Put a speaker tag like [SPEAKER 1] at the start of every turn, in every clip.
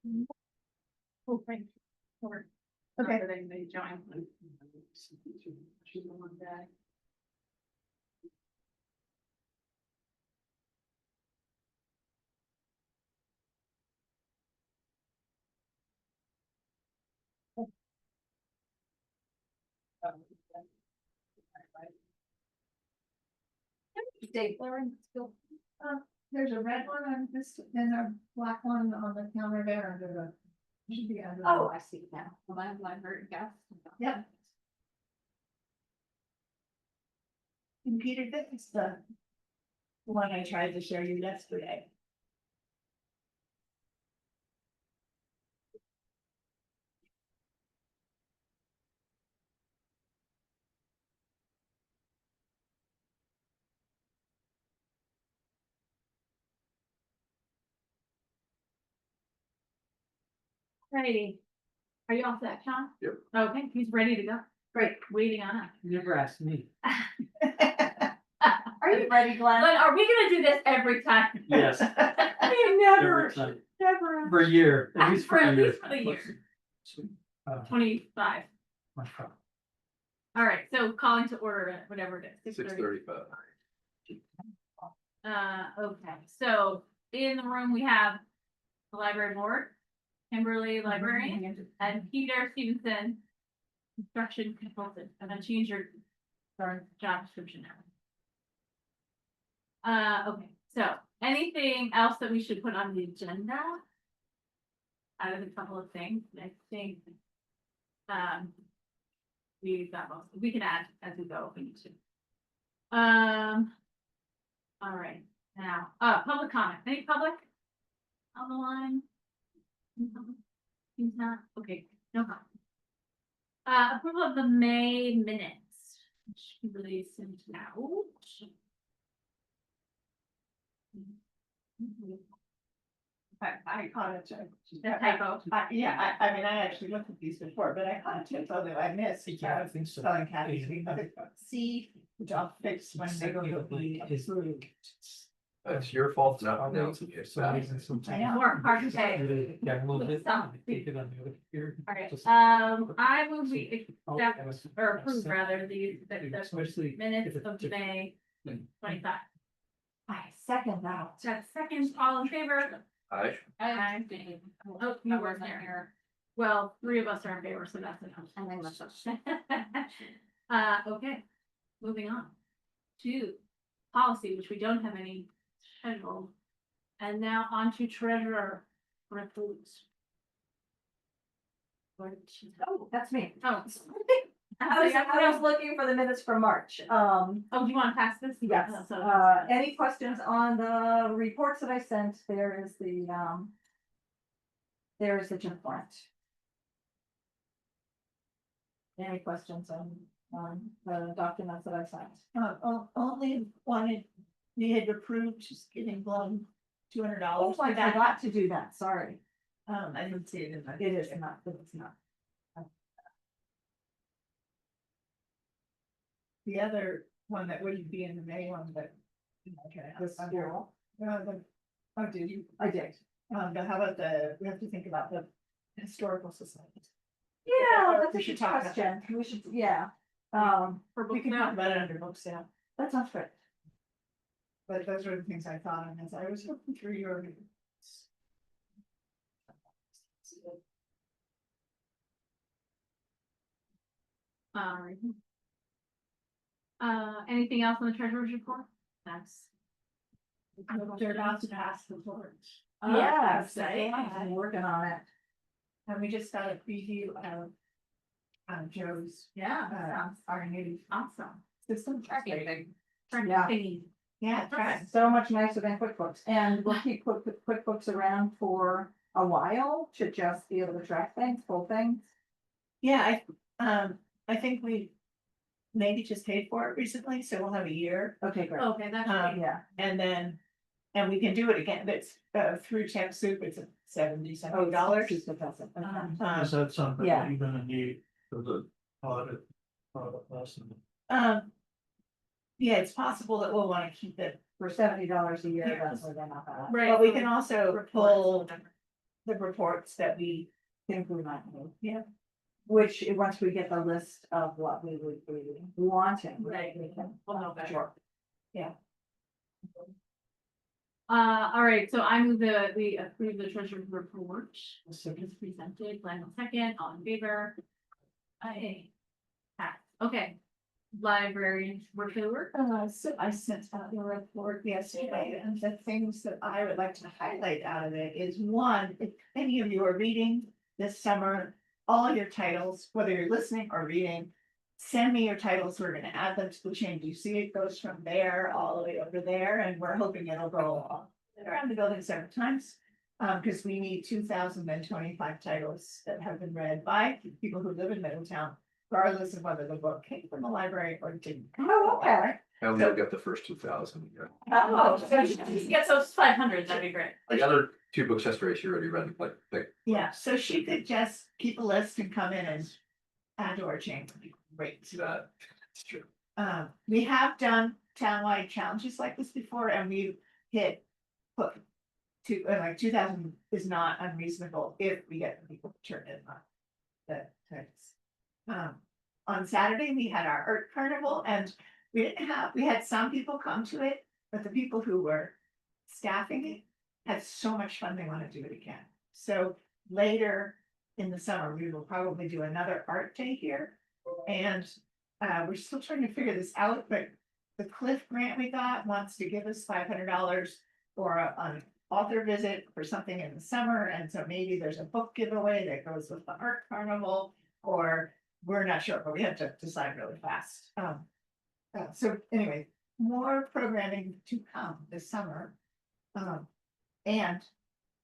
[SPEAKER 1] Oh, thank you. Or-
[SPEAKER 2] Okay.
[SPEAKER 1] not that anybody joined.
[SPEAKER 2] Stapler and still, there's a red one on this and a black one on the counter there under the. should be under the-
[SPEAKER 1] Oh, I see now. My heard gas.
[SPEAKER 2] Yep. And Peter, this is the one I tried to show you yesterday.
[SPEAKER 1] Righty. Are you all set, Sean?
[SPEAKER 3] Yep.
[SPEAKER 1] Okay, he's ready to go. Great, waiting on us.
[SPEAKER 4] You never asked me.
[SPEAKER 2] Are you ready, Glenn?
[SPEAKER 1] But are we gonna do this every time?
[SPEAKER 4] Yes.
[SPEAKER 1] We never,
[SPEAKER 4] Every time.
[SPEAKER 1] never.
[SPEAKER 4] For a year, at least for a year.
[SPEAKER 1] For the year,
[SPEAKER 4] Uh,
[SPEAKER 1] 25.
[SPEAKER 4] my God.
[SPEAKER 1] All right, so calling to order at whatever it is.
[SPEAKER 3] 6:35.
[SPEAKER 1] Okay, so in the room, we have the library board, Kimberly librarian, and Peter Stevenson, construction consultant, and then change your job description now. Okay, so anything else that we should put on the agenda? Out of a couple of things, I think. We've got most, we can add as we go if we need to. All right, now, public comment, any public? On the line? Seems not, okay, no comment. Approval of the May minutes, which we released out.
[SPEAKER 2] I caught it.
[SPEAKER 1] The typo.
[SPEAKER 2] Yeah, I mean, I actually looked at these before, but I caught it, although I missed.
[SPEAKER 4] Yeah, I think so.
[SPEAKER 2] Telling Kathy, see, the job fixed when they go to be approved.
[SPEAKER 3] That's your fault, not announcing it.
[SPEAKER 2] I know.
[SPEAKER 1] More hard to say.
[SPEAKER 4] Yeah, a little bit.
[SPEAKER 1] Stop.
[SPEAKER 4] Take it on the other here.
[SPEAKER 1] All right,
[SPEAKER 4] Just-
[SPEAKER 1] I will be
[SPEAKER 4] Oh,
[SPEAKER 1] accept
[SPEAKER 4] that was-
[SPEAKER 1] or approve rather the
[SPEAKER 4] Especially
[SPEAKER 1] minutes
[SPEAKER 4] if
[SPEAKER 1] of
[SPEAKER 4] it's-
[SPEAKER 1] May 25.
[SPEAKER 2] I second that.
[SPEAKER 1] So seconds, all in favor?
[SPEAKER 3] Aye.
[SPEAKER 1] Aye. Oh, you weren't there. Well, 3 of us are in favor, so that's enough. Okay, moving on to policy, which we don't have any scheduled. And now on to treasurer reports.
[SPEAKER 5] Oh, that's me.
[SPEAKER 1] Oh.
[SPEAKER 5] I was looking for the minutes for March.
[SPEAKER 1] Oh, do you want to pass this?
[SPEAKER 5] Yes,
[SPEAKER 1] So-
[SPEAKER 5] any questions on the reports that I sent? There is the junk warrant. Any questions on the documents that I sent?
[SPEAKER 2] Only wanted, we had approved just getting blown $200
[SPEAKER 5] Oh,
[SPEAKER 2] for
[SPEAKER 5] I
[SPEAKER 2] that.
[SPEAKER 5] forgot to do that, sorry.
[SPEAKER 2] I didn't see it in my.
[SPEAKER 5] It is not, it's not.
[SPEAKER 2] The other one that wouldn't be in the May one, but. Okay.
[SPEAKER 5] The school.
[SPEAKER 2] Oh, did you?
[SPEAKER 5] I did.
[SPEAKER 2] But how about we have to think about the historical society.
[SPEAKER 5] Yeah, that's
[SPEAKER 2] We
[SPEAKER 5] a
[SPEAKER 2] should
[SPEAKER 5] good
[SPEAKER 2] talk about
[SPEAKER 5] question. We should, yeah.
[SPEAKER 1] For
[SPEAKER 2] We
[SPEAKER 1] book
[SPEAKER 2] can talk
[SPEAKER 1] now.
[SPEAKER 2] about it under books now,
[SPEAKER 5] That sounds good.
[SPEAKER 2] but those are the things I thought of as I was looking through your.
[SPEAKER 1] Alright. Anything else on the treasurer's report? That's.
[SPEAKER 2] They're about to pass the torch.
[SPEAKER 5] Yes,
[SPEAKER 2] say.
[SPEAKER 5] I'm working on it.
[SPEAKER 2] And we just got a preview of. Joe's,
[SPEAKER 1] Yeah,
[SPEAKER 2] our new
[SPEAKER 1] awesome.
[SPEAKER 2] system.
[SPEAKER 5] Yeah.
[SPEAKER 2] Yeah,
[SPEAKER 1] Okay.
[SPEAKER 5] So much nicer than QuickBooks, and we'll keep QuickBooks around for a while to just be able to track things, pull things.
[SPEAKER 2] yeah, I think we. Maybe just paid for it recently, so we'll have a year,
[SPEAKER 5] Okay, great.
[SPEAKER 1] Okay, that's
[SPEAKER 2] Um,
[SPEAKER 1] great.
[SPEAKER 5] Yeah.
[SPEAKER 2] and then. And we can do it again, it's through TechSoup, it's $70 dollars.
[SPEAKER 5] She's fantastic. Okay.
[SPEAKER 4] Is that something
[SPEAKER 5] Yeah.
[SPEAKER 4] that you're gonna need for the audit lesson?
[SPEAKER 2] Yeah, it's possible that we'll wanna keep it,
[SPEAKER 5] For $70 a year,
[SPEAKER 2] Yeah.
[SPEAKER 5] that's what they're not bad.
[SPEAKER 1] Right.
[SPEAKER 2] but we can also pull
[SPEAKER 5] the reports that we think we might need.
[SPEAKER 2] Yeah.
[SPEAKER 5] Which, once we get the list of what we would be wanting.
[SPEAKER 1] Right.
[SPEAKER 5] We can.
[SPEAKER 1] We'll know better.
[SPEAKER 5] Sure.
[SPEAKER 1] All right, so I move that we approve the treasurer's report. So it's presented, Glenn will second, all in favor. Aye. Pass. Okay. Library report.
[SPEAKER 2] So I sent out the report yesterday, and the things that I would like to highlight out of it is, one, if any of you are reading this summer, all your titles, whether you're listening or reading, send me your titles, we're gonna add them to the chain. You see it goes from there all the way over there, and we're hoping it'll go around the building several times. Because we need 2,025 titles that have been read by people who live in Middletown, regardless of whether the book came from the library or didn't.
[SPEAKER 5] Oh, okay.
[SPEAKER 3] I only look at the first 2,000. Yeah.
[SPEAKER 1] Oh, so you get those 500, that'd be great.
[SPEAKER 3] The other two books yesterday, she already read, like,
[SPEAKER 2] Yeah, so she could just keep a list and come in and add to our chain, would be great.
[SPEAKER 3] it's true.
[SPEAKER 2] We have done townwide challenges like this before, and we've hit. Like 2,000 is not unreasonable if we get the people to turn in on the text. On Saturday, we had our art carnival, and we had some people come to it, but the people who were staffing it had so much fun, they want to do it again. So later in the summer, we will probably do another art day here. And we're still trying to figure this out, but the Cliff grant we got wants to give us $500 for an author visit for something in the summer. And so maybe there's a book giveaway that goes with the art carnival, or we're not sure, but we have to decide really fast. So anyway, more programming to come this summer. And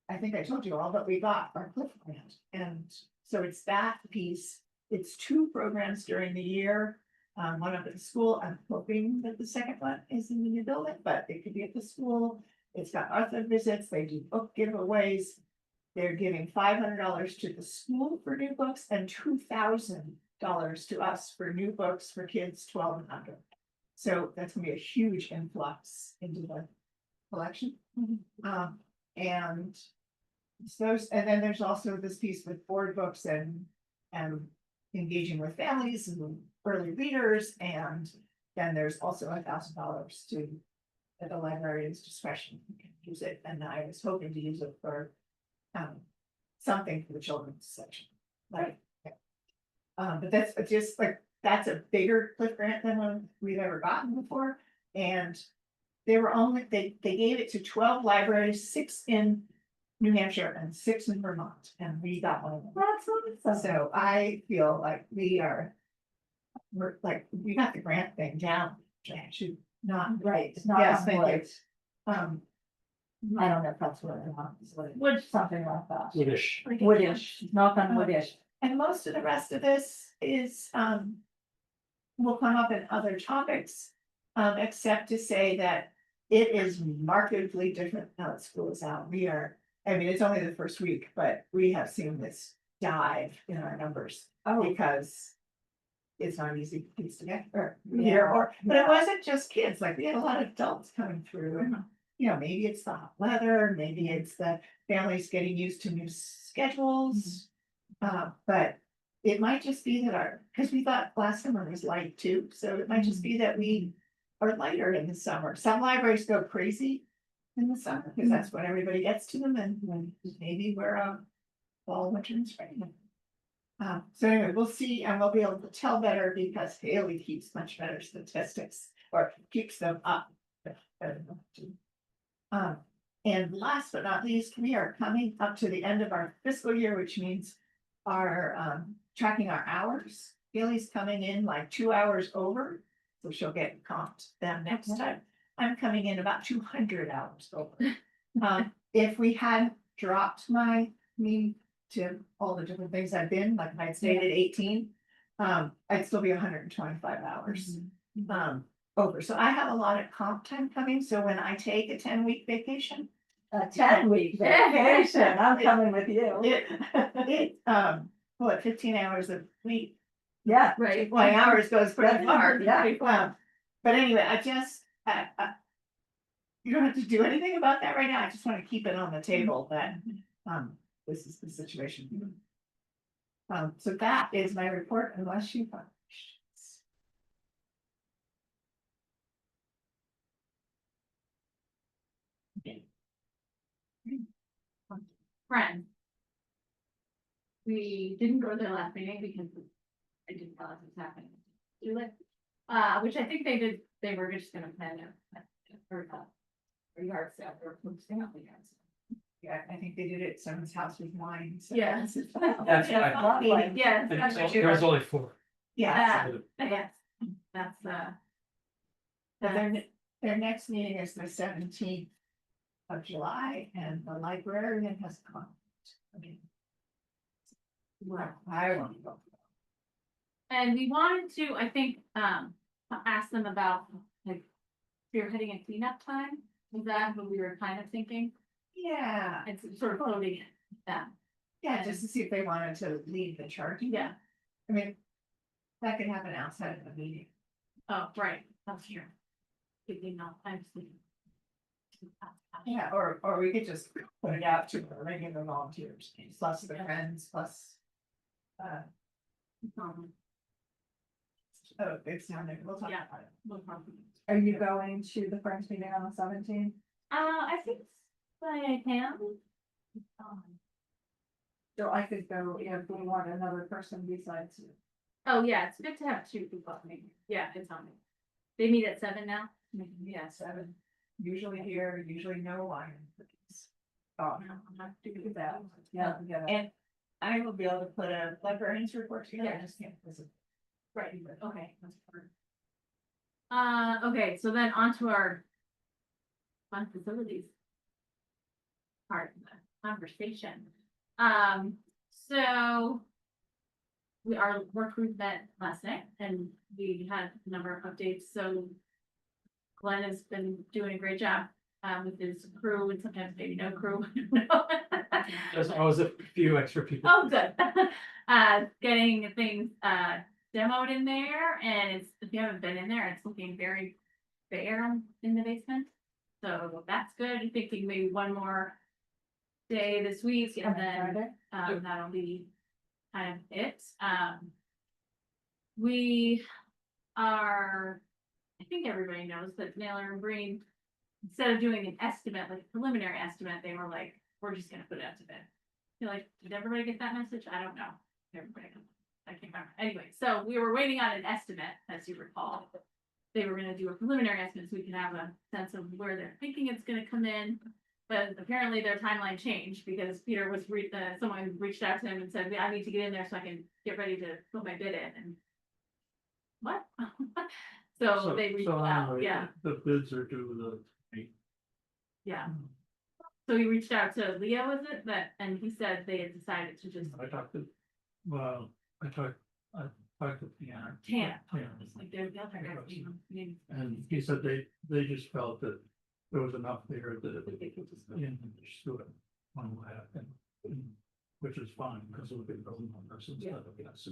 [SPEAKER 2] I think I told you all, but we got our Cliff grant. And so it's that piece. It's 2 programs during the year. One up at the school. I'm hoping that the second one is in the new building, but it could be at the school. It's got author visits. They do book giveaways. They're giving $500 to the school for new books and $2,000 to us for new books for kids 12 and under. So that's gonna be a huge influx into the collection. And those, and then there's also this piece with board books and engaging with families and early readers, and then there's also $1,000 to at the librarian's discretion. You can use it, and I was hoping to use it for something for the children's section. Like, but that's just like, that's a bigger Cliff grant than one we've ever gotten before, and they were only, they gave it to 12 libraries, 6 in New Hampshire and 6 in Vermont, and we got one of them.
[SPEAKER 5] That's awesome.
[SPEAKER 2] So I feel like we're like, we got the grant thing down, which I should not.
[SPEAKER 5] Right, it's not
[SPEAKER 2] Yes,
[SPEAKER 5] on
[SPEAKER 2] thank
[SPEAKER 5] wood.
[SPEAKER 2] you.
[SPEAKER 5] I don't know if that's what I want, it's like
[SPEAKER 1] Wood.
[SPEAKER 5] something like that.
[SPEAKER 4] Yiddish.
[SPEAKER 5] Woodish, knock on woodish.
[SPEAKER 2] And most of the rest of this is, will come up in other topics, except to say that it is markedly different now that school is out. I mean, it's only the first week, but we have seen this dive in our numbers because it's not easy to piece together. But it wasn't just kids, like we had a lot of adults coming through, and you know, maybe it's the hot weather, maybe it's the families getting used to new schedules. But it might just be that because we thought last summer was light too, so it might just be that we are lighter in the summer. Some libraries go crazy in the summer because that's when everybody gets to them, and maybe we're fall, winter, and spring. So anyway, we'll see, and we'll be able to tell better because Haley keeps much better statistics, or keeps them up. And last but not least, we are coming up to the end of our fiscal year, which means our tracking our hours. Haley's coming in like 2 hours over, so she'll get comped them next time. I'm coming in about 200 hours over. If we had dropped me to all the different things I've been, like if I'd stayed at 18, I'd still be 125 hours over. So I have a lot of comp time coming. So when I take a 10-week vacation,
[SPEAKER 5] A 10-week vacation, I'm coming with you.
[SPEAKER 2] what, 15 hours a week,
[SPEAKER 5] Yeah,
[SPEAKER 1] Right.
[SPEAKER 2] 20 hours goes pretty far.
[SPEAKER 5] Yeah.
[SPEAKER 2] But anyway, I just, you don't have to do anything about that right now. I just want to keep it on the table that, this is the situation. So that is my report unless you have questions.
[SPEAKER 1] Friends. We didn't go to their last meeting because I didn't realize it was happening. Do it, which I think they did, they were just gonna plan it. Or yard sale, or posting up the yard sale.
[SPEAKER 2] Yeah, I think they did it at someone's house with wine. so-
[SPEAKER 1] Yes.
[SPEAKER 4] That's
[SPEAKER 1] Yeah,
[SPEAKER 4] fine.
[SPEAKER 1] yes,
[SPEAKER 4] And
[SPEAKER 1] that's
[SPEAKER 4] so
[SPEAKER 1] what
[SPEAKER 4] there was only 4.
[SPEAKER 2] Yeah,
[SPEAKER 1] yes, that's,
[SPEAKER 2] but their next meeting is the 17th of July, and the librarian has come. I mean. Well, I want to go.
[SPEAKER 1] and we wanted to, I think, ask them about, like, spearheading a cleanup time. Was that what we were kind of thinking?
[SPEAKER 2] Yeah,
[SPEAKER 1] It's sort of floating it, yeah,
[SPEAKER 2] yeah, just to see if they wanted to lead the charge.
[SPEAKER 1] yeah,
[SPEAKER 2] I mean, that could happen outside of the meeting.
[SPEAKER 1] oh, right, that's true. Thinking no, I'm sleeping.
[SPEAKER 2] Yeah, or we could just put it out to the regular volunteers, plus the friends, plus. Oh, it's down there, we'll talk
[SPEAKER 1] Yeah.
[SPEAKER 2] about it.
[SPEAKER 1] No problem.
[SPEAKER 5] Are you going to the Friends meeting on the 17th?
[SPEAKER 1] I think I can.
[SPEAKER 5] So I could go if we want another person besides you.
[SPEAKER 1] Oh, yeah, it's good to have two people at me. Yeah, it's on me. They meet at 7 now?
[SPEAKER 2] Yeah, 7, usually here, usually no wine.
[SPEAKER 5] Oh,
[SPEAKER 1] No, I'm not doing
[SPEAKER 5] do
[SPEAKER 1] that.
[SPEAKER 5] that. Yeah, get it.
[SPEAKER 2] And I will be able to put a librarian's report together, I
[SPEAKER 1] Yeah.
[SPEAKER 2] just can't visit.
[SPEAKER 1] Right, okay, that's fine. Okay, so then on to our fun facilities part of the conversation. So our work group met last night and we had a number of updates, so Glenn has been doing a great job with his crew and sometimes maybe no crew.
[SPEAKER 4] There's always a few extra people.
[SPEAKER 1] Oh, good. Getting things demoed in there, and it's, if you haven't been in there, it's looking very bare in the basement. So that's good. I'm thinking maybe one more day this week, and then that'll be kind of it. We are, I think everybody knows that Naylor and Breen, instead of doing an estimate, like a preliminary estimate, they were like, we're just gonna put it out to bid. Feel like, did everybody get that message? I don't know. Everybody, I can't remember. Anyway, so we were waiting on an estimate, as you recall. They were gonna do a preliminary estimate so we can have a sense of where they're thinking it's gonna come in. But apparently their timeline changed because Peter was, someone reached out to him and said, I need to get in there so I can get ready to put my bid in, and what? So they reached out,
[SPEAKER 4] anyway,
[SPEAKER 1] yeah,
[SPEAKER 4] The bids are due
[SPEAKER 1] yeah. So he reached out to Leo, was it, and he said they had decided to just
[SPEAKER 4] I talked to Deanna.
[SPEAKER 1] Tana.
[SPEAKER 4] Yeah.
[SPEAKER 1] It's like they're the other guys, you know, maybe.
[SPEAKER 4] And he said they just felt that there was enough there that
[SPEAKER 1] They could just go.
[SPEAKER 4] it understood what will happen. Which is fine, because it'll be building numbers and stuff, I guess.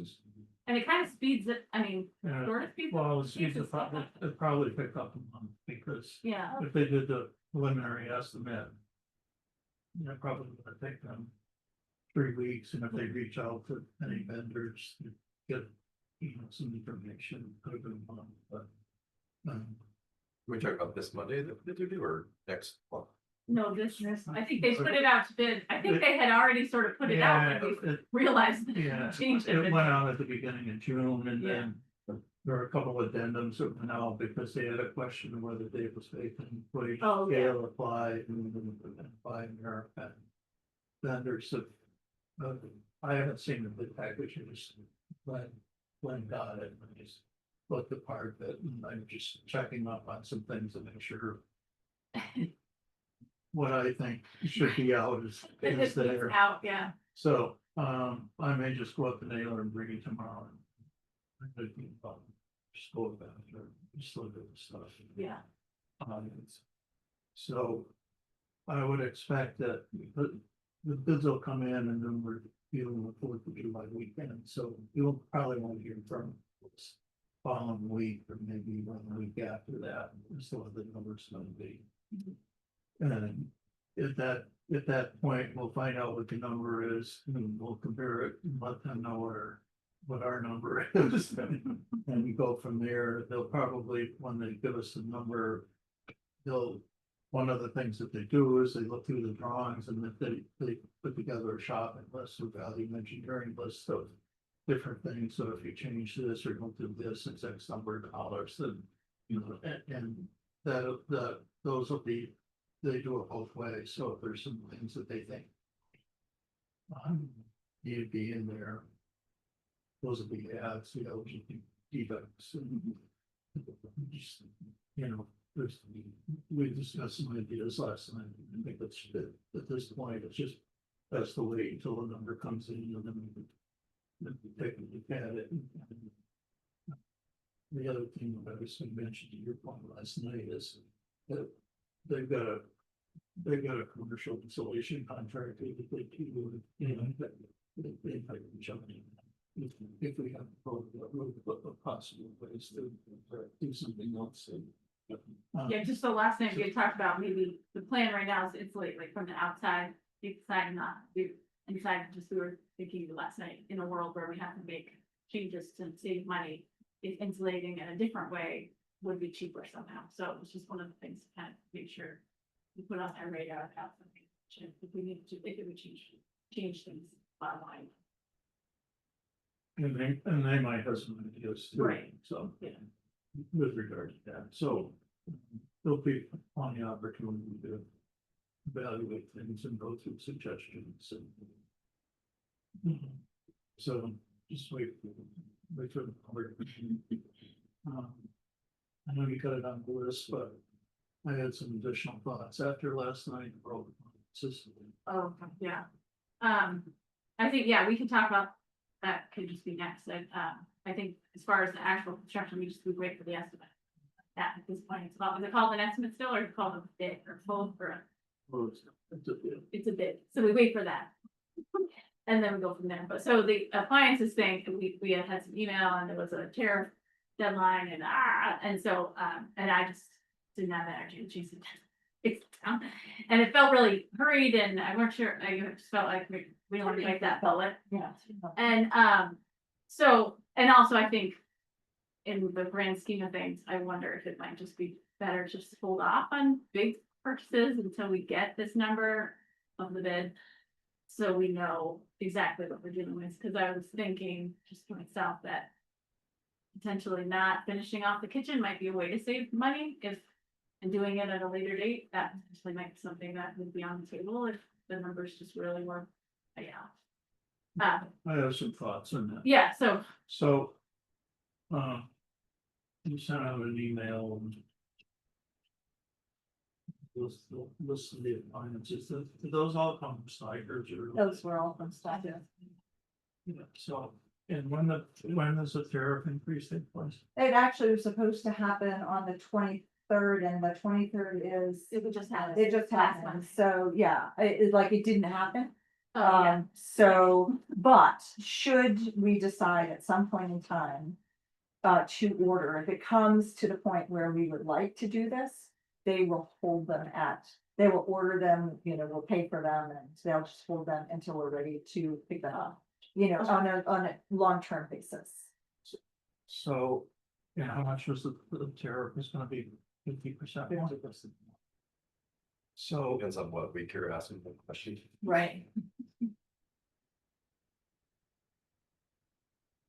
[SPEAKER 1] And it kind of speeds it, I mean,
[SPEAKER 4] Yeah,
[SPEAKER 1] sort of speeds.
[SPEAKER 4] well,
[SPEAKER 1] it
[SPEAKER 4] it's it probably picked up a month, because
[SPEAKER 1] Yeah,
[SPEAKER 4] if they did the preliminary estimate. Probably gonna take them 3 weeks, and if they reach out to any vendors to get, some information, could have been a month, but.
[SPEAKER 3] We talk about this Monday that they're due or next month?
[SPEAKER 1] no, I think they put it out to bid, I think they had already sort of put it out,
[SPEAKER 4] Yeah,
[SPEAKER 1] when we
[SPEAKER 4] it,
[SPEAKER 1] realized that
[SPEAKER 4] yeah,
[SPEAKER 1] it changed
[SPEAKER 4] it
[SPEAKER 1] it.
[SPEAKER 4] went out at the beginning of June, and
[SPEAKER 1] Yeah.
[SPEAKER 4] then. There are a couple of addendums that went out because they had a question of whether Dave was vacant, wage
[SPEAKER 1] Oh, yeah.
[SPEAKER 4] scale applied, and by American vendors of. I haven't seen the bid package, I just when got it, and I just looked apart that, and I'm just checking up on some things to make sure. What I think should be out is
[SPEAKER 1] It's
[SPEAKER 4] there.
[SPEAKER 1] out, yeah,
[SPEAKER 4] So, I may just go up to Naylor and bring it tomorrow. Just go about it, or just look at the stuff.
[SPEAKER 1] yeah,
[SPEAKER 4] So, I would expect that the bids will come in, and then we're dealing with 4th of July weekend, so you'll probably won't hear from us following week, or maybe 1 week after that, so what the numbers gonna be. And at that point, we'll find out what the number is, and we'll compare it, and let them know what our number is. And we go from there. They'll probably, when they give us the number, one of the things that they do is they look through the drawings, and that they put together a shopping list or value engineering list of different things. So if you change this or don't do this, it's X number of dollars, then, you know, and those will be, they do it both ways. So if there's some things that they think need to be in there, those will be ads, you know, deducts and just, you know, we discussed some ideas last night. I think that's, at this point, it's just best to wait until the number comes in, and then we take a look at it. The other thing that I was going to mention to your point last night is that they've got a commercial installation contract that they do, you know, that they might be jumping. If we have a possible ways to do something else.
[SPEAKER 1] Yeah, just the last thing we had talked about, maybe the plan right now is insulate like from the outside, the inside not, the inside, just we were thinking last night, in a world where we have to make changes to save money, if insulating in a different way would be cheaper somehow. So it's just one of the things to kind of make sure we put on our radar about something, if we need to, if it would change things bottom line.
[SPEAKER 4] And they might have some ideas too.
[SPEAKER 1] Right.
[SPEAKER 4] So,
[SPEAKER 1] Yeah.
[SPEAKER 4] with regard to that, so there'll be plenty of opportunity to evaluate things and go through suggestions and. So just wait for the number. I know you got it on the list, but I had some additional thoughts after last night.
[SPEAKER 1] Oh, yeah. I think, yeah, we can talk about, that could just be next. I think as far as the actual construction, we just would wait for the estimate. At this point, it's called, is it called an estimate still, or is it called a bid or both, or it's a bid, so we wait for that. And then we go from there, but so the appliances thing, we had some email and there was a tariff deadline and so, and I just didn't have that energy to chase it. It's down, and it felt really hurried and I weren't sure, I just felt like we don't want to make that bullet.
[SPEAKER 5] Yeah.
[SPEAKER 1] And, so, and also I think in the grand scheme of things, I wonder if it might just be better just to hold off on big purchases until we get this number of the bid. So we know exactly what we're dealing with, because I was thinking just for myself that potentially not finishing off the kitchen might be a way to save money if, and doing it at a later date, that potentially might be something that would be on the table if the numbers just really were, yeah.
[SPEAKER 4] I have some thoughts on that.
[SPEAKER 1] Yeah, so,
[SPEAKER 4] So. You sent out an email. And list of the appliances, do those all come from Snyder's or?
[SPEAKER 5] Those were all from stuff.
[SPEAKER 4] Yeah, so, and when does the tariff increase take place?
[SPEAKER 5] It actually was supposed to happen on the 23rd, and the 23rd is,
[SPEAKER 1] it would just happen.
[SPEAKER 5] it just
[SPEAKER 1] last
[SPEAKER 5] happened,
[SPEAKER 1] month.
[SPEAKER 5] so yeah, it didn't happen.
[SPEAKER 1] Oh, yeah.
[SPEAKER 5] So, but should we decide at some point in time. To order, if it comes to the point where we would like to do this, they will hold them they will order them, you know, we'll pay for them and they'll just hold them until we're ready to pick them up. You know, on a long-term basis.
[SPEAKER 4] So, and how much was the tariff is gonna be 50%? So,
[SPEAKER 3] Depends on what week you're asking the question.
[SPEAKER 5] Right.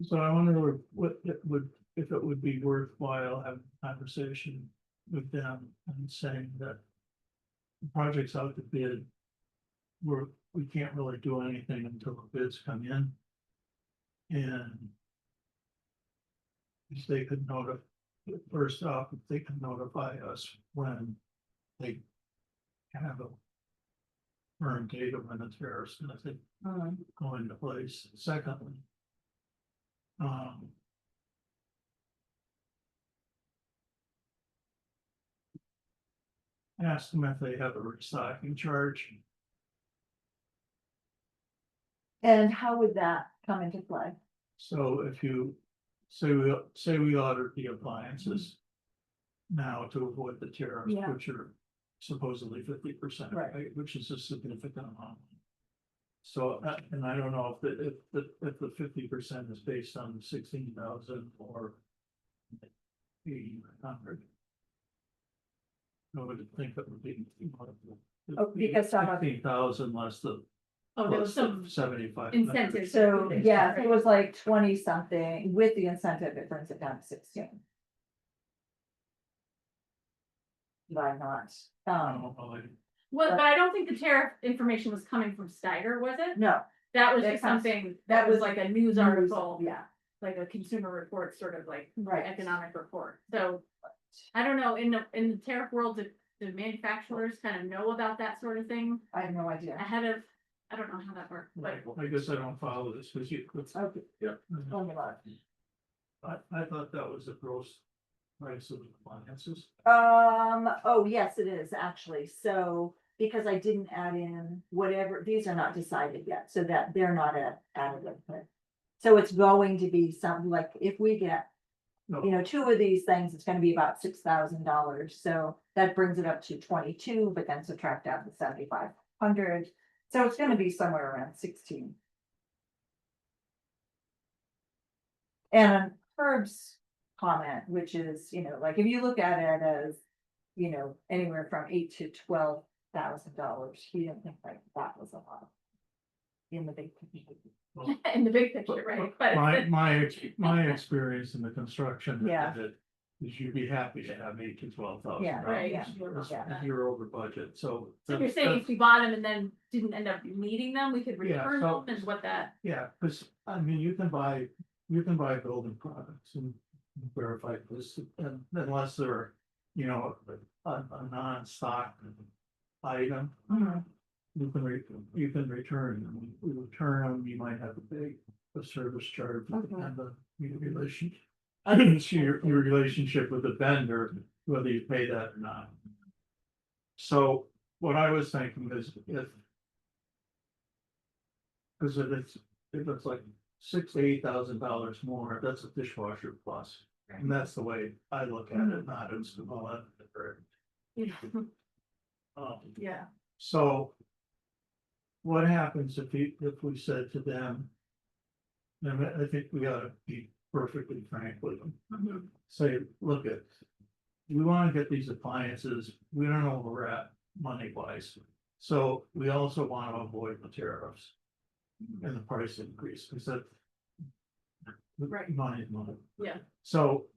[SPEAKER 4] so I wonder what it would, if it would be worthwhile having a conversation with them and saying that. The project's out to bid. We can't really do anything until the bids come in. And. If they could first off, if they can notify us when they have a firm date of when the tariff's gonna go into place. Secondly. Ask them if they have a restocking charge.
[SPEAKER 5] And how would that come into play?
[SPEAKER 4] So if you say we ordered the appliances. Now to avoid the tariffs,
[SPEAKER 5] Yeah.
[SPEAKER 4] which are supposedly 50%,
[SPEAKER 5] Right.
[SPEAKER 4] right, which is a significant amount. So, and I don't know if the 50% is based on 16,000 or 8,900. I would think that would be.
[SPEAKER 5] Oh, because some of-
[SPEAKER 4] 15,000 less the.
[SPEAKER 1] Oh, there was
[SPEAKER 4] plus the
[SPEAKER 1] some
[SPEAKER 4] 75.
[SPEAKER 1] incentives.
[SPEAKER 5] So, yeah, it was like 20 something, with the incentive, it brings it down to 16. Why not?
[SPEAKER 1] Well, but I don't think the tariff information was coming from Steiger, was it?
[SPEAKER 5] No,
[SPEAKER 1] That was
[SPEAKER 5] It
[SPEAKER 1] just
[SPEAKER 5] comes-
[SPEAKER 1] something,
[SPEAKER 5] that
[SPEAKER 1] that was
[SPEAKER 5] was
[SPEAKER 1] like a news article,
[SPEAKER 5] yeah,
[SPEAKER 1] like a consumer report, sort of like
[SPEAKER 5] right.
[SPEAKER 1] economic report. So I don't know, in the tariff world, do manufacturers kind of know about that sort of thing
[SPEAKER 5] I have no idea.
[SPEAKER 1] ahead of, I don't know how that works, but
[SPEAKER 4] I guess I don't follow this, because you.
[SPEAKER 5] Okay.
[SPEAKER 4] Yeah.
[SPEAKER 5] Tell me about it.
[SPEAKER 4] I thought that was the gross price of the appliances.
[SPEAKER 5] Oh, yes, it is actually. So, because I didn't add in whatever, these are not decided yet, so that they're not added input. So it's going to be something like, if we get,
[SPEAKER 4] No.
[SPEAKER 5] you know, two of these things, it's gonna be about $6,000. So that brings it up to 22, but then subtract out the 7,500. So it's gonna be somewhere around 16. And Herb's comment, which is, you know, like if you look at it as, you know, anywhere from $8,000 to $12,000, he didn't think like that was a lot. In the big picture.
[SPEAKER 1] in the big picture, right? But
[SPEAKER 4] My experience in the construction.
[SPEAKER 5] Yeah.
[SPEAKER 4] Is you'd be happy to have 8,000 to 12,000.
[SPEAKER 5] Yeah,
[SPEAKER 1] Right,
[SPEAKER 5] yeah,
[SPEAKER 1] yeah.
[SPEAKER 4] If you're over budget, so.
[SPEAKER 1] So you're saying if we bought them and then didn't end up needing them, we could
[SPEAKER 4] Yeah,
[SPEAKER 1] return
[SPEAKER 4] so-
[SPEAKER 1] them, and what that,
[SPEAKER 4] Yeah, because, I mean, you can buy building products and verify this, and unless they're, you know, a non-stock item.
[SPEAKER 5] Mhm.
[SPEAKER 4] You can return them. You return them, you might have to pay a service charge and your relation. So your relationship with the vendor, whether you pay that or not. So what I was thinking is if. Cause if it's like $6,000 to $8,000 more, that's a dishwasher plus. And that's the way I look at it, not as well.
[SPEAKER 1] yeah.
[SPEAKER 4] So. What happens if we said to them? And I think we ought to be perfectly frank with them,
[SPEAKER 1] Mhm.
[SPEAKER 4] say, look at. We wanna get these appliances, we don't know where we're at money wise, so we also wanna avoid the tariffs. And the price increase, because that.
[SPEAKER 1] Right.
[SPEAKER 4] Money.
[SPEAKER 1] Yeah.
[SPEAKER 4] So.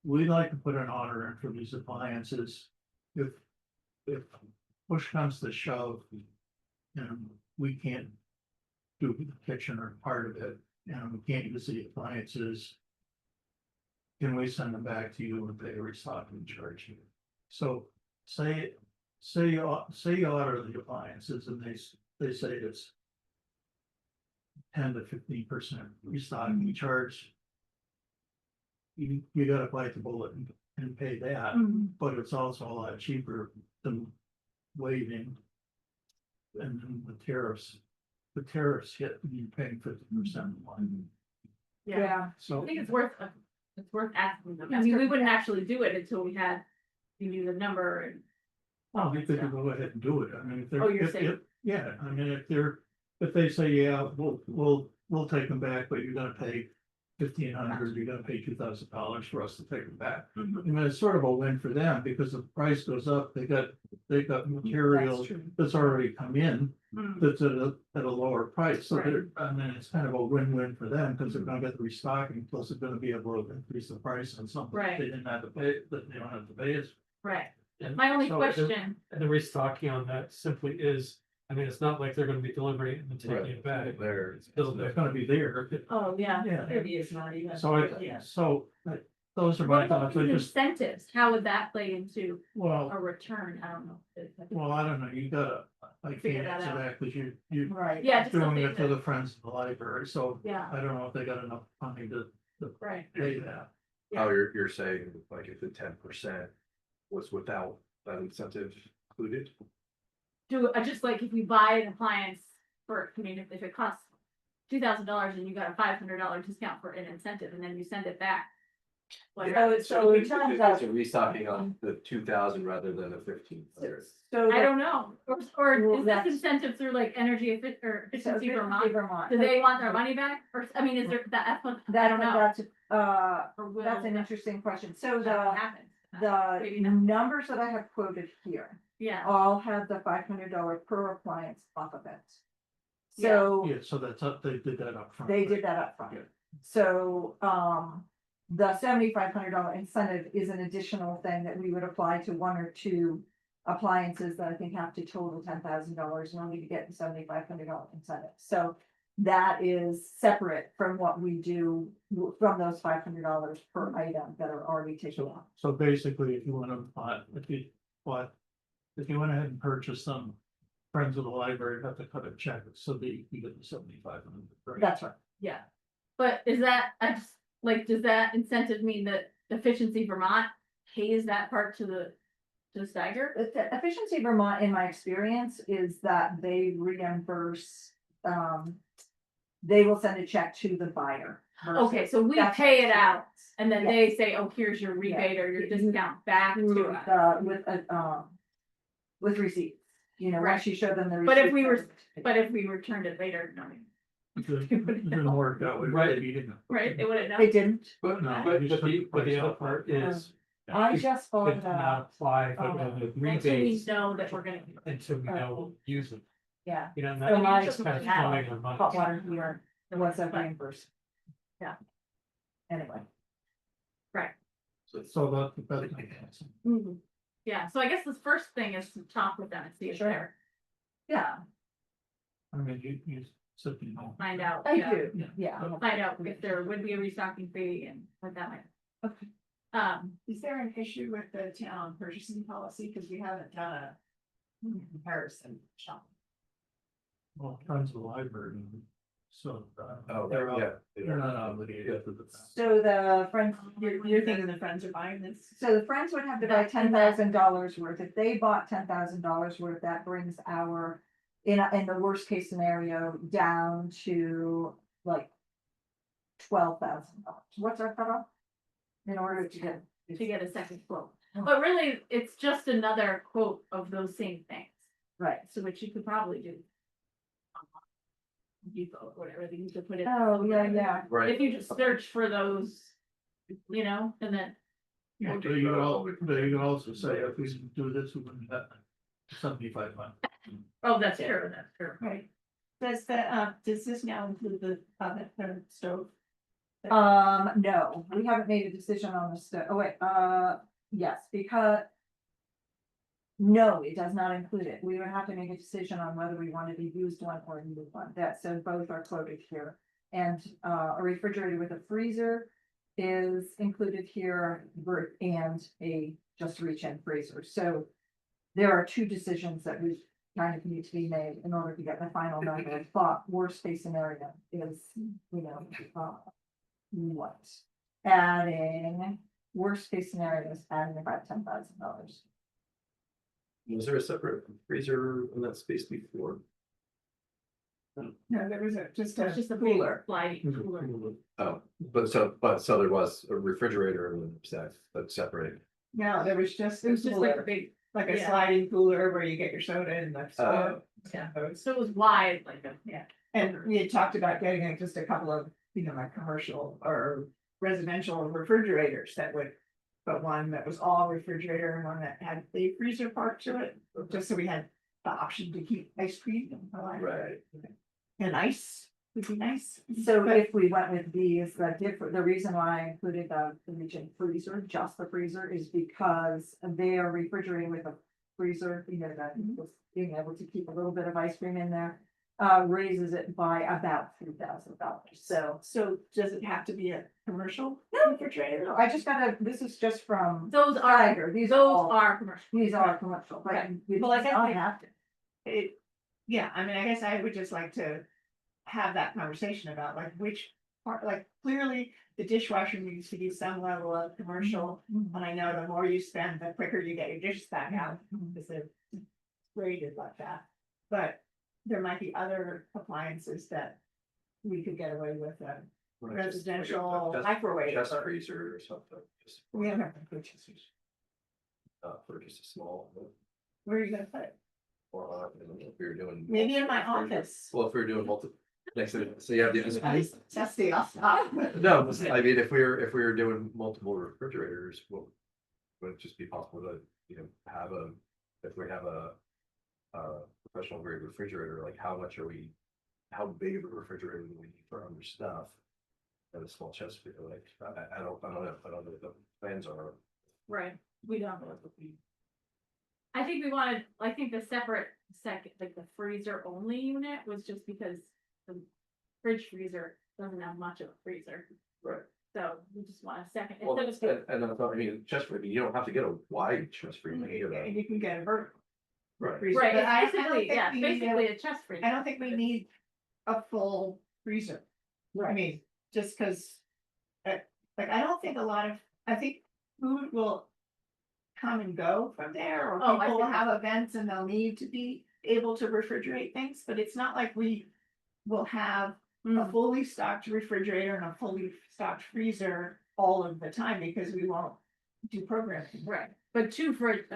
[SPEAKER 4] We'd like to put an order in for these appliances. If push comes to shove. And we can't. Do the kitchen or part of it, and we can't use the appliances. Can we send them back to you and pay a restocking charge? So say you order the appliances and they say it's. 10 to 15% restocking charge. You gotta bite the bullet and pay that,
[SPEAKER 1] Mhm.
[SPEAKER 4] but it's also a lot cheaper than waiving. And then the tariffs hit, and you're paying 50% more.
[SPEAKER 1] Yeah, I
[SPEAKER 4] So,
[SPEAKER 1] think it's worth asking them. I mean, we wouldn't actually do it until we knew the number and.
[SPEAKER 4] well, you could go ahead and do it, I mean, if they're.
[SPEAKER 1] Oh, you're
[SPEAKER 4] if-
[SPEAKER 1] saying-
[SPEAKER 4] if- Yeah, I mean, if they say, yeah, we'll take them back, but you're gonna pay. 1,500, you're gonna pay $2,000 for us to take them back. I mean, it's sort of a win for them, because the price goes up, they got material
[SPEAKER 5] That's true.
[SPEAKER 4] that's already come in.
[SPEAKER 1] Mm.
[SPEAKER 4] That's at a lower price, so
[SPEAKER 1] Right.
[SPEAKER 4] they're, I mean, it's kind of a win-win for them, because they're gonna get the restocking, plus they're gonna be able to increase the price on something
[SPEAKER 1] Right.
[SPEAKER 4] they didn't have to pay, that they don't have to pay us.
[SPEAKER 1] Right,
[SPEAKER 6] And
[SPEAKER 1] my only
[SPEAKER 6] so
[SPEAKER 1] question,
[SPEAKER 6] And the restocking on that simply is, I mean, it's not like they're gonna be delivering it and then taking it back.
[SPEAKER 3] There.
[SPEAKER 6] It's still
[SPEAKER 4] They're
[SPEAKER 6] there.
[SPEAKER 4] gonna be there.
[SPEAKER 1] oh, yeah.
[SPEAKER 4] Yeah.
[SPEAKER 5] Maybe it's not even.
[SPEAKER 4] So those are
[SPEAKER 1] What
[SPEAKER 4] my
[SPEAKER 1] about
[SPEAKER 4] thoughts,
[SPEAKER 1] the
[SPEAKER 4] I just,
[SPEAKER 1] incentives, how would that play into
[SPEAKER 4] well,
[SPEAKER 1] a return, I don't know.
[SPEAKER 4] I don't know, you gotta, I
[SPEAKER 1] Figure
[SPEAKER 4] can't
[SPEAKER 1] that
[SPEAKER 4] answer
[SPEAKER 1] out.
[SPEAKER 4] that, because you
[SPEAKER 5] Right.
[SPEAKER 1] Yeah, just
[SPEAKER 4] doing
[SPEAKER 1] something
[SPEAKER 4] it for
[SPEAKER 1] that,
[SPEAKER 4] the Friends of the Library, so
[SPEAKER 1] yeah,
[SPEAKER 4] I don't know if they got enough money to
[SPEAKER 1] right,
[SPEAKER 4] pay that.
[SPEAKER 3] Oh, you're saying like if the 10% was without that incentive included?
[SPEAKER 1] just like if you buy an appliance for, I mean, if it costs $2,000 and you got a $500 discount for an incentive, and then you send it back. Like,
[SPEAKER 5] So in
[SPEAKER 3] It's
[SPEAKER 5] terms
[SPEAKER 3] it's
[SPEAKER 5] of,
[SPEAKER 3] a restocking on the 2,000 rather than a 1,500.
[SPEAKER 5] so.
[SPEAKER 1] I don't know, or
[SPEAKER 5] Well,
[SPEAKER 1] is this
[SPEAKER 5] that's-
[SPEAKER 1] incentive through like energy efficiency Vermont?
[SPEAKER 5] Vermont.
[SPEAKER 1] Do they want their money back, or, I mean, is there, that, I don't know.
[SPEAKER 5] That's,
[SPEAKER 1] Or will
[SPEAKER 5] that's an
[SPEAKER 1] that-
[SPEAKER 5] interesting question. So
[SPEAKER 1] that
[SPEAKER 5] the,
[SPEAKER 1] happen?
[SPEAKER 5] the
[SPEAKER 1] Maybe not.
[SPEAKER 5] numbers that I have quoted here
[SPEAKER 1] Yeah,
[SPEAKER 5] all have the $500 per appliance off of it. So
[SPEAKER 4] Yeah, so that's up, they did that up front.
[SPEAKER 5] they did that up front.
[SPEAKER 4] Yeah.
[SPEAKER 5] So, the $7,500 incentive is an additional thing that we would apply to one or two appliances that I think have to total $10,000 in order to get the $7,500 incentive. So that is separate from what we do from those $500 per item that are already taken
[SPEAKER 4] So,
[SPEAKER 5] off.
[SPEAKER 4] so basically, if you wanna buy, if you went ahead and purchased some, Friends of the Library have to cut a check, so that you can get the 7,500.
[SPEAKER 5] That's right.
[SPEAKER 1] yeah, but is that, I just, like, does that incentive mean that Efficiency Vermont pays that part to the Steiger?
[SPEAKER 5] Efficiency Vermont, in my experience, is that they reimburse, they will send a check to the buyer.
[SPEAKER 1] Okay, so we
[SPEAKER 5] That's-
[SPEAKER 1] pay it out, and then
[SPEAKER 5] Yeah.
[SPEAKER 1] they say, oh, here's your rebate or your
[SPEAKER 5] Yeah.
[SPEAKER 1] discount back to
[SPEAKER 5] Through,
[SPEAKER 1] us.
[SPEAKER 5] with receipts, you know,
[SPEAKER 1] Right.
[SPEAKER 5] once you show them the.
[SPEAKER 1] But if we
[SPEAKER 5] receipt,
[SPEAKER 1] But if we returned it later, no,
[SPEAKER 4] It didn't work that way.
[SPEAKER 6] Right.
[SPEAKER 4] You didn't.
[SPEAKER 1] right, they wouldn't
[SPEAKER 5] They
[SPEAKER 1] know.
[SPEAKER 5] didn't.
[SPEAKER 4] But no.
[SPEAKER 6] But,
[SPEAKER 4] you
[SPEAKER 6] but
[SPEAKER 4] took
[SPEAKER 6] the,
[SPEAKER 4] the
[SPEAKER 6] but the
[SPEAKER 4] price
[SPEAKER 6] other
[SPEAKER 4] off.
[SPEAKER 6] part is.
[SPEAKER 5] I just bought
[SPEAKER 6] It's not apply for the
[SPEAKER 1] Until we
[SPEAKER 6] rebates
[SPEAKER 1] know that we're gonna.
[SPEAKER 6] until we know we'll use it,
[SPEAKER 5] Yeah,
[SPEAKER 6] you know, and
[SPEAKER 5] So my-
[SPEAKER 6] that's just kind of
[SPEAKER 1] Yeah.
[SPEAKER 6] flowing our
[SPEAKER 5] hot
[SPEAKER 6] money.
[SPEAKER 5] water heater, there was a reimbursement.
[SPEAKER 1] Yeah.
[SPEAKER 5] Anyway,
[SPEAKER 4] So that.
[SPEAKER 1] Yeah, so I guess the first thing is to talk with them and see if
[SPEAKER 5] Sure.
[SPEAKER 1] they're,
[SPEAKER 5] yeah,
[SPEAKER 4] I mean, you said, you know.
[SPEAKER 1] find out.
[SPEAKER 5] I
[SPEAKER 1] yeah.
[SPEAKER 5] do, yeah.
[SPEAKER 1] Find out if there would be a restocking fee and what that might.
[SPEAKER 5] Okay.
[SPEAKER 2] Is there an issue with the town purchasing policy? Cause we haven't done a comparison shop.
[SPEAKER 4] Well, Friends of the Library, so.
[SPEAKER 3] Oh,
[SPEAKER 4] They're
[SPEAKER 3] yeah.
[SPEAKER 4] They're not obligated to the.
[SPEAKER 5] So the friends,
[SPEAKER 2] You're thinking the friends are buying this?
[SPEAKER 5] so the friends would have to buy $10,000 worth. If they bought $10,000 worth, that brings our, in the worst case scenario, down to like $12,000. What's our cutoff? In order to get.
[SPEAKER 1] To get a second quote, but really, it's just another quote of those same things,
[SPEAKER 5] Right.
[SPEAKER 1] so which you could probably do. Depot, whatever, you could put it.
[SPEAKER 5] Oh, yeah.
[SPEAKER 3] Right.
[SPEAKER 1] If you just search for those, you know, and then,
[SPEAKER 4] Yeah, but you can also say, if we do this, we wouldn't have 7,500.
[SPEAKER 1] oh, that's true, that's true.
[SPEAKER 2] Right. Does this now include the oven or stove?
[SPEAKER 5] No, we haven't made a decision on the oh wait, yes, because. No, it does not include it. We would have to make a decision on whether we wanted a used one or a new one. That, so both are quoted here. And, a refrigerator with a freezer is included here and a just reach in freezer. So there are two decisions that we kind of need to be made in order to get the final number. But worst case scenario is, you know, what? Adding, worst case scenario is adding about $10,000.
[SPEAKER 3] Was there a separate freezer in that space before?
[SPEAKER 2] No, there was just
[SPEAKER 1] It's
[SPEAKER 2] a
[SPEAKER 1] just a big
[SPEAKER 2] cooler.
[SPEAKER 1] sliding cooler.
[SPEAKER 3] Oh, but so there was a refrigerator and that's separated.
[SPEAKER 2] No, there was just.
[SPEAKER 1] It was
[SPEAKER 2] a
[SPEAKER 1] just like a
[SPEAKER 2] cooler,
[SPEAKER 1] big,
[SPEAKER 2] like a
[SPEAKER 1] yeah.
[SPEAKER 2] sliding cooler where you get your soda and that's.
[SPEAKER 1] yeah, so it was wide, like a, yeah.
[SPEAKER 2] And we had talked about getting just a couple of, you know, like commercial or residential refrigerators that would. But one that was all refrigerator and one that had the freezer part to it, just so we had the option to keep ice cream.
[SPEAKER 3] Right.
[SPEAKER 2] And ice would be nice.
[SPEAKER 5] So
[SPEAKER 2] But-
[SPEAKER 5] if we went with these, the reason why I included the region freezer, just the freezer, is because they are refrigerated with a freezer, you know, that was being able to keep a little bit of ice cream in there. Raises it by about $3,000.
[SPEAKER 2] So does it have to be a commercial refrigerator?
[SPEAKER 5] No, I just gotta, this is just from
[SPEAKER 1] Those are,
[SPEAKER 5] Tiger, these
[SPEAKER 1] those
[SPEAKER 5] are,
[SPEAKER 1] are commercial.
[SPEAKER 5] these are commercial, but
[SPEAKER 2] Right.
[SPEAKER 5] we
[SPEAKER 2] Well, I guess
[SPEAKER 5] don't
[SPEAKER 2] we-
[SPEAKER 5] have to.
[SPEAKER 2] It, yeah, I mean, I guess I would just like to have that conversation about like which part, like clearly the dishwasher needs to be some level of commercial. And I know the more you spend, the quicker you get your dishes back out, because they're rated like that. But there might be other appliances that we could get away with residential
[SPEAKER 3] Chest-
[SPEAKER 2] microwave.
[SPEAKER 3] Chest
[SPEAKER 2] or-
[SPEAKER 3] freezer or something, just,
[SPEAKER 2] We don't have any good choices.
[SPEAKER 3] for just a small,
[SPEAKER 2] Where are you gonna put it?
[SPEAKER 3] or, if you're doing.
[SPEAKER 2] Maybe in my
[SPEAKER 3] multiple freezers.
[SPEAKER 2] office.
[SPEAKER 3] Well, if we're doing multiple, next to, so you have the.
[SPEAKER 2] That's the off.
[SPEAKER 3] No, I mean, if we were doing multiple refrigerators, well, would it just be possible to, have if we have a. Professional grade refrigerator, like how big of a refrigerator do we need for our stuff? And a small chest, like, I don't know what the plans are.
[SPEAKER 1] Right, we don't. I think the separate like the freezer only unit was just because the fridge freezer doesn't have much of a freezer.
[SPEAKER 3] Right.
[SPEAKER 1] So we just want a second.
[SPEAKER 3] Well,
[SPEAKER 1] instead of-
[SPEAKER 3] and I thought, chest freezer, you don't have to get a wide chest freezer, you
[SPEAKER 2] And you can get a vertical
[SPEAKER 3] right.
[SPEAKER 2] freezer.
[SPEAKER 1] Right,
[SPEAKER 2] but I
[SPEAKER 1] it's
[SPEAKER 2] don't
[SPEAKER 1] basically,
[SPEAKER 2] think
[SPEAKER 1] yeah,
[SPEAKER 2] we need
[SPEAKER 1] basically a chest freezer.
[SPEAKER 2] I don't think we need a full freezer. I mean, just cause. Like, I don't think I think food will come and go from there, or
[SPEAKER 1] Oh, I
[SPEAKER 2] people will
[SPEAKER 1] think-
[SPEAKER 2] have events and they'll need to be able to refrigerate things, but it's not like we will have a
[SPEAKER 1] Mm.
[SPEAKER 2] fully stocked refrigerator and a fully stocked freezer all of the time, because we won't do programming.
[SPEAKER 1] Right, but two fridge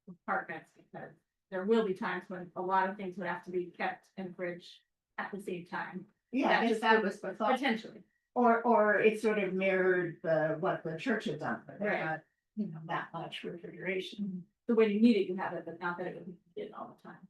[SPEAKER 1] compartments, because there will be times when a lot of things would have to be kept in fridge at the same time,
[SPEAKER 2] Yeah,
[SPEAKER 1] That
[SPEAKER 2] I guess
[SPEAKER 1] just
[SPEAKER 2] that
[SPEAKER 1] would-
[SPEAKER 2] was the thought,
[SPEAKER 1] potentially.
[SPEAKER 2] or it sort of mirrored what the church had done, but they
[SPEAKER 1] Right.
[SPEAKER 2] got, that much refrigeration.
[SPEAKER 1] So when you need it, you have it, but not that it would be needed all the time.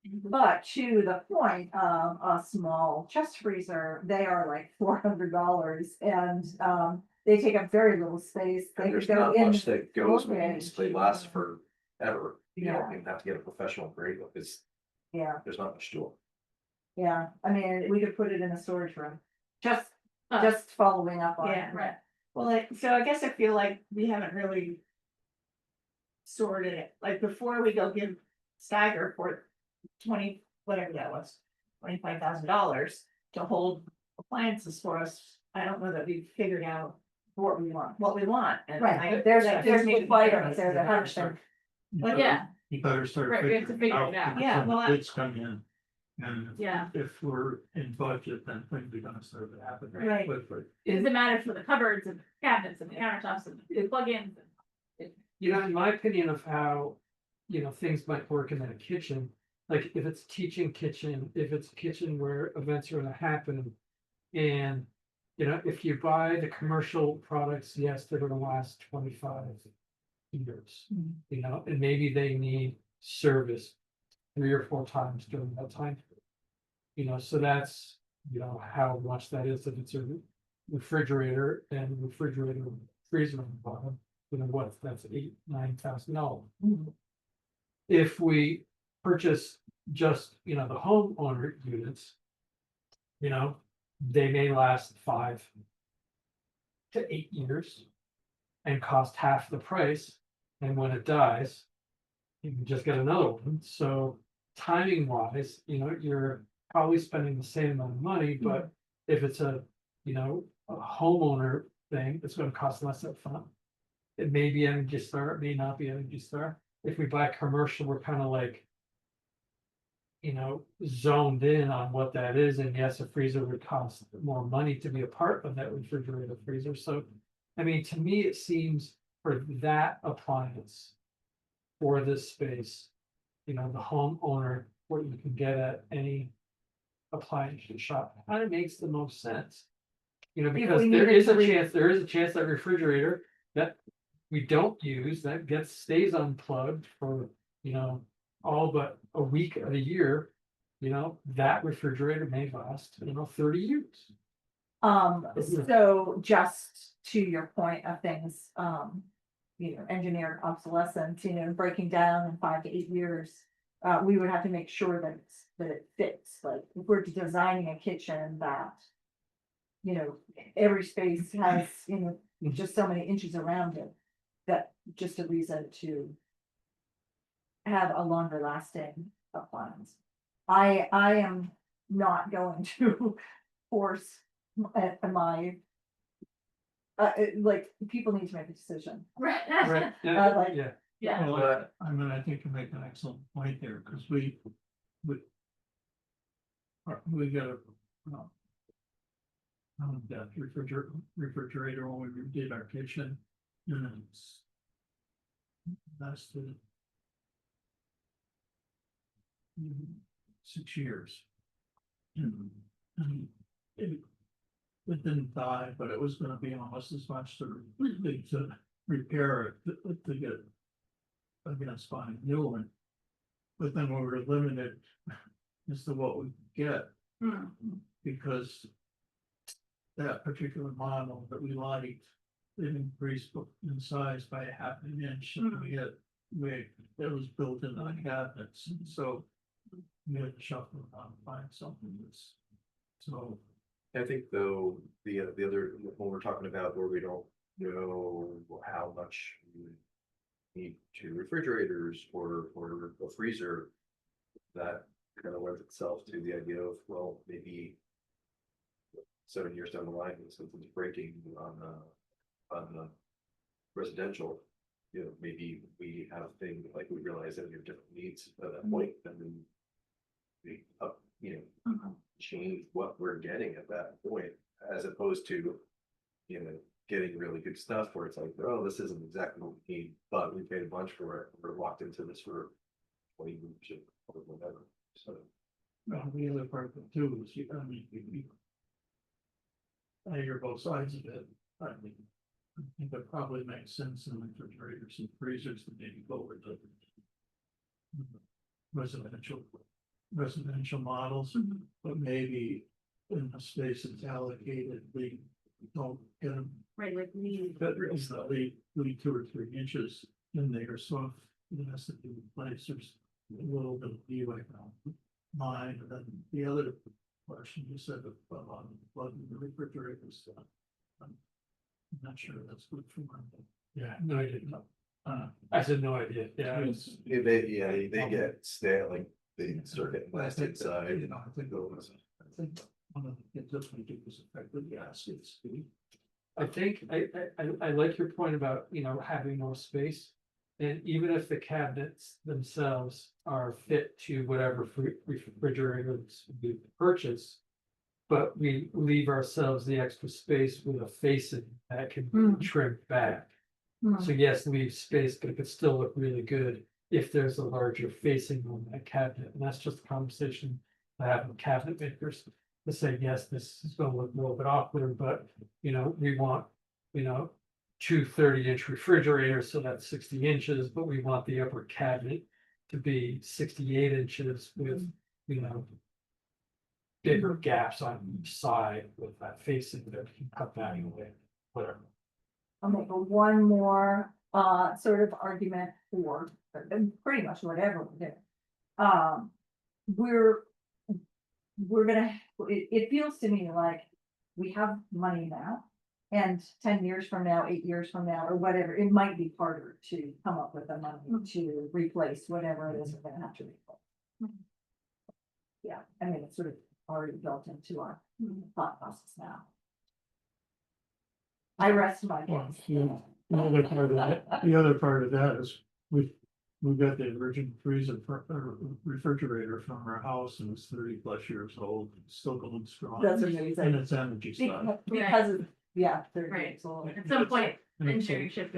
[SPEAKER 5] But to the point of a small chest freezer, they are like $400 and, they take up very little space. They
[SPEAKER 3] And
[SPEAKER 5] could
[SPEAKER 3] there's
[SPEAKER 5] go
[SPEAKER 3] not
[SPEAKER 5] in.
[SPEAKER 3] much that goes with
[SPEAKER 5] okay.
[SPEAKER 3] these, they last forever, you don't
[SPEAKER 5] Yeah.
[SPEAKER 3] even have to get a professional grade, because
[SPEAKER 5] Yeah,
[SPEAKER 3] there's not much to it.
[SPEAKER 5] yeah, I mean, we could put it in a storage room, just,
[SPEAKER 1] Uh,
[SPEAKER 5] just following up on
[SPEAKER 2] Yeah,
[SPEAKER 5] it.
[SPEAKER 1] right.
[SPEAKER 2] Well, so I guess I feel like we haven't really sorted it, like before we go give Steiger for 20, whatever that was, $25,000 to hold appliances for us. I don't know that we've figured out
[SPEAKER 5] What we want.
[SPEAKER 2] what we want. And
[SPEAKER 5] Right, there's
[SPEAKER 2] maybe-
[SPEAKER 5] the items, there's a hundred things.
[SPEAKER 2] Well,
[SPEAKER 1] yeah.
[SPEAKER 4] You better start.
[SPEAKER 1] Right, we have to
[SPEAKER 4] figuring
[SPEAKER 1] figure it out.
[SPEAKER 4] because
[SPEAKER 2] Yeah,
[SPEAKER 4] when
[SPEAKER 2] well,
[SPEAKER 4] the
[SPEAKER 2] I-
[SPEAKER 4] bids come in. And
[SPEAKER 1] Yeah.
[SPEAKER 4] if we're in budget, then things are gonna start to happen.
[SPEAKER 2] Right.
[SPEAKER 4] quickly.
[SPEAKER 1] It doesn't matter for the cupboards and cabinets and the countertops and the plug-ins.
[SPEAKER 6] In my opinion of how, things might work in that kitchen, like if it's teaching kitchen, if it's a kitchen where events are gonna happen. And, if you buy the commercial products, yes, they're gonna last 25 years. And maybe they need service 3 or 4 times during that time. So that's, how much that is, if it's a refrigerator and refrigerator freezer on the bottom, that's $8,000-9,000. If we purchase just, the homeowner units. They may last 5 to 8 years. And cost half the price, and when it dies. You can just get another one, so timing wise, you're probably spending the same amount of money, but if it's a homeowner thing, it's gonna cost less upfront. It may be Energy Star, it may not be Energy Star. If we buy commercial, we're kind of like. Zoned in on what that is, and yes, a freezer would cost more money to be a part of that refrigerator freezer, so. I mean, to me, it seems for that appliance. For this space, the homeowner, what you can get at any. Appliance shop, kind of makes the most sense. Because
[SPEAKER 5] we
[SPEAKER 6] there
[SPEAKER 5] needed
[SPEAKER 6] is
[SPEAKER 5] to
[SPEAKER 6] there is a chance that refrigerator that we don't use, that stays unplugged for, all but a week of the year. That refrigerator may last, 30 years.
[SPEAKER 5] So just to your point of things, engineered obsolescence, breaking down in 5 to 8 years. We would have to make sure that it fits, like, if we're designing a kitchen that. Every space has, just so many inches around it, that just a reason to. Have a longer lasting appliance. I am not going to force my. Like, people need to make a decision.
[SPEAKER 1] Right.
[SPEAKER 6] Right, yeah,
[SPEAKER 5] like-
[SPEAKER 6] yeah.
[SPEAKER 1] Yeah,
[SPEAKER 4] Well, I think you make an excellent point there, because we got a that refrigerator when we did our kitchen. And it's lasted 6 years. And it didn't die, but it was gonna be almost as much to repair it, to get against buying a new one. But then we were limited as to what we could get,
[SPEAKER 1] Hmm.
[SPEAKER 4] because that particular model that we liked, it increased in size by a half an inch. And it was built in the cabinets, so we had to shuffle around and find something that's, so.
[SPEAKER 3] I think though, the other, when we're talking about where we don't know how much we would need 2 refrigerators or a freezer, that kind of lends itself to the idea of, well, maybe 7 years down the line, when something's breaking on residential, you know, maybe we have things like we realize that we have different needs at that point, and then we change what we're getting at that point, as opposed to, you know, getting really good stuff where it's like, oh, this isn't exactly what we need, but we paid a bunch for it. We're locked into this for 20 years or whatever. So
[SPEAKER 4] The other part of it too is, I hear both sides of it. I think it probably makes sense in refrigerators and freezers to maybe go with the residential models, but maybe in the space that's allocated, we don't get them.
[SPEAKER 1] Right, like me.
[SPEAKER 4] Better is that we 2 or 3 inches in there, so if it has to be replaced, there's a little bit of leeway on mine. And then the other question you said about plugging the refrigerator stuff. I'm not sure that's good for my.
[SPEAKER 6] Yeah, no idea. I said no idea, yeah.
[SPEAKER 3] they get stale, like they start getting
[SPEAKER 4] Well, I
[SPEAKER 3] plastic
[SPEAKER 4] think that,
[SPEAKER 3] inside.
[SPEAKER 4] I think one of the things that we do is affected gaskets.
[SPEAKER 6] I think I like your point about, you know, having more space. And even if the cabinets themselves are fit to whatever refrigerators we purchase. But we leave ourselves the extra space with a facing that can be trimmed back. So yes, leave space, but it could still look really good if there's a larger facing on that cabinet. And that's just a conversation I have with cabinet makers. To say, yes, this is gonna look a little bit awkward, but you know, we want, you know, 2 30-inch refrigerators, so that's 60 inches, but we want the upper cabinet to be 68 inches with, you know, bigger gaps on each side with that facing that can cut that away, whatever.
[SPEAKER 5] I'll make one more, sort of argument for, pretty much whatever we do. We're gonna, it feels to me like we have money now. And 10 years from now, 8 years from now, or whatever, it might be harder to come up with the money to replace whatever it is we're gonna have to replace. Yeah, I mean, it's sort of already built into our thought process now. I rest my
[SPEAKER 4] Well,
[SPEAKER 5] case.
[SPEAKER 4] the other part of that is we've got the original refrigerator from our house, and it's 30+ years old, it's still going strong.
[SPEAKER 5] That's
[SPEAKER 4] And
[SPEAKER 5] amazing.
[SPEAKER 4] it's energy stuff.
[SPEAKER 5] Because of, yeah.
[SPEAKER 1] Right.
[SPEAKER 5] So
[SPEAKER 1] At some point,
[SPEAKER 4] And it's-
[SPEAKER 1] engineering shift.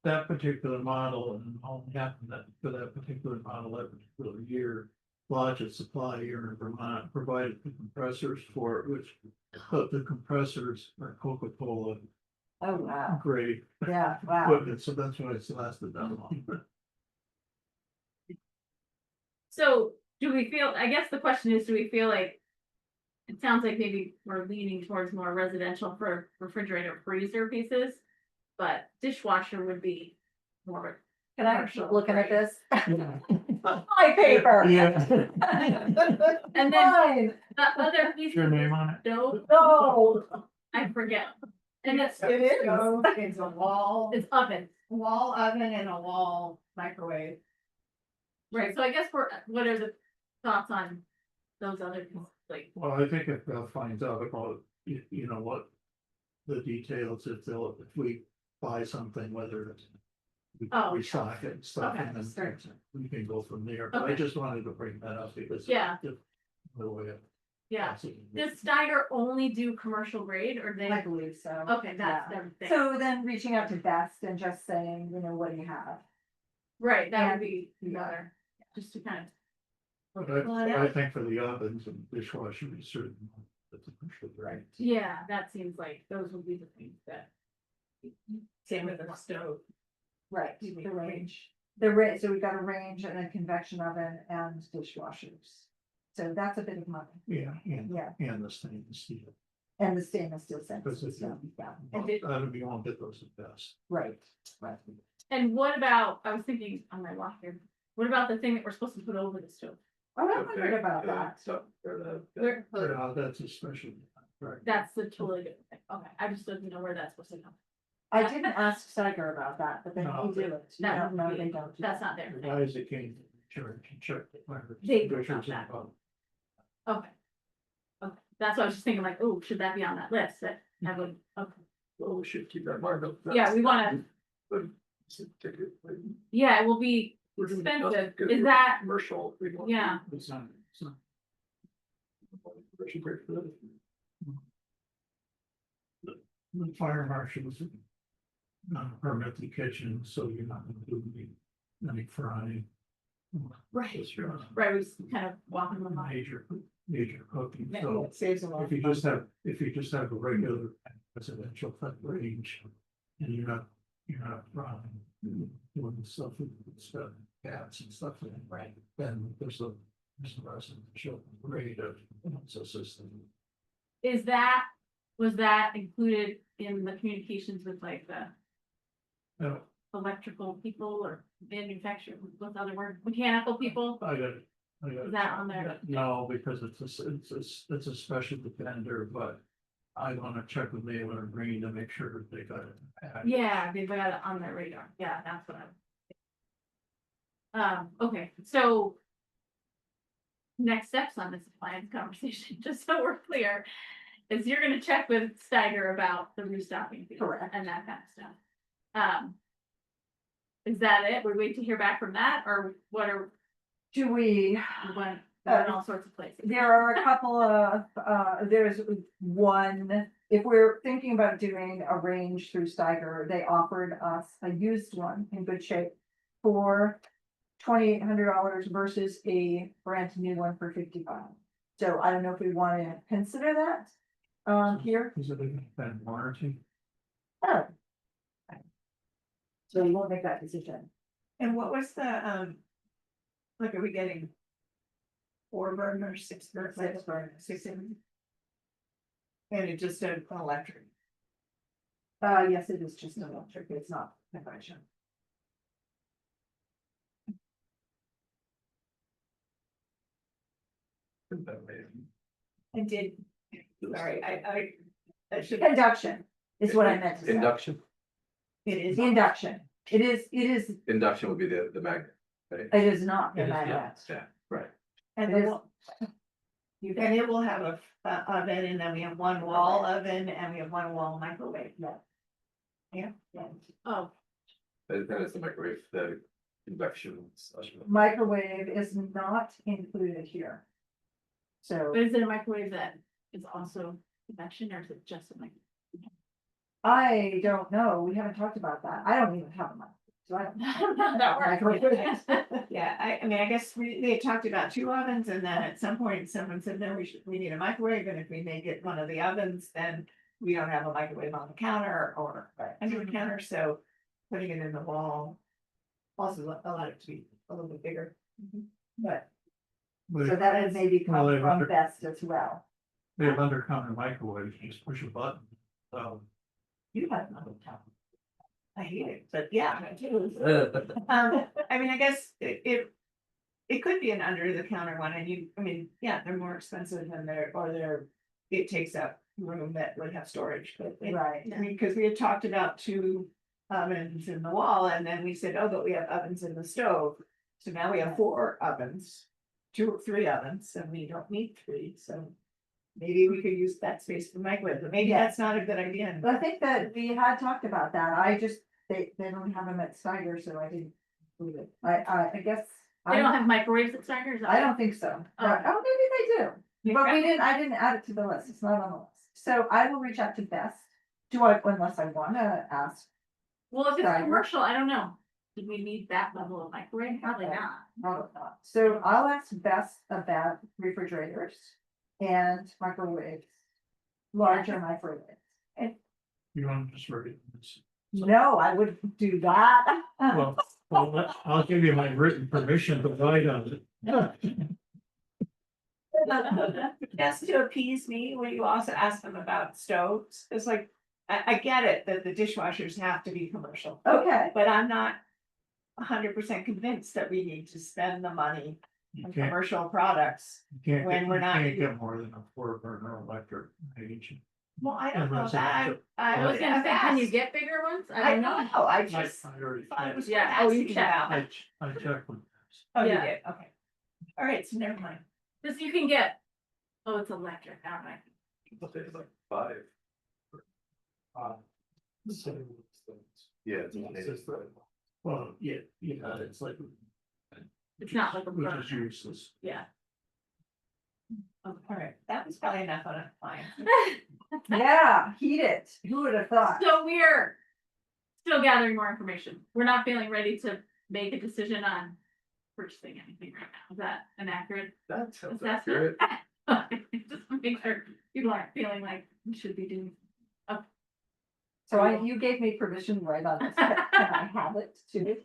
[SPEAKER 4] that particular model, and only happened that for that particular model, that particular year. Logic Supply here in Vermont provided the compressors for it, which, but the compressors are Coca-Cola
[SPEAKER 5] Oh, wow.
[SPEAKER 4] grade
[SPEAKER 5] Yeah, wow.
[SPEAKER 4] equipment, so that's why it's lasted that long.
[SPEAKER 1] So do we feel, I guess the question is, do we feel like? It sounds like maybe we're leaning towards more residential for refrigerator freezer pieces. But dishwasher would be more.
[SPEAKER 5] Can I
[SPEAKER 1] Commercial,
[SPEAKER 5] keep looking at
[SPEAKER 1] right.
[SPEAKER 5] this? My paper.
[SPEAKER 4] Yeah.
[SPEAKER 1] And then
[SPEAKER 5] Mine.
[SPEAKER 1] the other piece.
[SPEAKER 4] Your name on it?
[SPEAKER 1] No,
[SPEAKER 5] No.
[SPEAKER 1] I forget. And it's,
[SPEAKER 2] It is. It's a wall
[SPEAKER 1] oven,
[SPEAKER 2] oven and a wall microwave.
[SPEAKER 1] right? So I guess what are the thoughts on those other pieces? Like,
[SPEAKER 4] Well, I think if Beth finds out about, you know, what the details, if we buy something, whether it's.
[SPEAKER 1] Oh.
[SPEAKER 4] Restock it and stuff,
[SPEAKER 1] Okay,
[SPEAKER 4] and then
[SPEAKER 1] sure.
[SPEAKER 4] we can go from there, but I
[SPEAKER 1] Okay.
[SPEAKER 4] just wanted to bring that up because.
[SPEAKER 1] Yeah.
[SPEAKER 4] The way it
[SPEAKER 1] Yeah.
[SPEAKER 4] Absolutely.
[SPEAKER 1] Does Steiger only do commercial grade or
[SPEAKER 5] I
[SPEAKER 1] they?
[SPEAKER 5] believe so.
[SPEAKER 1] Okay, that's
[SPEAKER 5] Yeah.
[SPEAKER 1] their thing.
[SPEAKER 5] So then reaching out to Best and just saying, you know, what do you have?
[SPEAKER 1] Right, that would
[SPEAKER 5] and-
[SPEAKER 1] be
[SPEAKER 5] yeah.
[SPEAKER 1] another, just to kind of,
[SPEAKER 4] But
[SPEAKER 1] Well,
[SPEAKER 4] I think for the ovens and dishwasher, we certainly. That's right.
[SPEAKER 1] yeah, that seems like those would be the things that.
[SPEAKER 2] Same with the stove.
[SPEAKER 5] Right,
[SPEAKER 1] Excuse me,
[SPEAKER 5] the range. The range, so we've got a range and a convection oven and dishwashers. So that's a bit of money.
[SPEAKER 4] Yeah,
[SPEAKER 5] Yeah,
[SPEAKER 4] and the stainless steel.
[SPEAKER 5] and the stainless steel sensors,
[SPEAKER 4] Because it's,
[SPEAKER 5] yeah, yeah,
[SPEAKER 1] And did-
[SPEAKER 4] that'll be on get those at best.
[SPEAKER 5] right, right.
[SPEAKER 1] And what about, I was thinking on my walk here, what about the thing that we're supposed to put over the stove?
[SPEAKER 5] Oh, I wondered about that.
[SPEAKER 1] Where,
[SPEAKER 4] Yeah, that's a special, right.
[SPEAKER 1] that's the totally different thing, okay, I just didn't know where that's supposed to come.
[SPEAKER 5] I didn't ask Steiger about that, but then
[SPEAKER 4] No,
[SPEAKER 5] he do it.
[SPEAKER 1] No,
[SPEAKER 5] No, they don't. do
[SPEAKER 1] That's
[SPEAKER 5] that.
[SPEAKER 1] not their
[SPEAKER 4] The
[SPEAKER 1] thing,
[SPEAKER 4] guys that came to church and checked.
[SPEAKER 1] They know about that. okay. Okay, that's what I was just thinking, like, oh, should that be on that list, that I would, okay,
[SPEAKER 3] Well, we should keep that in mind.
[SPEAKER 1] yeah, we wanna, yeah, it will be expensive, is that,
[SPEAKER 3] Commercial. we want-
[SPEAKER 1] yeah,
[SPEAKER 4] It's not, it's not.
[SPEAKER 3] Commercial break for that.
[SPEAKER 4] The fire marshals. Not permit the kitchen, so you're not gonna do any frying.
[SPEAKER 1] right,
[SPEAKER 4] It's your
[SPEAKER 1] right, we just kind of walking them by.
[SPEAKER 4] major cooking, so.
[SPEAKER 2] It saves a lot.
[SPEAKER 4] If you just have, a regular residential front range, and you're not doing stuff with stuff, cats and stuff like that.
[SPEAKER 1] Right.
[SPEAKER 4] Then there's a residential grade of, it's a system.
[SPEAKER 1] Is that, was that included in the communications with like the
[SPEAKER 4] No,
[SPEAKER 1] electrical people or manufacturer, what's the other word, mechanical people?
[SPEAKER 4] I got it.
[SPEAKER 1] Is that on there?
[SPEAKER 4] No, because it's a special vendor, but I wanna check with Naylor and Green to make sure that they got it.
[SPEAKER 1] Yeah, they've got it on their radar, yeah, that's what I'm. Okay, so. Next steps on this appliance conversation, just so we're clear, is you're gonna check with Steiger about the restocking fee.
[SPEAKER 5] Correct.
[SPEAKER 1] And that kind of stuff. Is that it? We wait to hear back from that, or what are,
[SPEAKER 5] Do we,
[SPEAKER 1] went in all sorts of places?
[SPEAKER 5] there are a couple of, there's one, if we're thinking about doing a range through Steiger, they offered us a used one in good shape for $2,800 versus a brand new one for 55. So I don't know if we want to consider that here.
[SPEAKER 4] Is it a warranty?
[SPEAKER 5] Oh. So we won't make that decision.
[SPEAKER 2] And what was the, like, are we getting? 4 burner, 6 burner?
[SPEAKER 5] 6 burner.
[SPEAKER 2] 6 in? And it just an electric.
[SPEAKER 5] Yes, it is just an electric, it's not convention.
[SPEAKER 2] I did, sorry, I should,
[SPEAKER 5] Induction is what I meant to say.
[SPEAKER 3] Induction,
[SPEAKER 2] it is.
[SPEAKER 5] Induction. It is,
[SPEAKER 3] induction would be the magnet, right?
[SPEAKER 5] it is not the
[SPEAKER 4] It is,
[SPEAKER 5] magnet.
[SPEAKER 3] Yeah, right.
[SPEAKER 2] And
[SPEAKER 5] It is-
[SPEAKER 2] it will, and it will have a oven, and then we have one wall oven, and we have one wall microwave.
[SPEAKER 5] Yeah.
[SPEAKER 2] Yeah.
[SPEAKER 1] Oh,
[SPEAKER 3] That is the microwave, the induction.
[SPEAKER 5] Microwave is not included here. So
[SPEAKER 1] but is it a microwave that is also convection, or is it just a microwave?
[SPEAKER 5] I don't know, we haven't talked about that, I don't even have a microwave, so I don't.
[SPEAKER 1] That works.
[SPEAKER 2] Yeah, I mean, I guess they had talked about 2 ovens, and then at some point, someone said, no, we need a microwave, and if we make it one of the ovens, then we don't have a microwave on the counter or under the counter, so putting it in the wall also allowed it to be a little bit bigger. But
[SPEAKER 5] So that would maybe come
[SPEAKER 4] Well, they
[SPEAKER 5] from
[SPEAKER 4] wonder-
[SPEAKER 5] Best as well.
[SPEAKER 4] They have under counter microwaves, you just push a button. So.
[SPEAKER 5] You have another town.
[SPEAKER 2] I hate it, but yeah. I mean, I guess it could be an under the counter one, and I mean, yeah, they're more expensive than it takes up room that would have storage, but.
[SPEAKER 5] Right.
[SPEAKER 2] I mean, because we had talked about 2 ovens in the wall, and then we said, oh, but we have ovens in the stove. So now we have 4 ovens, 2 or 3 ovens, and we don't need 3, so. Maybe we could use that space for microwave, but maybe
[SPEAKER 5] Yeah.
[SPEAKER 2] that's not a good idea.
[SPEAKER 5] But I think that we had talked about that, I just, they don't have them at Steiger, so I didn't include it, I guess.
[SPEAKER 1] They don't have microwaves at Steiger, is that
[SPEAKER 5] I
[SPEAKER 1] right?
[SPEAKER 5] don't think so.
[SPEAKER 1] Oh.
[SPEAKER 5] Oh, maybe they do. But I didn't add it to the list, it's not on the list, so I will reach out to Best. Unless I wanna ask,
[SPEAKER 1] Well, if it's
[SPEAKER 5] Sorry.
[SPEAKER 1] commercial, I don't know. Do we need that level of microwave? Probably
[SPEAKER 5] Okay.
[SPEAKER 1] not.
[SPEAKER 5] probably not. So I'll ask Best about refrigerators and microwaves. Larger microwaves.
[SPEAKER 4] You want to just read this?
[SPEAKER 5] No, I wouldn't do that.
[SPEAKER 4] I'll give you my written permission to write on it.
[SPEAKER 2] Just to appease me, will you also ask them about stoves? It's like, I get it that the dishwashers have to be commercial,
[SPEAKER 5] Okay,
[SPEAKER 2] but I'm not 100% convinced that we need to spend the money
[SPEAKER 4] You
[SPEAKER 2] on
[SPEAKER 4] can't,
[SPEAKER 2] commercial products.
[SPEAKER 4] you can't,
[SPEAKER 2] when
[SPEAKER 4] get-
[SPEAKER 2] we're
[SPEAKER 4] you
[SPEAKER 2] not
[SPEAKER 4] can't
[SPEAKER 2] using-
[SPEAKER 4] get more than a 4 burner electric age.
[SPEAKER 2] Well, I don't
[SPEAKER 4] And
[SPEAKER 2] know that.
[SPEAKER 4] residential.
[SPEAKER 1] I was
[SPEAKER 2] would
[SPEAKER 1] gonna
[SPEAKER 2] have
[SPEAKER 1] say, can you
[SPEAKER 2] asked.
[SPEAKER 1] get bigger ones?
[SPEAKER 2] I
[SPEAKER 1] don't
[SPEAKER 2] don't know, I
[SPEAKER 4] I
[SPEAKER 2] just
[SPEAKER 4] already,
[SPEAKER 2] thought it was
[SPEAKER 1] Yeah,
[SPEAKER 2] worth
[SPEAKER 1] oh, you
[SPEAKER 2] asking
[SPEAKER 1] checked.
[SPEAKER 2] about.
[SPEAKER 4] I checked with this.
[SPEAKER 2] Oh, you
[SPEAKER 1] Yeah.
[SPEAKER 2] did, okay. All right, so never mind.
[SPEAKER 1] Cause you can get, oh, it's electric, all right.
[SPEAKER 3] It's like 5.
[SPEAKER 4] So,
[SPEAKER 3] Yeah. It's
[SPEAKER 4] it's just like, well, yeah, it's like.
[SPEAKER 1] It's not like a
[SPEAKER 4] Which
[SPEAKER 1] burner.
[SPEAKER 4] is useless.
[SPEAKER 1] Yeah.
[SPEAKER 2] All right, that was probably enough on a client.
[SPEAKER 5] yeah, heat it, who would have thought?
[SPEAKER 1] So we're still gathering more information. We're not feeling ready to make a decision on purchasing anything right now. Is that an accurate
[SPEAKER 3] That sounds
[SPEAKER 1] assessment?
[SPEAKER 3] accurate.
[SPEAKER 1] Just to make sure people aren't feeling like we should be doing.
[SPEAKER 5] So you gave me permission to write on this, can I have it too?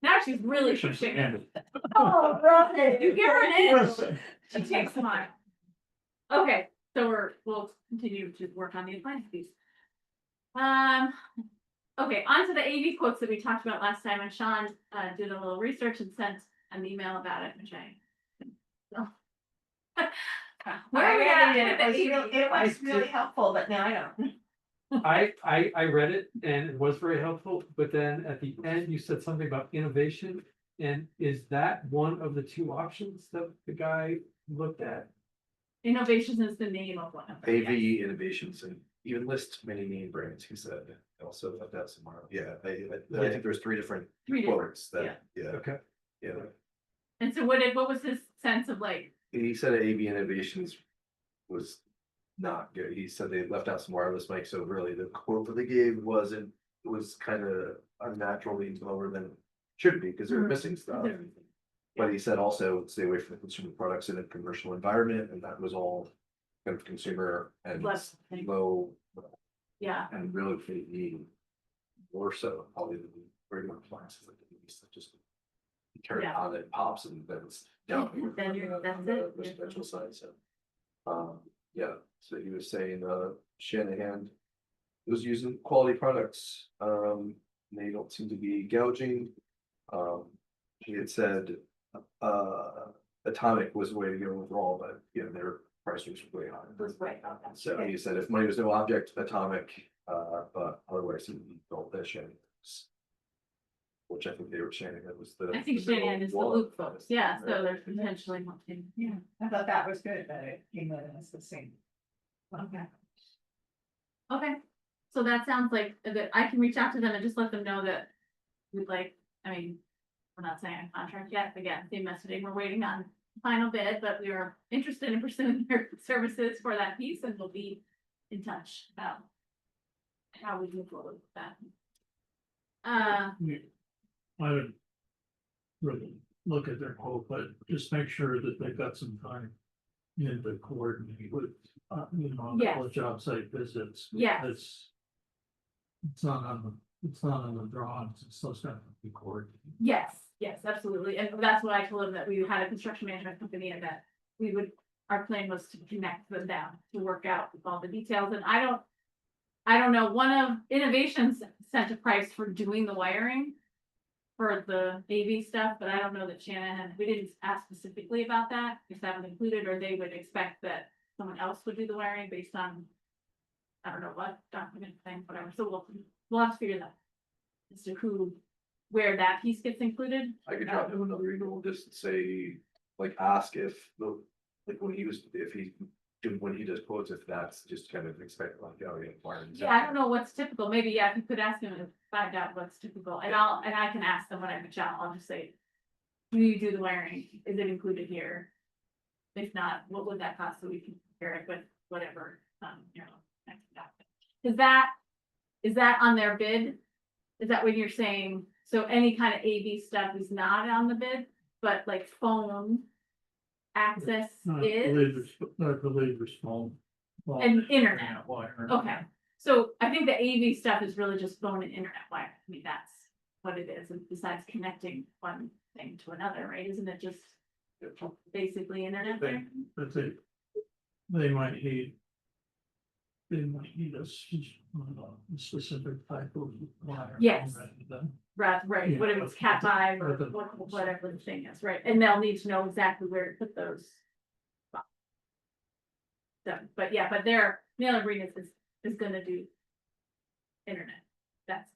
[SPEAKER 1] Now she's really
[SPEAKER 4] Should
[SPEAKER 1] pushing.
[SPEAKER 4] stand it.
[SPEAKER 5] Oh, right.
[SPEAKER 1] You give her an in.
[SPEAKER 4] Listen,
[SPEAKER 1] She takes mine. Okay, so we'll continue to work on the appliance piece. Okay, on to the AV quotes that we talked about last time, and Sean did a little research and sent an email about it, which so. Where are we
[SPEAKER 2] I
[SPEAKER 1] at
[SPEAKER 2] read it,
[SPEAKER 1] with the
[SPEAKER 2] it was
[SPEAKER 1] AV?
[SPEAKER 2] it was
[SPEAKER 6] I
[SPEAKER 2] really
[SPEAKER 6] did-
[SPEAKER 2] helpful, but now I don't.
[SPEAKER 6] I read it and it was very helpful, but then at the end you said something about innovation. And is that one of the 2 options that the guy looked at?
[SPEAKER 1] Innovations is the name of one of them.
[SPEAKER 3] AV
[SPEAKER 1] yes.
[SPEAKER 3] innovations and even lists many name brands, he said. Also left out some more. Yeah, I think there's 3 different
[SPEAKER 1] Three different,
[SPEAKER 3] quotes that, yeah,
[SPEAKER 6] Okay.
[SPEAKER 3] yeah.
[SPEAKER 1] And so what was his sense of like,
[SPEAKER 3] He said AV innovations was not good. He said they left out some wireless mics, so really the quote that they gave was kind of unnaturally lower than it should be, because they're missing stuff. But he said also stay away from consumer products in a commercial environment, and that was all kind of consumer and
[SPEAKER 1] Less-
[SPEAKER 3] low,
[SPEAKER 1] yeah,
[SPEAKER 3] and really for the more so probably the regular appliances like the TVs that just you turn it
[SPEAKER 1] Yeah.
[SPEAKER 3] on, it pops, and then it's down.
[SPEAKER 1] Then you're- that's
[SPEAKER 3] on the
[SPEAKER 1] it.
[SPEAKER 3] Residential side, so. Yeah, so he was saying, Shanahan was using quality products, they don't seem to be gouging. He had said, Atomic was the way to go overall, but, you know, their price was way higher.
[SPEAKER 1] was way out there.
[SPEAKER 3] So he said if money was no object, Atomic, but otherwise he built that Shanahan's. Which I think they were Shanahan was the.
[SPEAKER 1] I think
[SPEAKER 3] the middle
[SPEAKER 1] Shanahan is the
[SPEAKER 3] wall.
[SPEAKER 1] loop folks, yeah, so there's potentially one thing.
[SPEAKER 2] Yeah, I thought that was good, that it came in as the same.
[SPEAKER 1] Okay. Okay, so that sounds like a good, I can reach out to them and just let them know that we'd like, I mean, we're not saying a contract yet, again, same messaging, we're waiting on final bid, but we are interested in pursuing your services for that piece, and we'll be in touch about how we move forward with that.
[SPEAKER 4] I would really look at their quote, but just make sure that they've got some time in to coordinate with,
[SPEAKER 1] Yes.
[SPEAKER 4] the job site visits.
[SPEAKER 1] Yes.
[SPEAKER 4] It's not on the drawings, it's still going to be coordinated.
[SPEAKER 1] Yes, yes, absolutely, and that's what I told him, that we had a construction management company and that we would, our plan was to connect them down to work out all the details, and I don't know, one of Innovations sent a price for doing the wiring for the AV stuff, but I don't know that Shanahan, we didn't ask specifically about that, if that was included, or they would expect that someone else would do the wiring based on, I don't know what document thing, whatever, so we'll have to figure that out as to where that piece gets included.
[SPEAKER 3] I could drop him another email, just say, like, ask if like when he does quotes, if that's just kind of expected, like, oh, yeah. wirings.
[SPEAKER 1] Yeah, I don't know what's typical, maybe, yeah, if you could ask them and find out what's typical, and I can ask them when I reach out, I'll just say. Do you do the wiring, is it included here? If not, what would that cost, so we can compare it with whatever, next document. Is that on their bid? Is that what you're saying? So any kind of AV stuff is not on the bid, but like phone access
[SPEAKER 4] I
[SPEAKER 1] is?
[SPEAKER 4] believe there's phone.
[SPEAKER 1] And internet.
[SPEAKER 4] Wire.
[SPEAKER 1] Okay, so I think the AV stuff is really just phone and internet wire. I mean, that's what it is, and besides connecting one thing to another, right? Isn't it just basically internet there?
[SPEAKER 4] But they might need. They might need a specific type of wire.
[SPEAKER 1] Yes.
[SPEAKER 4] rather than-
[SPEAKER 1] Right,
[SPEAKER 4] Yeah,
[SPEAKER 1] whatever it's
[SPEAKER 4] but-
[SPEAKER 1] Cat 5 or
[SPEAKER 4] but the-
[SPEAKER 1] whatever the thing is, right? And they'll need to know exactly where to put those. So, but yeah, but their mailing agreement is gonna do internet. That's,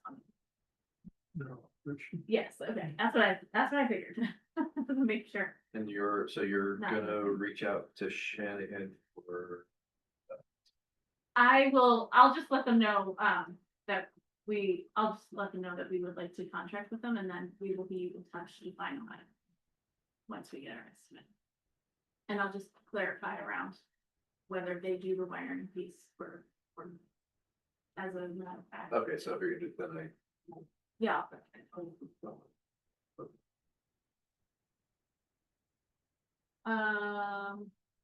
[SPEAKER 4] No, which-
[SPEAKER 1] yes, okay, that's what I figured. Make sure.
[SPEAKER 3] And you're
[SPEAKER 1] Not
[SPEAKER 3] gonna
[SPEAKER 1] really.
[SPEAKER 3] reach out to Shanahan for,
[SPEAKER 1] I'll just let them know, I'll just let them know that we would like to contract with them, and then we will be in touch to finalize. Once we get our estimate. And I'll just clarify around whether they do the wiring piece for, as a matter of fact.
[SPEAKER 3] okay, so if you're gonna do that,
[SPEAKER 1] Yeah.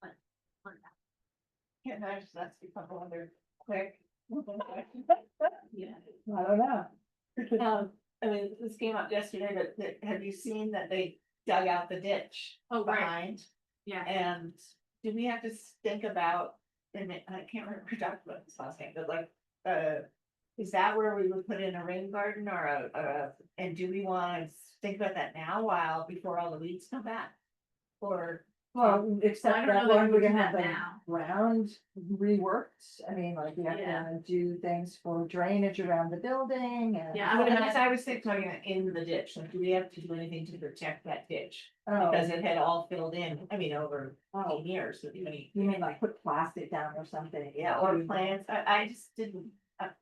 [SPEAKER 1] What-
[SPEAKER 2] Can I just ask you a couple other quick?
[SPEAKER 1] yeah,
[SPEAKER 5] I don't know.
[SPEAKER 2] I mean, this came up yesterday, but have you seen that they dug out the ditch
[SPEAKER 1] oh, right,
[SPEAKER 2] behind?
[SPEAKER 1] yeah,
[SPEAKER 2] And do we have to think about, and I can't remember what this last name, but like, is that where we would put in a rain garden or and do we wanna think about that now while, before all the weeds come back? Or,
[SPEAKER 5] Well,
[SPEAKER 1] I
[SPEAKER 5] except
[SPEAKER 1] don't
[SPEAKER 5] that
[SPEAKER 1] know that
[SPEAKER 5] one,
[SPEAKER 1] we
[SPEAKER 5] we're
[SPEAKER 1] would
[SPEAKER 5] gonna
[SPEAKER 1] do
[SPEAKER 5] have
[SPEAKER 1] that
[SPEAKER 5] the
[SPEAKER 1] now.
[SPEAKER 5] ground reworked. I mean, like, we have
[SPEAKER 1] Yeah.
[SPEAKER 5] to do things for drainage around the building and.
[SPEAKER 1] Yeah, I
[SPEAKER 2] I
[SPEAKER 1] would
[SPEAKER 2] guess
[SPEAKER 1] imagine,
[SPEAKER 2] I was thinking, talking about in the ditch, like, do we have to do anything to protect that ditch?
[SPEAKER 5] Oh,
[SPEAKER 2] Because it had all filled in, I mean, over
[SPEAKER 5] oh,
[SPEAKER 2] years, so you
[SPEAKER 5] you mean like put plastic down or something?
[SPEAKER 2] yeah, or plants, I just didn't,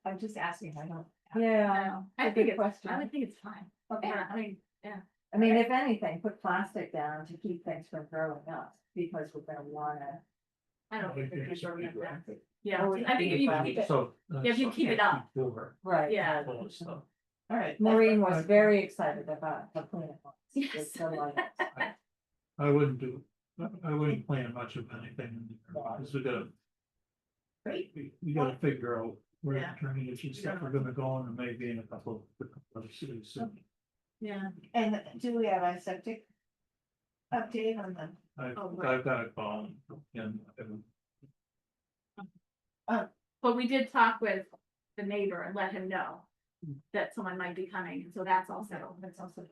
[SPEAKER 2] I'm just asking, I don't.
[SPEAKER 5] Yeah,
[SPEAKER 1] I
[SPEAKER 5] a
[SPEAKER 1] think
[SPEAKER 5] good
[SPEAKER 1] it's, I
[SPEAKER 5] question.
[SPEAKER 1] would think it's fine.
[SPEAKER 5] Okay.
[SPEAKER 1] Yeah, I mean,
[SPEAKER 5] I mean, if anything, put plastic down to keep things from growing up, because we're gonna wanna.
[SPEAKER 1] I don't think
[SPEAKER 4] Okay,
[SPEAKER 1] it's
[SPEAKER 4] so
[SPEAKER 1] sure
[SPEAKER 4] keep
[SPEAKER 1] that.
[SPEAKER 4] it.
[SPEAKER 1] Yeah, I think if you keep it,
[SPEAKER 4] So.
[SPEAKER 1] Yeah, if you keep it up.
[SPEAKER 5] Right.
[SPEAKER 1] Yeah.
[SPEAKER 4] So,
[SPEAKER 2] All right.
[SPEAKER 5] Maureen was very excited about the cleanup.
[SPEAKER 1] Yes.
[SPEAKER 5] It's so like-
[SPEAKER 4] I wouldn't plan much of anything, in there, because
[SPEAKER 2] Great.
[SPEAKER 4] we gotta figure out where
[SPEAKER 2] Yeah.
[SPEAKER 4] the drainage and stuff are gonna go, and maybe in a couple of cities. So
[SPEAKER 1] yeah,
[SPEAKER 2] And do we have a septic update on the? Oh, right.
[SPEAKER 4] I've got a call and
[SPEAKER 1] but we did talk with the neighbor and let him know that someone might be coming, and so that's also,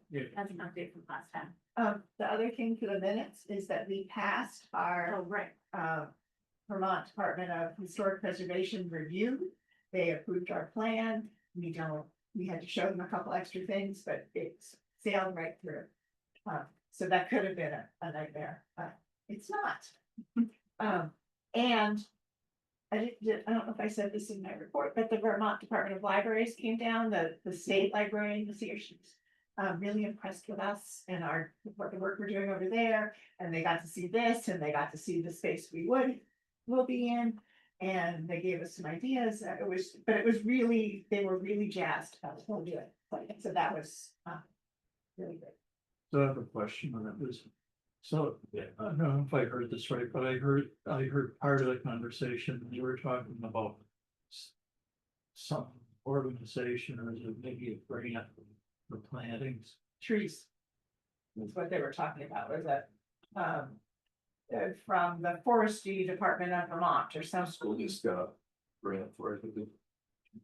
[SPEAKER 4] yeah,
[SPEAKER 1] that's an update from last time.
[SPEAKER 2] The other thing for the minutes is that we passed
[SPEAKER 1] Oh,
[SPEAKER 2] our,
[SPEAKER 1] right,
[SPEAKER 2] Vermont Department of Historic Preservation review. They approved our plan, we had to show them a couple extra things, but it's sailed right through. So that could have been a nightmare, it's not. And I don't know if I said this in my report, but the Vermont Department of Libraries came down, the state librarian this year, she was really impressed with us and what the work we're doing over there. And they got to see this, and they got to see the space will be in, and they gave us some ideas. It was really, they were really jazzed about what we're doing. So that was really good.
[SPEAKER 4] so I have a question on that was. So, I don't know if I heard this right, but I heard part of the conversation, you were talking about. Some organization, or is it maybe a grant for plantings?
[SPEAKER 2] Trees. That's what they were talking about, was that, from the Forestry Department of Vermont or some
[SPEAKER 3] school
[SPEAKER 2] school.
[SPEAKER 3] just got a grant for, I think,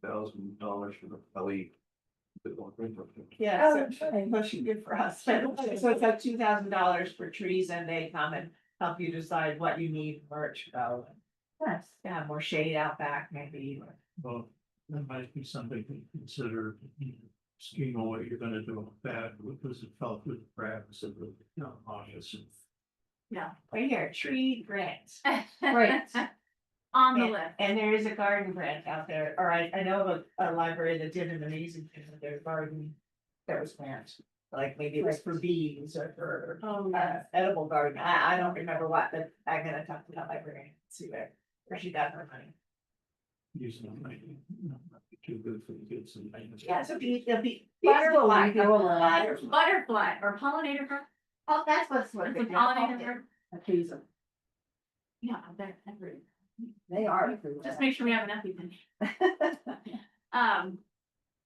[SPEAKER 3] $2,000 for the LE.
[SPEAKER 2] Yeah,
[SPEAKER 5] Oh,
[SPEAKER 2] so
[SPEAKER 5] okay.
[SPEAKER 2] must be good for us. So it's like $2,000 for trees, and they come and help you decide what you need for it to go.
[SPEAKER 5] Nice.
[SPEAKER 2] Yeah, more shade out back, maybe.
[SPEAKER 4] Well, that might be something to consider, scheme of what you're gonna do with that, because it fell through the cracks of the, office.
[SPEAKER 1] yeah.
[SPEAKER 2] Right here, tree grants.
[SPEAKER 5] Great.
[SPEAKER 1] On the list,
[SPEAKER 2] And there is a garden grant out there, or I know of a library that did an amazing thing with their garden. That was grant. Like maybe it was for bees or for
[SPEAKER 1] Oh, yes.
[SPEAKER 2] edible garden. I don't remember what, but I'm gonna talk to that librarian, and see where she got her money.
[SPEAKER 4] Using it, might be too good for the kids and things.
[SPEAKER 2] Yeah, so it'll be.
[SPEAKER 5] Butterfly,
[SPEAKER 1] Butterfly or pollinator bird.
[SPEAKER 2] Oh, that's what
[SPEAKER 1] It's
[SPEAKER 2] they
[SPEAKER 1] a
[SPEAKER 2] do.
[SPEAKER 1] pollinator bird.
[SPEAKER 5] Appease 'em.
[SPEAKER 1] Yeah, they're everywhere.
[SPEAKER 5] They are everywhere.
[SPEAKER 1] Just make sure we have enough even.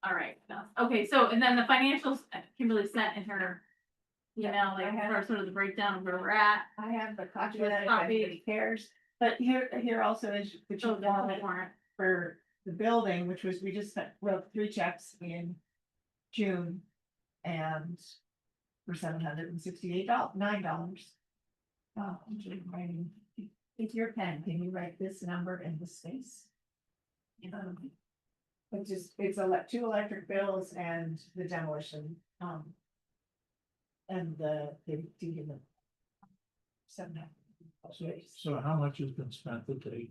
[SPEAKER 1] All right, okay, so, and then the financials, Kimberly sent in her email, like, her sort of the breakdown of where we're at.
[SPEAKER 2] I have the copy
[SPEAKER 1] With
[SPEAKER 2] of that if
[SPEAKER 1] copy.
[SPEAKER 2] anybody cares, but here also is the
[SPEAKER 1] So
[SPEAKER 2] chief
[SPEAKER 1] the
[SPEAKER 2] warrant
[SPEAKER 1] warrant.
[SPEAKER 2] for the building, which was, we just wrote 3 checks in June. And for $768.09. Oh, I'm just writing, with your pen, can you write this number in the space? It's just, it's 2 electric bills and the demolition, and the deed. 7.
[SPEAKER 4] So how much has been spent to date?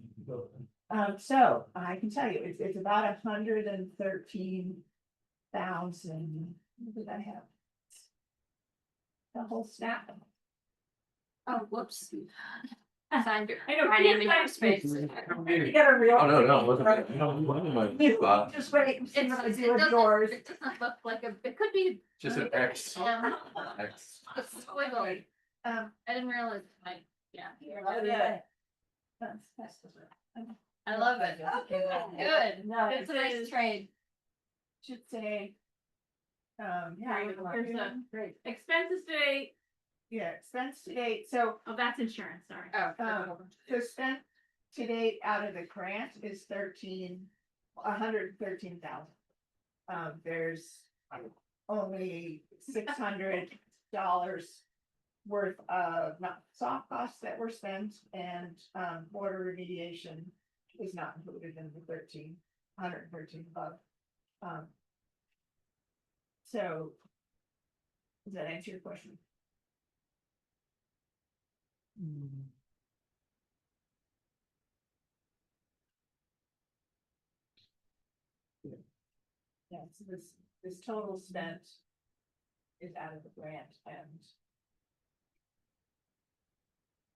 [SPEAKER 2] So I can tell you, it's about 113,000. What did I have? The whole stack.
[SPEAKER 7] Oh, whoops.
[SPEAKER 1] I know.
[SPEAKER 7] Right in the space.
[SPEAKER 5] You get a real.
[SPEAKER 3] Oh, no, it
[SPEAKER 5] quick-
[SPEAKER 3] wasn't.
[SPEAKER 5] You
[SPEAKER 3] Spot.
[SPEAKER 5] Just wait and see
[SPEAKER 7] It
[SPEAKER 5] what I do
[SPEAKER 7] doesn't,
[SPEAKER 5] with yours.
[SPEAKER 7] it doesn't look like it could be.
[SPEAKER 3] Just an X. X.
[SPEAKER 7] A squiggle.
[SPEAKER 2] Um,
[SPEAKER 7] I didn't realize, like, yeah.
[SPEAKER 2] yeah. That's.
[SPEAKER 7] I love it. Good.
[SPEAKER 5] No,
[SPEAKER 7] It's a nice trade.
[SPEAKER 2] Should say.
[SPEAKER 5] yeah,
[SPEAKER 1] Here's the
[SPEAKER 5] great.
[SPEAKER 1] expenses today.
[SPEAKER 2] Yeah, expense to date, so,
[SPEAKER 1] Oh, that's insurance, sorry.
[SPEAKER 2] so spent to date out of the grant is 113,000. There's only $600 worth of not soft costs that were spent, and border remediation is not included in the 113 above. So does that answer your question? Yeah, so this total spent is out of the grant and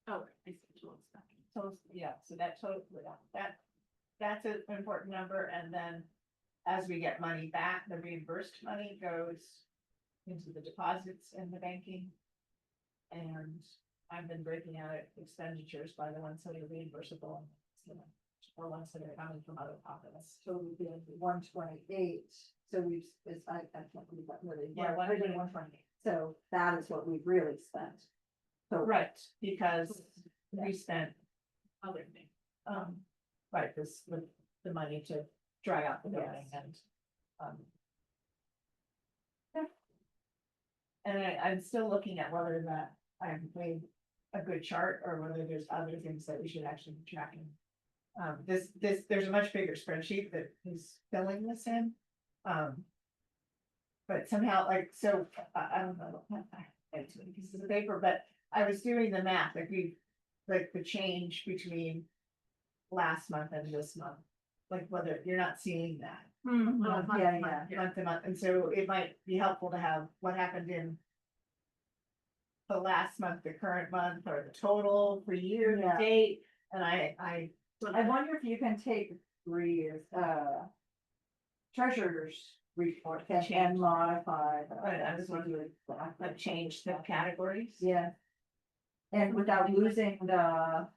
[SPEAKER 1] Oh, I see total stuff.
[SPEAKER 2] total, yeah, so that total, that's an important number, and then as we get money back, the reimbursed money goes into the deposits in the banking. And I've been breaking out expenditures by the ones that are reimbursable, or ones that are coming from other pockets.
[SPEAKER 5] So we did 128, so we've, I can't believe that really.
[SPEAKER 2] Yeah,
[SPEAKER 5] 128. So that is what we've really spent. So.
[SPEAKER 2] Right, because we spent,
[SPEAKER 1] Other thing.
[SPEAKER 2] right, this, with the money to dry out the building and, yeah. And I'm still looking at whether that I've made a good chart or whether there's other things that we should actually be tracking. There's a much bigger spreadsheet that is filling this in. But somehow, like, so, I don't know, I have too many pieces of paper, but I was doing the math, like the change between last month and this month. Like whether you're not seeing that month to month, and so it might be helpful to have what happened in the last month, the current month, or the total for year to
[SPEAKER 5] Yeah.
[SPEAKER 2] date, and I
[SPEAKER 5] wonder if you can take 3 years, treasurer's report and modify.
[SPEAKER 2] Right, I was wondering. I've changed the categories.
[SPEAKER 5] Yeah. And without losing the,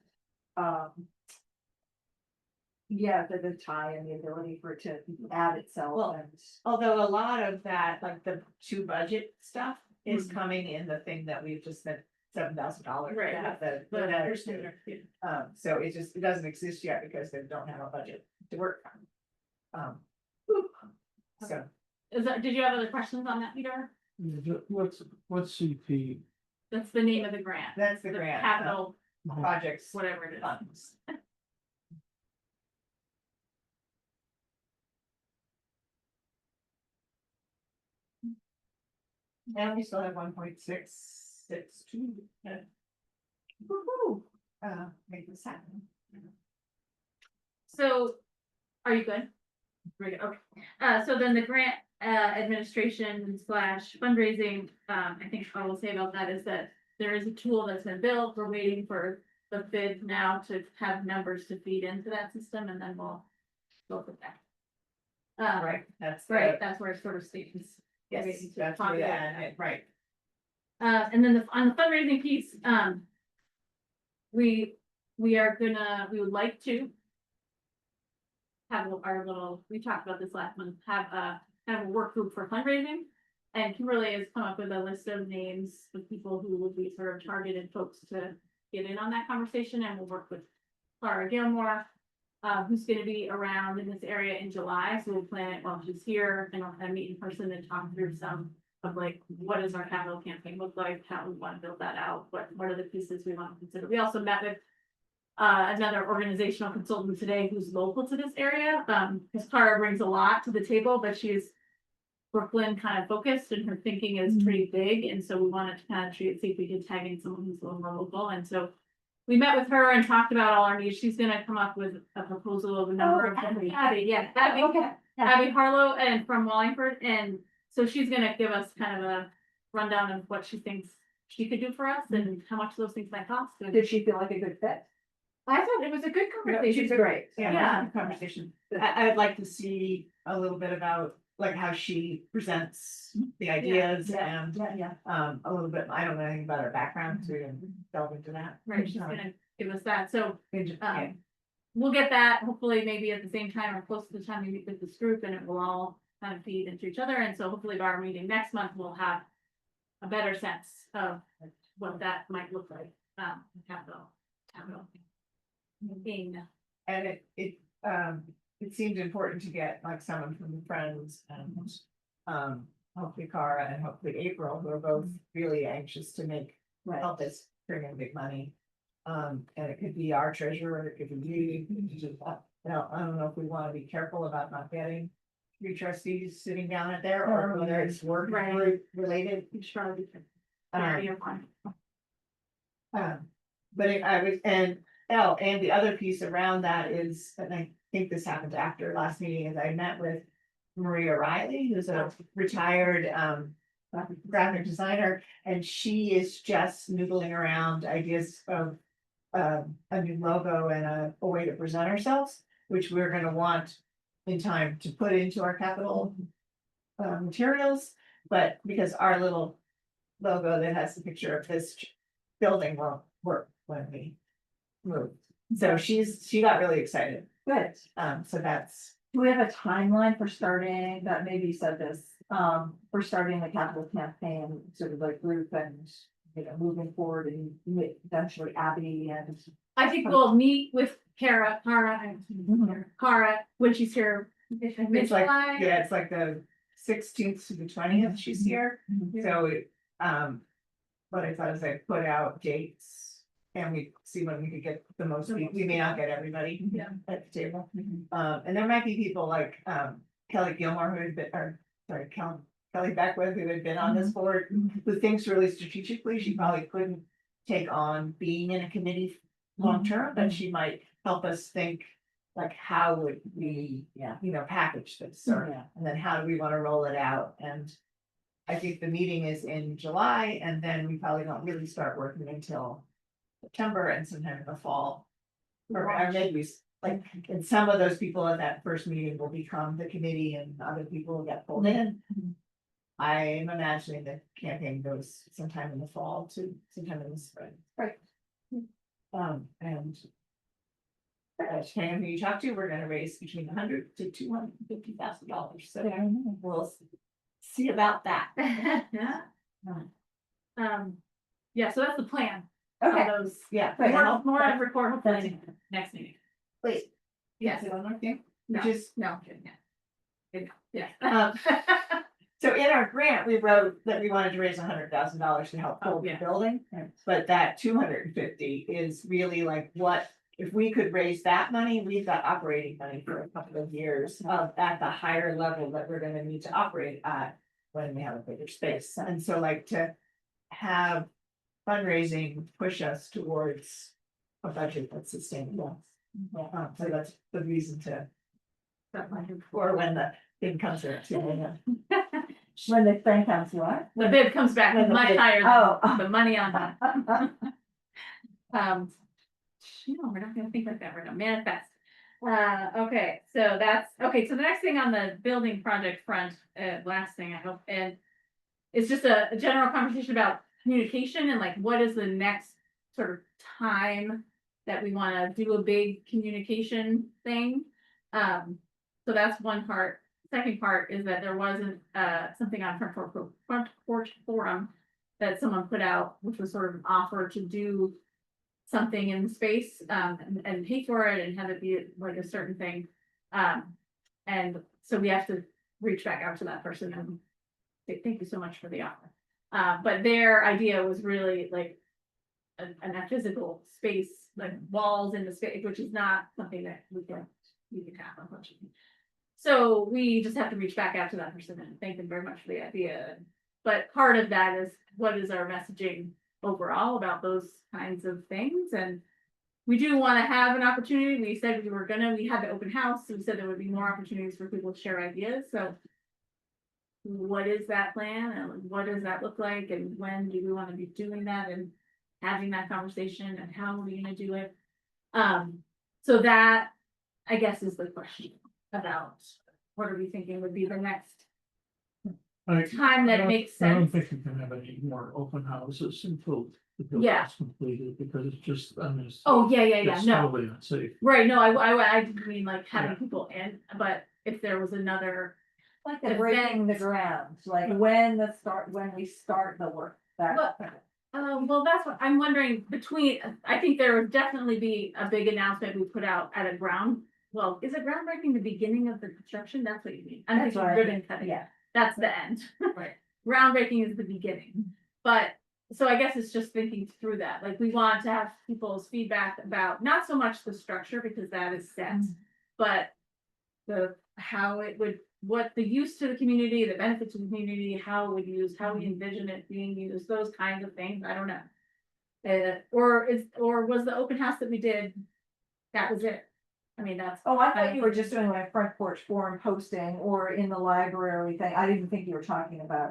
[SPEAKER 5] yeah, the tie and the ability for it to add itself
[SPEAKER 2] Well,
[SPEAKER 5] and.
[SPEAKER 2] Although a lot of that, like the 2 budget stuff is coming in the thing that we've just spent $7,000.
[SPEAKER 1] Right,
[SPEAKER 2] to have the letters to. So it doesn't exist yet because they don't have a budget to work from. So,
[SPEAKER 1] Did you have other questions on that, Peter?
[SPEAKER 4] What's CP?
[SPEAKER 1] That's the name of the grant.
[SPEAKER 2] that's the grant.
[SPEAKER 1] Capital,
[SPEAKER 2] Projects.
[SPEAKER 1] whatever it is.
[SPEAKER 2] Funds. And we still have 1.662. Woo-hoo. Make this happen.
[SPEAKER 1] So, are you good? Very good, okay. So then the grant administration slash fundraising, I think all I will say about that is that there is a tool that's been built. We're waiting for the bid now to have numbers to feed into that system, and then we'll go with that.
[SPEAKER 2] Right, that's.
[SPEAKER 1] Right, that's where it sort of stays.
[SPEAKER 2] Yes, that's where that, right.
[SPEAKER 1] And then on the fundraising piece, we would like to have our little, we talked about this last month, have a work group for fundraising. And Kimberly has come up with a list of names of people who will be sort of targeted folks to get in on that conversation, and we'll work with Clara Gilmore, who's gonna be around in this area in July, so we'll plan it while she's here, and we'll kind of meet in person and talk through some of like, what does our capital campaign look like, how we wanna build that out, what are the pieces we wanna consider. We also met with another organizational consultant today who's local to this area, because Clara brings a lot to the table, but she's Brooklyn kind of focused, and her thinking is pretty big, and so we wanted to kind of see if we could tag in someone who's a little more local, and so we met with her and talked about all our needs. She's gonna come up with a proposal of a number of
[SPEAKER 5] Abby.
[SPEAKER 1] Abby Harlow and from Wallingford, and so she's gonna give us kind of a rundown of what she thinks she could do for us and how much those things might cost. And
[SPEAKER 5] Did she feel like a good fit?
[SPEAKER 1] I thought it was a good conversation.
[SPEAKER 2] She's great.
[SPEAKER 1] Yeah.
[SPEAKER 2] Yeah, conversation. I would like to see a little bit about like how she presents the ideas and
[SPEAKER 5] Yeah.
[SPEAKER 2] a little bit, I don't know anything about her background, so we can delve into that.
[SPEAKER 1] Right, she's gonna give us that, so
[SPEAKER 2] Yeah.
[SPEAKER 1] we'll get that hopefully maybe at the same time or close to the time we meet with this group, and it will all kind of feed into each other, and so hopefully by our meeting next month, we'll have a better sense of what that might look like, capital. Being,
[SPEAKER 2] And it seemed important to get like someone from the Friends and hopefully Cara and hopefully April, who are both really anxious to help us bring in big money. And it could be our treasurer, it could be you, I don't know if we want to be careful about not getting three trustees sitting down at there, or whether it's work
[SPEAKER 1] Right.
[SPEAKER 2] related.
[SPEAKER 1] Charlie.
[SPEAKER 2] But I was, and the other piece around that is, and I think this happened after last meeting, is I met with Maria Riley, who's a retired graphic designer, and she is just noodling around ideas of a new logo and a way to present ourselves, which we're gonna want in time to put into our capital materials, but because our little logo that has the picture of this building won't work when we move. So she got really excited.
[SPEAKER 5] Good.
[SPEAKER 2] So that's,
[SPEAKER 5] Do we have a timeline for starting, that maybe you said this, for starting the capital campaign, sort of like group and, moving forward and eventually Abby and.
[SPEAKER 1] I think we'll meet with Cara, when she's here.
[SPEAKER 2] it's like,
[SPEAKER 1] Mid-July.
[SPEAKER 2] yeah, it's like the 16th to the 20th, she's here. So what I thought is I put out dates and we see when we could get the most, we may not get everybody
[SPEAKER 1] Yeah.
[SPEAKER 2] at the table. And there might be people like, Kelly Gilmore, who had been, Kelly Beckwith, who had been on this board, who thinks really strategically, she probably couldn't take on being in a committee long term, but she might help us think, like, how would we, package this, or, and then how do we want to roll it out? And I think the meeting is in July, and then we probably don't really start working until September and sometime in the fall. Or maybe, like, and some of those people at that first meeting will become the committee and other people will get pulled in. I'm imagining the campaign goes sometime in the fall to sometime in the spring.
[SPEAKER 5] Right.
[SPEAKER 2] And depending on who you talk to, we're gonna raise between $100,000 to $250,000, so we'll see about that.
[SPEAKER 1] Yeah. Yeah, so that's the plan.
[SPEAKER 5] Okay,
[SPEAKER 1] Those,
[SPEAKER 2] Yeah.
[SPEAKER 1] more of report hopefully next meeting.
[SPEAKER 2] Wait.
[SPEAKER 1] Yes.
[SPEAKER 2] One more thing,
[SPEAKER 1] No.
[SPEAKER 2] just,
[SPEAKER 1] No, I'm kidding, yeah. Yeah.
[SPEAKER 2] so in our grant, we wrote that we wanted to raise $100,000 to help build the
[SPEAKER 1] yeah.
[SPEAKER 2] building. But that 250 is really like, what, if we could raise that money, we've got operating money for a couple of years at the higher level that we're gonna need to operate at when we have a bigger space. And so like to have fundraising push us towards a budget that's sustainable. So that's the reason to, or when Thing comes there too.
[SPEAKER 5] When the thing comes, what?
[SPEAKER 1] The bid comes back
[SPEAKER 5] When the
[SPEAKER 1] much
[SPEAKER 5] bid-
[SPEAKER 1] higher
[SPEAKER 5] oh.
[SPEAKER 1] than the money on that. No, we're not gonna think like that, we're gonna manifest. Okay, so so the next thing on the building project front, last thing I hope, and it's just a general conversation about communication and like what is the next sort of time that we wanna do a big communication thing. So that's one part. Second part is that there wasn't, something on Front Porch Forum that someone put out, which was sort of an offer to do something in the space, and pay for it and have it be like a certain thing. And so we have to reach back out to that person and say, thank you so much for the offer. But their idea was really like a physical space, like walls in the space, which is not something that we can have, unfortunately. So we just have to reach back out to that person and thank them very much for the idea. But part of that is what is our messaging overall about those kinds of things? And we do want to have an opportunity. We said we had the open house, so we said there would be more opportunities for people to share ideas. So what is that plan and what does that look like? And when do we want to be doing that and having that conversation and how are we going to do it? So that, I guess, is the question about what are we thinking would be the next time that makes
[SPEAKER 4] I don't
[SPEAKER 1] sense.
[SPEAKER 4] think we can have any more open houses until the building
[SPEAKER 1] Yeah.
[SPEAKER 4] is completed, because it's just, I mean.
[SPEAKER 1] Oh, yeah,
[SPEAKER 4] It's
[SPEAKER 1] no,
[SPEAKER 4] totally unsafe.
[SPEAKER 1] right, no, I didn't mean like having
[SPEAKER 4] Yeah.
[SPEAKER 1] people in, but if there was another,
[SPEAKER 5] Like the breaking the
[SPEAKER 1] Event.
[SPEAKER 5] ground, like when we start the work.
[SPEAKER 1] Well, well, that's what I'm wondering I think there would definitely be a big announcement we put out at a well, is it groundbreaking the beginning of the construction? That's what you mean. I'm
[SPEAKER 5] That's
[SPEAKER 1] thinking
[SPEAKER 5] what I
[SPEAKER 1] ribbon
[SPEAKER 5] think,
[SPEAKER 1] cutting.
[SPEAKER 5] yeah.
[SPEAKER 1] That's the end.
[SPEAKER 6] Right.
[SPEAKER 1] Groundbreaking is the beginning, but, so I guess it's just thinking through that, like, we want to have people's feedback about, not so much the structure, because that is set, but how it would, what the use to the community, the benefits to the community, how it would use, how we envision it being used, those kinds of things, I don't know. Or was the open house that we did, that was it? I mean, that's.
[SPEAKER 5] Oh, I thought you were just doing like Front Porch Forum posting or in the library thing. I didn't think you were talking about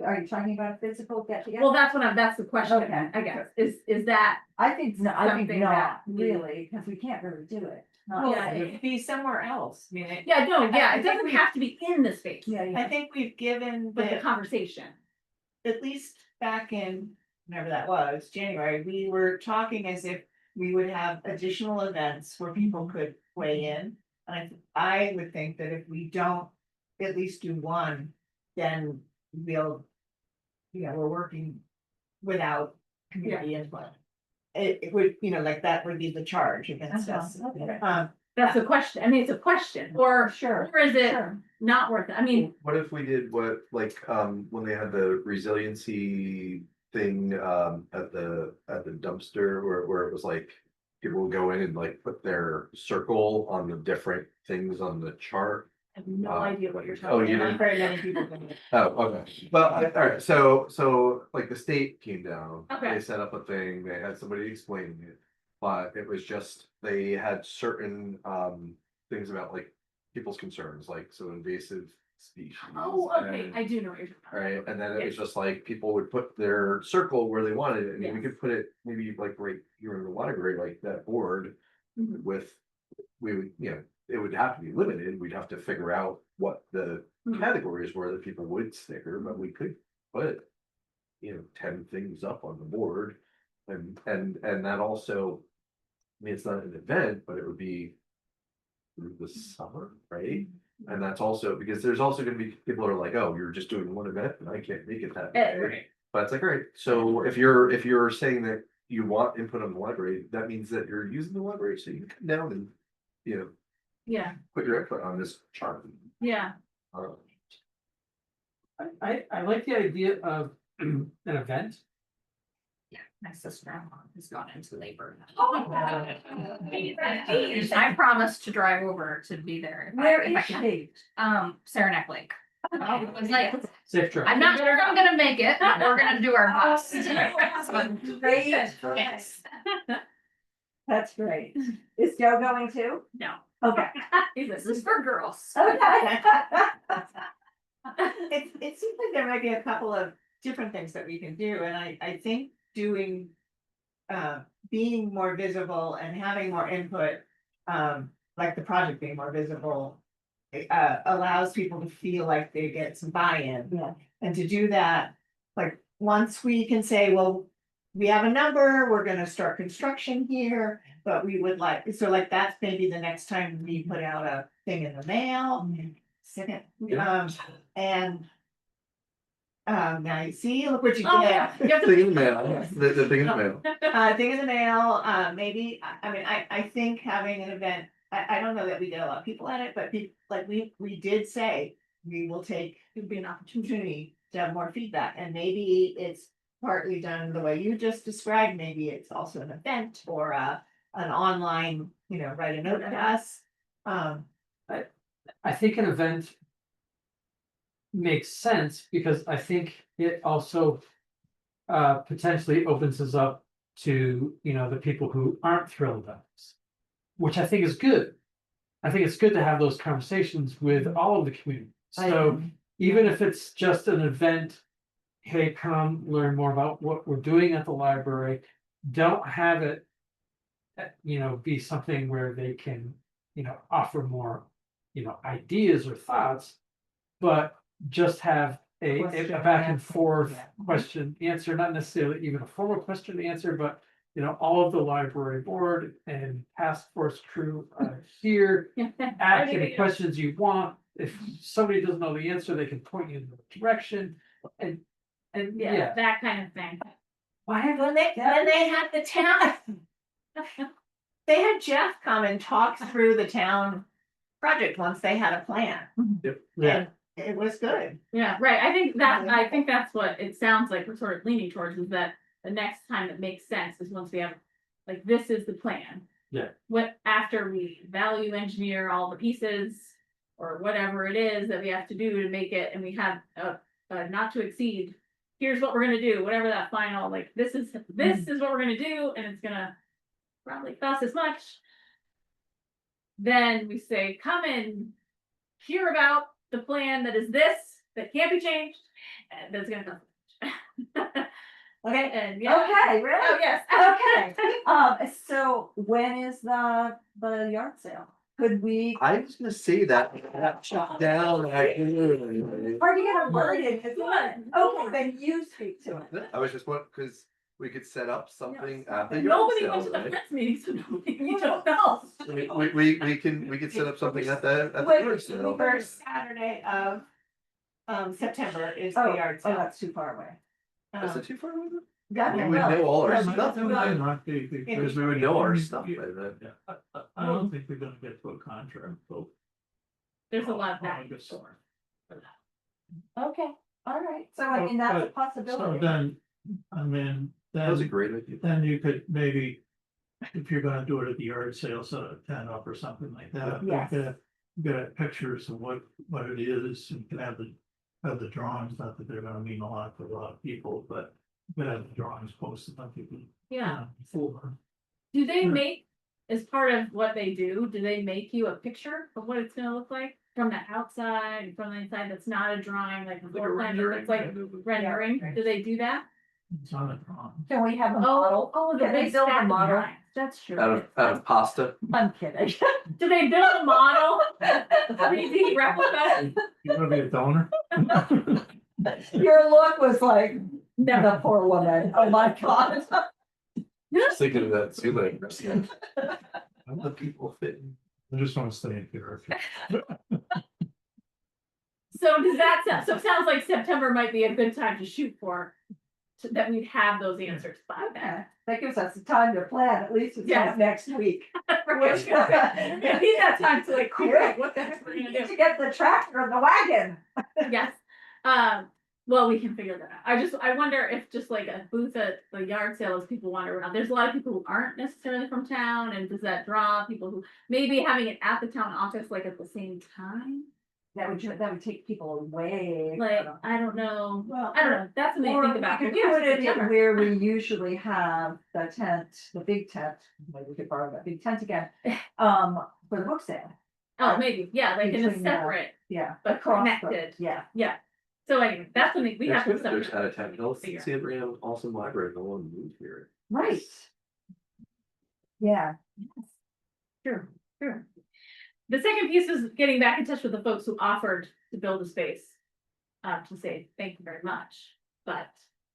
[SPEAKER 5] are you talking about a physical get together?
[SPEAKER 1] Well, that's the question,
[SPEAKER 5] Okay.
[SPEAKER 1] I guess, is that,
[SPEAKER 5] I think
[SPEAKER 1] something
[SPEAKER 5] not
[SPEAKER 1] that we-
[SPEAKER 5] really, because we can't really do it.
[SPEAKER 2] Well,
[SPEAKER 1] Yeah.
[SPEAKER 2] it'd be somewhere else. I mean,
[SPEAKER 1] yeah, no, yeah,
[SPEAKER 2] I
[SPEAKER 1] it
[SPEAKER 2] think
[SPEAKER 1] doesn't have to be in the space,
[SPEAKER 5] Yeah,
[SPEAKER 2] I
[SPEAKER 5] yeah.
[SPEAKER 2] think we've given
[SPEAKER 1] but the
[SPEAKER 2] the,
[SPEAKER 1] conversation.
[SPEAKER 2] at least back in, whenever that was, January, we were talking as if we would have additional events where people could weigh in. And I would think that if we don't at least do one, then we're working without community input. It would, like that would be the charge against us.
[SPEAKER 5] Okay.
[SPEAKER 1] That's a question, I mean, it's a question, or
[SPEAKER 5] Sure.
[SPEAKER 1] is it
[SPEAKER 5] Sure.
[SPEAKER 1] not worth it? I mean,
[SPEAKER 3] What if we did when they had the resiliency thing, at the dumpster where it was like. People would go in and like put their circle on the different things on the chart.
[SPEAKER 1] I have no idea what you're
[SPEAKER 3] Oh,
[SPEAKER 1] talking
[SPEAKER 3] you
[SPEAKER 1] about.
[SPEAKER 2] Not very many people can.
[SPEAKER 3] Oh, okay. Well, alright, so like the state came down.
[SPEAKER 1] Okay.
[SPEAKER 3] They set up a thing, they had somebody explaining it. But it was just, they had certain things about like people's concerns, like so invasive species.
[SPEAKER 1] Oh, okay,
[SPEAKER 3] and-
[SPEAKER 1] I do know what you're talking about.
[SPEAKER 3] Right, and then it was
[SPEAKER 1] Yes.
[SPEAKER 3] just like people would put their circle where they wanted it, and we
[SPEAKER 1] Yes.
[SPEAKER 3] could put it maybe like right here in the library, like that board.
[SPEAKER 1] Mhm.
[SPEAKER 3] With, we would, it would have to be limited, we'd have to figure out what the
[SPEAKER 1] Mhm.
[SPEAKER 3] categories were that people would sticker, but we could put. 10 things up on the board, and that also. I mean, it's not an event, but it would be. Through the summer, right? And that's also, because there's also gonna be people who are like, oh, you're just doing one event and I can't make it that day.
[SPEAKER 1] Right.
[SPEAKER 3] But it's like, all right, so if you're saying that you want input on the library, that means that you're using the library, so you can come down and.
[SPEAKER 1] Yeah,
[SPEAKER 3] Put your input on this chart.
[SPEAKER 1] yeah,
[SPEAKER 6] I like the idea of an event.
[SPEAKER 7] My sister-in-law has gone into labor. I promised to drive over to be there.
[SPEAKER 5] Where
[SPEAKER 7] if I
[SPEAKER 5] is
[SPEAKER 7] can.
[SPEAKER 5] she?
[SPEAKER 7] Saranac Lake. I was like,
[SPEAKER 6] Safe trip.
[SPEAKER 7] I'm not sure I'm gonna make it, but we're gonna do our best.
[SPEAKER 5] Great.
[SPEAKER 7] Yes.
[SPEAKER 5] That's great. Is Joe going too?
[SPEAKER 1] no,
[SPEAKER 5] Okay.
[SPEAKER 7] This is for girls.
[SPEAKER 5] Okay.
[SPEAKER 2] It seems like there might be a couple of different things that we can do, and I think doing. Being more visible and having more input, like the project being more visible. Allows people to feel like they get some buy-in.
[SPEAKER 5] Yeah.
[SPEAKER 2] And to do that, like, once we can say, well, we have a number, we're gonna start construction here, but we would like, so like, that's maybe the next time we put out a thing in the mail. Second, and. Now you see, look what you
[SPEAKER 1] Oh,
[SPEAKER 2] did.
[SPEAKER 1] yeah. You have to-
[SPEAKER 3] Thing in the mail, the thing in the mail.
[SPEAKER 2] Thing in the mail, maybe, I mean, I think having an event, I don't know that we get a lot of people at it, but like, we did say. We will take, it would be an opportunity to have more feedback, and maybe it's partly done the way you just described, maybe it's also an event or an online, write a note to us.
[SPEAKER 6] I think an event makes sense because I think it also potentially opens us up to, the people who aren't thrilled about this, which I think is good. I think it's good to have those conversations with all of the community. So even if it's just an event, hey, come learn more about what we're doing at the library, don't have it, be something where they can, offer more, ideas or thoughts, but just have a
[SPEAKER 5] Question
[SPEAKER 6] back and
[SPEAKER 5] answer,
[SPEAKER 6] forth
[SPEAKER 5] yeah.
[SPEAKER 6] question answer, not necessarily even a formal question answer, but all of the library board and task force crew are here. Ask any questions you want. If somebody doesn't know the answer, they can point you in the direction. And
[SPEAKER 1] Yeah, that kind of thing.
[SPEAKER 2] When they had the town. They had Jeff come and talk through the town project once they had a plan.
[SPEAKER 6] Yeah.
[SPEAKER 2] And it was good.
[SPEAKER 1] Yeah, right. I think that's what it sounds like we're sort of leaning towards, is that the next time it makes sense is once we have, like, this is the plan.
[SPEAKER 6] Yeah.
[SPEAKER 1] What, after we value engineer all the pieces or whatever it is that we have to do to make it, and we have a not to exceed, here's what we're gonna do, whatever that final, like, this is what we're gonna do, and it's gonna probably cost as much. Then we say, come and hear about the plan that is this, that can't be changed, and that's gonna come. Okay, and yeah.
[SPEAKER 5] Okay,
[SPEAKER 1] Oh,
[SPEAKER 5] really?
[SPEAKER 1] yes.
[SPEAKER 5] Okay, so when is the yard sale? Could we?
[SPEAKER 3] I was gonna say that shut down.
[SPEAKER 5] Are you gonna word it? Okay, then you speak to it.
[SPEAKER 3] I was just because we could set up something at the yard
[SPEAKER 1] Nobody
[SPEAKER 3] sale,
[SPEAKER 1] went to the
[SPEAKER 3] right?
[SPEAKER 1] press meeting, so nobody, you don't know.
[SPEAKER 3] We can set up something at the yard sale.
[SPEAKER 2] First Saturday of September is the
[SPEAKER 5] Oh,
[SPEAKER 2] yard
[SPEAKER 5] oh,
[SPEAKER 2] sale.
[SPEAKER 5] that's too far away.
[SPEAKER 3] Is it too far away?
[SPEAKER 2] God,
[SPEAKER 3] We
[SPEAKER 2] no.
[SPEAKER 3] would know all our
[SPEAKER 4] Yeah,
[SPEAKER 3] stuff.
[SPEAKER 4] that might not be, because
[SPEAKER 3] We would know our stuff by then.
[SPEAKER 4] Yeah, I don't think we're gonna get to a contract, so.
[SPEAKER 1] There's a lot of back and
[SPEAKER 4] August.
[SPEAKER 1] forth.
[SPEAKER 5] Okay, all right, so I mean, that's a
[SPEAKER 4] So
[SPEAKER 5] possibility.
[SPEAKER 4] then, I mean,
[SPEAKER 3] That was a
[SPEAKER 4] then,
[SPEAKER 3] great idea.
[SPEAKER 4] then you could maybe, if you're gonna do it at the yard sale, set a tent up or something like that.
[SPEAKER 5] Yes.
[SPEAKER 4] Get pictures of what it is, and you can have the drawings, not that they're gonna mean a lot to a lot of people, but you can have the drawings posted on people.
[SPEAKER 1] Yeah.
[SPEAKER 4] Before.
[SPEAKER 1] Do they
[SPEAKER 4] Yeah.
[SPEAKER 1] make, as part of what they do they make you a picture of what it's gonna look like from the outside and from the inside? That's not a drawing, like a floor plan, it's like rendering. Do they do that?
[SPEAKER 4] It's on a drawing.
[SPEAKER 5] Can we have a model?
[SPEAKER 1] Oh,
[SPEAKER 5] Can they
[SPEAKER 1] big
[SPEAKER 5] build a
[SPEAKER 1] stack of
[SPEAKER 5] model?
[SPEAKER 1] drawings. That's true.
[SPEAKER 3] Out of pasta.
[SPEAKER 5] I'm kidding.
[SPEAKER 1] Do they build a model? 3D replica?
[SPEAKER 4] You wanna be a donor?
[SPEAKER 5] Your look was like,
[SPEAKER 1] No.
[SPEAKER 5] the poor woman, oh my god.
[SPEAKER 3] Just thinking of that too, like. How the people fit.
[SPEAKER 4] I just wanna stay in here.
[SPEAKER 1] So does that sound, so it sounds like September might be a good time to shoot for, so that we'd have those answers by then.
[SPEAKER 5] Yeah, that gives us time to plan, at least it's
[SPEAKER 1] Yes.
[SPEAKER 5] not next week.
[SPEAKER 1] Right. Yeah, need that time to like figure out what the heck we're gonna do.
[SPEAKER 5] To get the tractor and the wagon.
[SPEAKER 1] Yes, well, we can figure that out. I wonder if just like a booth at the yard sale, as people wander around, there's a lot of people who aren't necessarily from town, and does that draw people who maybe having it at the town office, like at the same time?
[SPEAKER 5] That would take people away.
[SPEAKER 1] Like, I don't know,
[SPEAKER 5] Well,
[SPEAKER 1] I don't know, that's something to
[SPEAKER 5] Or
[SPEAKER 1] think
[SPEAKER 5] we
[SPEAKER 1] about.
[SPEAKER 5] could
[SPEAKER 1] We have
[SPEAKER 5] put it in
[SPEAKER 1] September.
[SPEAKER 5] where we usually have the tent, the big tent, maybe we could borrow that big tent again. for the book sale,
[SPEAKER 1] Oh, maybe, yeah, like in a
[SPEAKER 5] Between the-
[SPEAKER 1] separate,
[SPEAKER 5] yeah.
[SPEAKER 1] but
[SPEAKER 5] across the-
[SPEAKER 1] connected,
[SPEAKER 5] Yeah,
[SPEAKER 1] yeah. So anyway, that's something we have to.
[SPEAKER 3] There's out of town, Hills,
[SPEAKER 1] figure.
[SPEAKER 3] San Bruno, awesome library, no one moved here.
[SPEAKER 5] right. Yeah,
[SPEAKER 1] Sure, sure. The second piece is getting back in touch with the folks who offered to build a space. To say thank you very much, but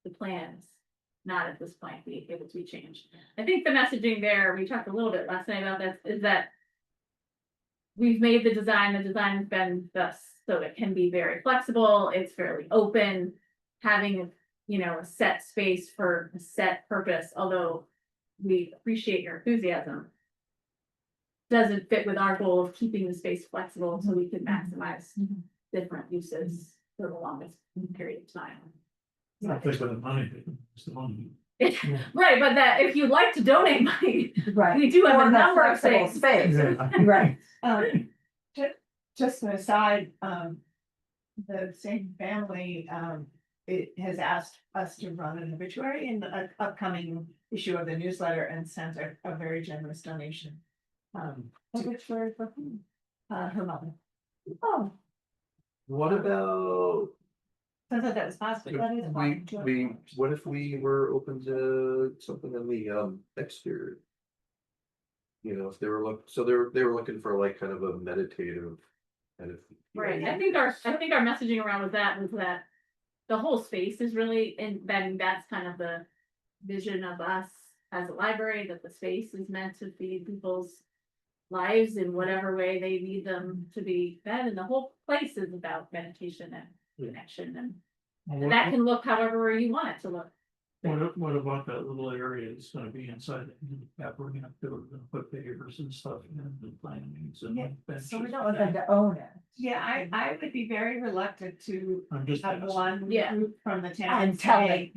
[SPEAKER 1] the plans not at this point be able to be changed. I think the messaging there, we talked a little bit last night about this, is that we've made the design has been thus, so it can be very flexible, it's fairly open, having, you know, a set space for a set purpose, although we appreciate your enthusiasm, doesn't fit with our goal of keeping the space flexible so we can maximize different uses for the longest period of time.
[SPEAKER 4] I think of the money, it's the money.
[SPEAKER 1] Right, but that if you'd like to donate money,
[SPEAKER 5] right.
[SPEAKER 1] we do have
[SPEAKER 5] Or
[SPEAKER 1] a
[SPEAKER 5] the
[SPEAKER 1] number of
[SPEAKER 5] flexible
[SPEAKER 1] things.
[SPEAKER 5] Space, right.
[SPEAKER 2] Just an aside, the same family, it has asked us to run an obituary in the upcoming issue of the newsletter and sent a very generous donation.
[SPEAKER 5] Obituary for whom?
[SPEAKER 2] Her mother.
[SPEAKER 5] Oh,
[SPEAKER 3] What about,
[SPEAKER 2] So I thought that was possible. That is fine.
[SPEAKER 3] what if we were open to something in the exterior? You know, if they were they were looking for like kind of a meditative kind of.
[SPEAKER 1] Right, I think our messaging around with that was that the whole space is really, and then that's kind of the vision of us as a library, that the space is meant to feed people's lives in whatever way they need them to be fed, and the whole place is about meditation and connection, and that can look however you want it to look.
[SPEAKER 4] What about that little area that's gonna be inside, that we're gonna put papers and stuff in the plantings and
[SPEAKER 2] Yeah,
[SPEAKER 4] benches?
[SPEAKER 5] so we don't want them to own it.
[SPEAKER 2] Yeah, I would be very reluctant to
[SPEAKER 4] I'm just.
[SPEAKER 2] have
[SPEAKER 4] asking.
[SPEAKER 2] one
[SPEAKER 1] Yeah.
[SPEAKER 2] group from the town.
[SPEAKER 5] And tell
[SPEAKER 2] say,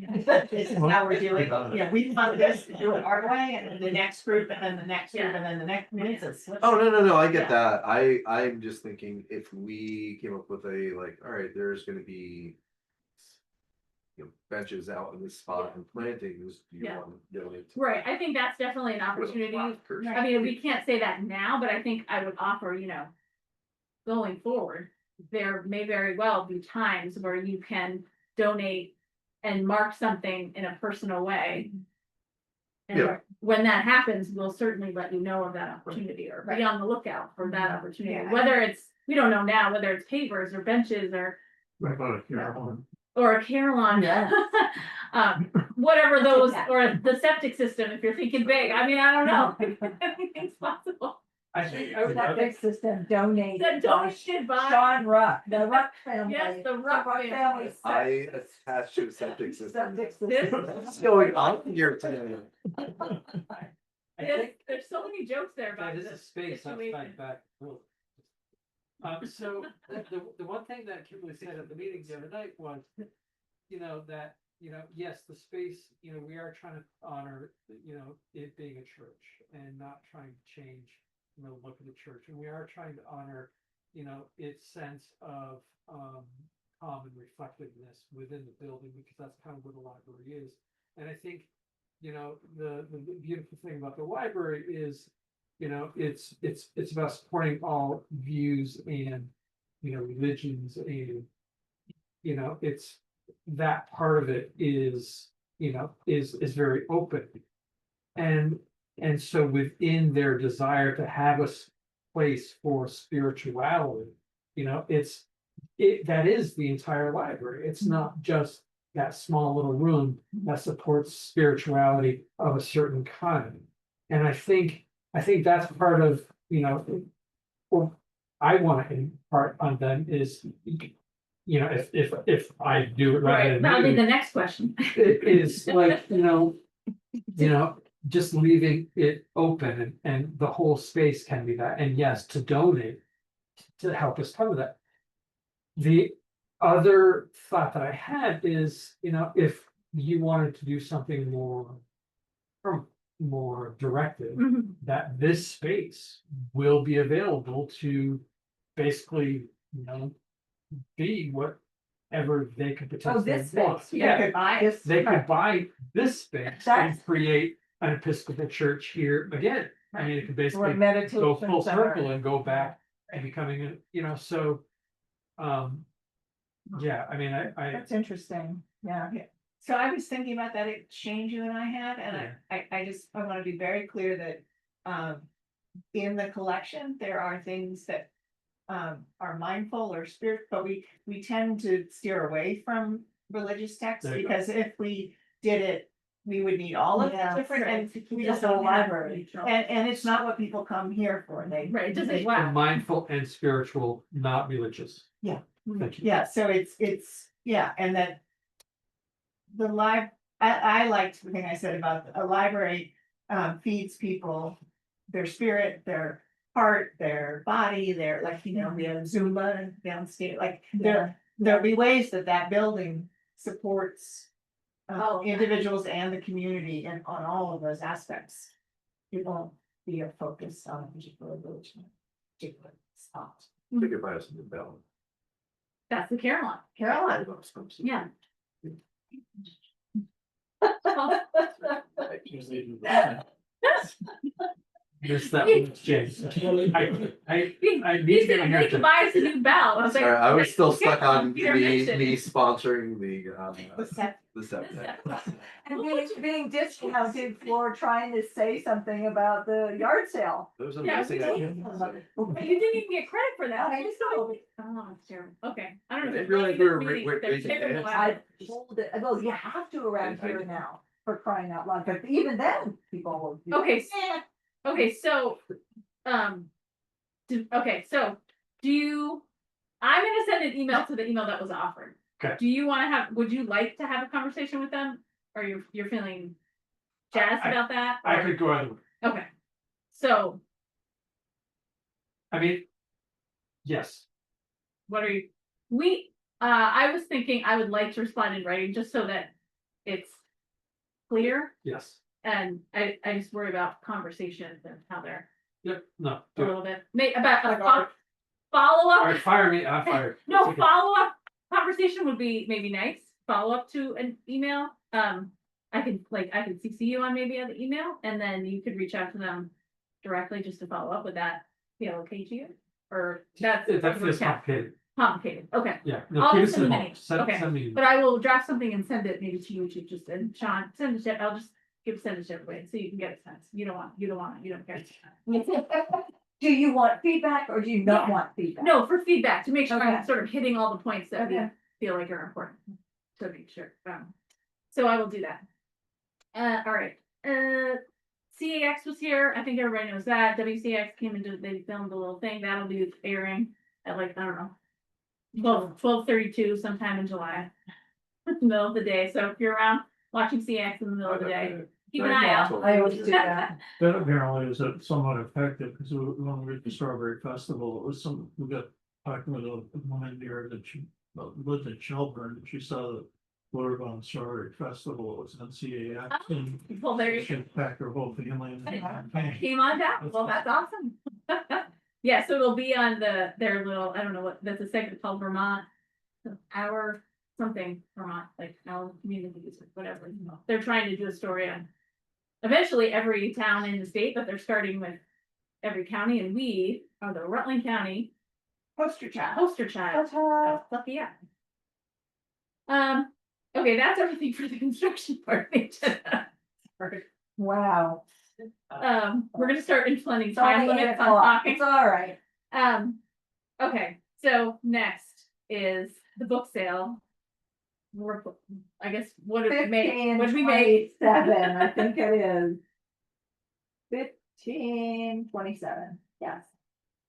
[SPEAKER 2] this is how we're doing, yeah, we fund this, do it our way, and then the next group, and then the next group, and then the next.
[SPEAKER 3] Oh, no, I get
[SPEAKER 1] Yeah.
[SPEAKER 3] that. I'm just thinking if we came up with a like, all right, there's gonna be. You know, benches out in this spot and plantings, do you
[SPEAKER 1] Yeah.
[SPEAKER 3] want to donate? to-
[SPEAKER 1] Right, I think that's definitely an
[SPEAKER 3] with a
[SPEAKER 1] opportunity.
[SPEAKER 3] placard?
[SPEAKER 1] I mean, we can't say that now, but I think I would offer, you know, going forward, there may very well be times where you can donate and mark something in a personal way. And
[SPEAKER 3] Yeah.
[SPEAKER 1] when that happens, we'll certainly let you know of that opportunity or be on the lookout for that opportunity,
[SPEAKER 2] Yeah.
[SPEAKER 1] whether it's, we don't know now, whether it's pavers or benches
[SPEAKER 4] What about a Carolyn?
[SPEAKER 1] or a Carillon.
[SPEAKER 5] Yes.
[SPEAKER 1] Whatever those, or the septic system, if you're thinking big, I mean, I don't know, anything's possible.
[SPEAKER 6] I think,
[SPEAKER 5] Septic system donated
[SPEAKER 1] That
[SPEAKER 5] by
[SPEAKER 1] donated by,
[SPEAKER 5] Sean Ruck, the Ruck family.
[SPEAKER 1] yes, the rough family.
[SPEAKER 3] I attached to a septic system.
[SPEAKER 5] Septic
[SPEAKER 1] This-
[SPEAKER 5] system.
[SPEAKER 3] What's going on here today?
[SPEAKER 6] I think
[SPEAKER 1] There's so many jokes there
[SPEAKER 6] that
[SPEAKER 1] about
[SPEAKER 6] is a
[SPEAKER 1] this.
[SPEAKER 6] space
[SPEAKER 1] situation.
[SPEAKER 6] outside back. So the one thing that Kimberly said at the meeting the other night was, you know, that, you know, yes, the space, you know, we are trying to honor, you know, it being a church and not trying to change, you know, look of the church. And we are trying to honor, you know, its sense of calm and reflectiveness within the building, because that's kind of what the library is. And I think, you know, the beautiful thing about the library is, you know, it's about supporting all views and, you know, religions, and, you know, it's that part of it is, you know, is very open. And so within their desire to have a place for spirituality, you know, that is the entire library. It's not just that small little room that supports spirituality of a certain kind. And I think that's part of, you know, what I want to impart on them is, you know, if I do it rather
[SPEAKER 1] Right,
[SPEAKER 6] than
[SPEAKER 1] probably
[SPEAKER 6] you,
[SPEAKER 1] the next question.
[SPEAKER 6] it is like, you know, just leaving it open, and the whole space can be that, and yes, to donate to help us cover that. The other thought that I had is, you know, if you wanted to do something more directive,
[SPEAKER 1] Mhm.
[SPEAKER 6] that this space will be available to basically, you know, be whatever they could potentially
[SPEAKER 5] this
[SPEAKER 6] want.
[SPEAKER 5] space,
[SPEAKER 6] Yeah,
[SPEAKER 2] Could buy it.
[SPEAKER 5] This-
[SPEAKER 6] they could buy this space and
[SPEAKER 5] That's-
[SPEAKER 6] create an Episcopal church here again. I mean, it could
[SPEAKER 5] Or
[SPEAKER 6] basically
[SPEAKER 5] meditation
[SPEAKER 6] go full
[SPEAKER 5] center.
[SPEAKER 6] circle and go back and becoming, so. Yeah, I mean, I,
[SPEAKER 5] That's interesting, yeah.
[SPEAKER 2] So I was thinking about that exchange you and I had, and
[SPEAKER 6] Yeah.
[SPEAKER 2] I want to be very clear that, in the collection, there are things that, are mindful or spirit, but we tend to steer away from religious texts,
[SPEAKER 6] There you go.
[SPEAKER 2] because if we did it, we would need all of the
[SPEAKER 5] Yeah.
[SPEAKER 2] different, and we
[SPEAKER 5] Just
[SPEAKER 2] just
[SPEAKER 5] a
[SPEAKER 2] don't have.
[SPEAKER 5] library.
[SPEAKER 2] And it's not what people come here for,
[SPEAKER 1] Right, it doesn't,
[SPEAKER 2] they-
[SPEAKER 1] wow.
[SPEAKER 6] mindful and spiritual, not religious.
[SPEAKER 2] Yeah.
[SPEAKER 6] Thank you.
[SPEAKER 2] Yeah, so it's, yeah, and that. I liked the thing I said about a library, feeds people their spirit, their heart, their body, their, like, we have Zumba downstairs, like, there'll be ways that building supports.
[SPEAKER 1] Oh.
[SPEAKER 2] Individuals and the community and on all of those aspects. It won't be a focus on a particular religion, particular spot.
[SPEAKER 3] They could buy us a new bell.
[SPEAKER 1] That's the Caroline.
[SPEAKER 2] Caroline.
[SPEAKER 1] Yeah.
[SPEAKER 6] Missed that one, James. I need
[SPEAKER 1] He
[SPEAKER 6] to get
[SPEAKER 1] said,
[SPEAKER 6] in
[SPEAKER 1] they
[SPEAKER 6] here.
[SPEAKER 1] could buy us a new bell. I was like.
[SPEAKER 3] Sorry, I was still stuck on
[SPEAKER 1] Peter
[SPEAKER 3] me
[SPEAKER 1] mentioned.
[SPEAKER 3] sponsoring the
[SPEAKER 2] The set.
[SPEAKER 5] And being discounted for trying to say something about the yard sale.
[SPEAKER 3] There was
[SPEAKER 1] Yeah,
[SPEAKER 3] amazing.
[SPEAKER 1] we
[SPEAKER 3] idea.
[SPEAKER 1] But you didn't even get credit for that.
[SPEAKER 5] I know.
[SPEAKER 1] Oh, it's terrible. Okay, I don't know.
[SPEAKER 3] They
[SPEAKER 1] if
[SPEAKER 3] realized
[SPEAKER 1] it's
[SPEAKER 3] we were
[SPEAKER 1] really-
[SPEAKER 3] ra-
[SPEAKER 1] they're
[SPEAKER 3] raising
[SPEAKER 1] terrible
[SPEAKER 3] hands.
[SPEAKER 1] at it.
[SPEAKER 5] Told it, well, you have to around here now for crying out loud, but even then, people will. do
[SPEAKER 1] Okay,
[SPEAKER 5] it.
[SPEAKER 1] Okay, so, do you, I'm gonna send an email to the email that was offered.
[SPEAKER 6] Okay.
[SPEAKER 1] Do you wanna would you like to have a conversation with them? Or you're feeling jazzed
[SPEAKER 6] I-
[SPEAKER 1] about that?
[SPEAKER 6] I
[SPEAKER 1] or-
[SPEAKER 6] could go either way.
[SPEAKER 1] Okay, so
[SPEAKER 6] I mean. Yes,
[SPEAKER 1] what are you, I was thinking I would like to respond in writing just so that it's clear.
[SPEAKER 6] yes,
[SPEAKER 1] And I just worry about conversations and how they're
[SPEAKER 6] yep, no,
[SPEAKER 1] a
[SPEAKER 6] do it.
[SPEAKER 1] little bit, about
[SPEAKER 2] Like
[SPEAKER 1] a follow
[SPEAKER 6] All
[SPEAKER 1] up.
[SPEAKER 6] right, fire me, I'm fired.
[SPEAKER 1] No,
[SPEAKER 6] It's okay.
[SPEAKER 1] follow-up conversation would be maybe nice, follow-up to an email. I can CC you on maybe on the email, and then you could reach out to them directly just to follow up. Would that feel okay to you? Or that's
[SPEAKER 6] That feels complicated,
[SPEAKER 1] complicated, okay.
[SPEAKER 6] yeah.
[SPEAKER 1] I'll
[SPEAKER 6] No,
[SPEAKER 1] just send
[SPEAKER 6] keep
[SPEAKER 1] them
[SPEAKER 6] it
[SPEAKER 1] an
[SPEAKER 6] simple.
[SPEAKER 1] email.
[SPEAKER 6] Send,
[SPEAKER 1] Okay.
[SPEAKER 6] send me.
[SPEAKER 1] But I will draft something and send it maybe to you to just, and Sean, send it to, I'll just send it to everybody, so you can get a sense. You don't care.
[SPEAKER 5] Do you want feedback or do you not
[SPEAKER 1] Yeah.
[SPEAKER 5] want feedback?
[SPEAKER 1] No, for feedback, to make sure I'm
[SPEAKER 5] Okay.
[SPEAKER 1] sort of hitting all the points that we
[SPEAKER 5] Okay.
[SPEAKER 1] feel like are important, to make sure, so I will do that. All right, CAX was here, I think everybody knows that, WCX came and they filmed a little thing, that'll be airing at like, I don't know. 12:32 sometime in July, middle of the day, so if you're around watching CX in the middle of the day, keep an eye out.
[SPEAKER 5] I always do that.
[SPEAKER 4] That apparently is somewhat effective, because when we were at the Strawberry Festival, it was we got talking with a woman there that she lived in Shelburne, and she saw the blurb on Strawberry Festival, it was on CAX, and
[SPEAKER 1] Well, there you
[SPEAKER 4] she packed her whole family.
[SPEAKER 1] came on down, well, that's awesome. Yeah, so it'll be on their little, I don't know what, that's a segment called Vermont. Our something Vermont, like our communities or whatever, they're trying to do a story on. Eventually every town in the state, but they're starting with every county, and we are the Rutland County
[SPEAKER 2] Poster child.
[SPEAKER 1] poster child.
[SPEAKER 5] Ta-ta.
[SPEAKER 1] Lucky yeah. Okay, that's everything for the construction part.
[SPEAKER 5] Wow.
[SPEAKER 1] We're gonna start implementing
[SPEAKER 5] It's
[SPEAKER 1] time
[SPEAKER 5] only 8
[SPEAKER 1] limits on
[SPEAKER 5] o'clock.
[SPEAKER 1] talking.
[SPEAKER 5] It's all right.
[SPEAKER 1] Okay, so next is the book sale. I guess, what did we make? What did we make?
[SPEAKER 5] 15:27, I think it is. 15:27, yes,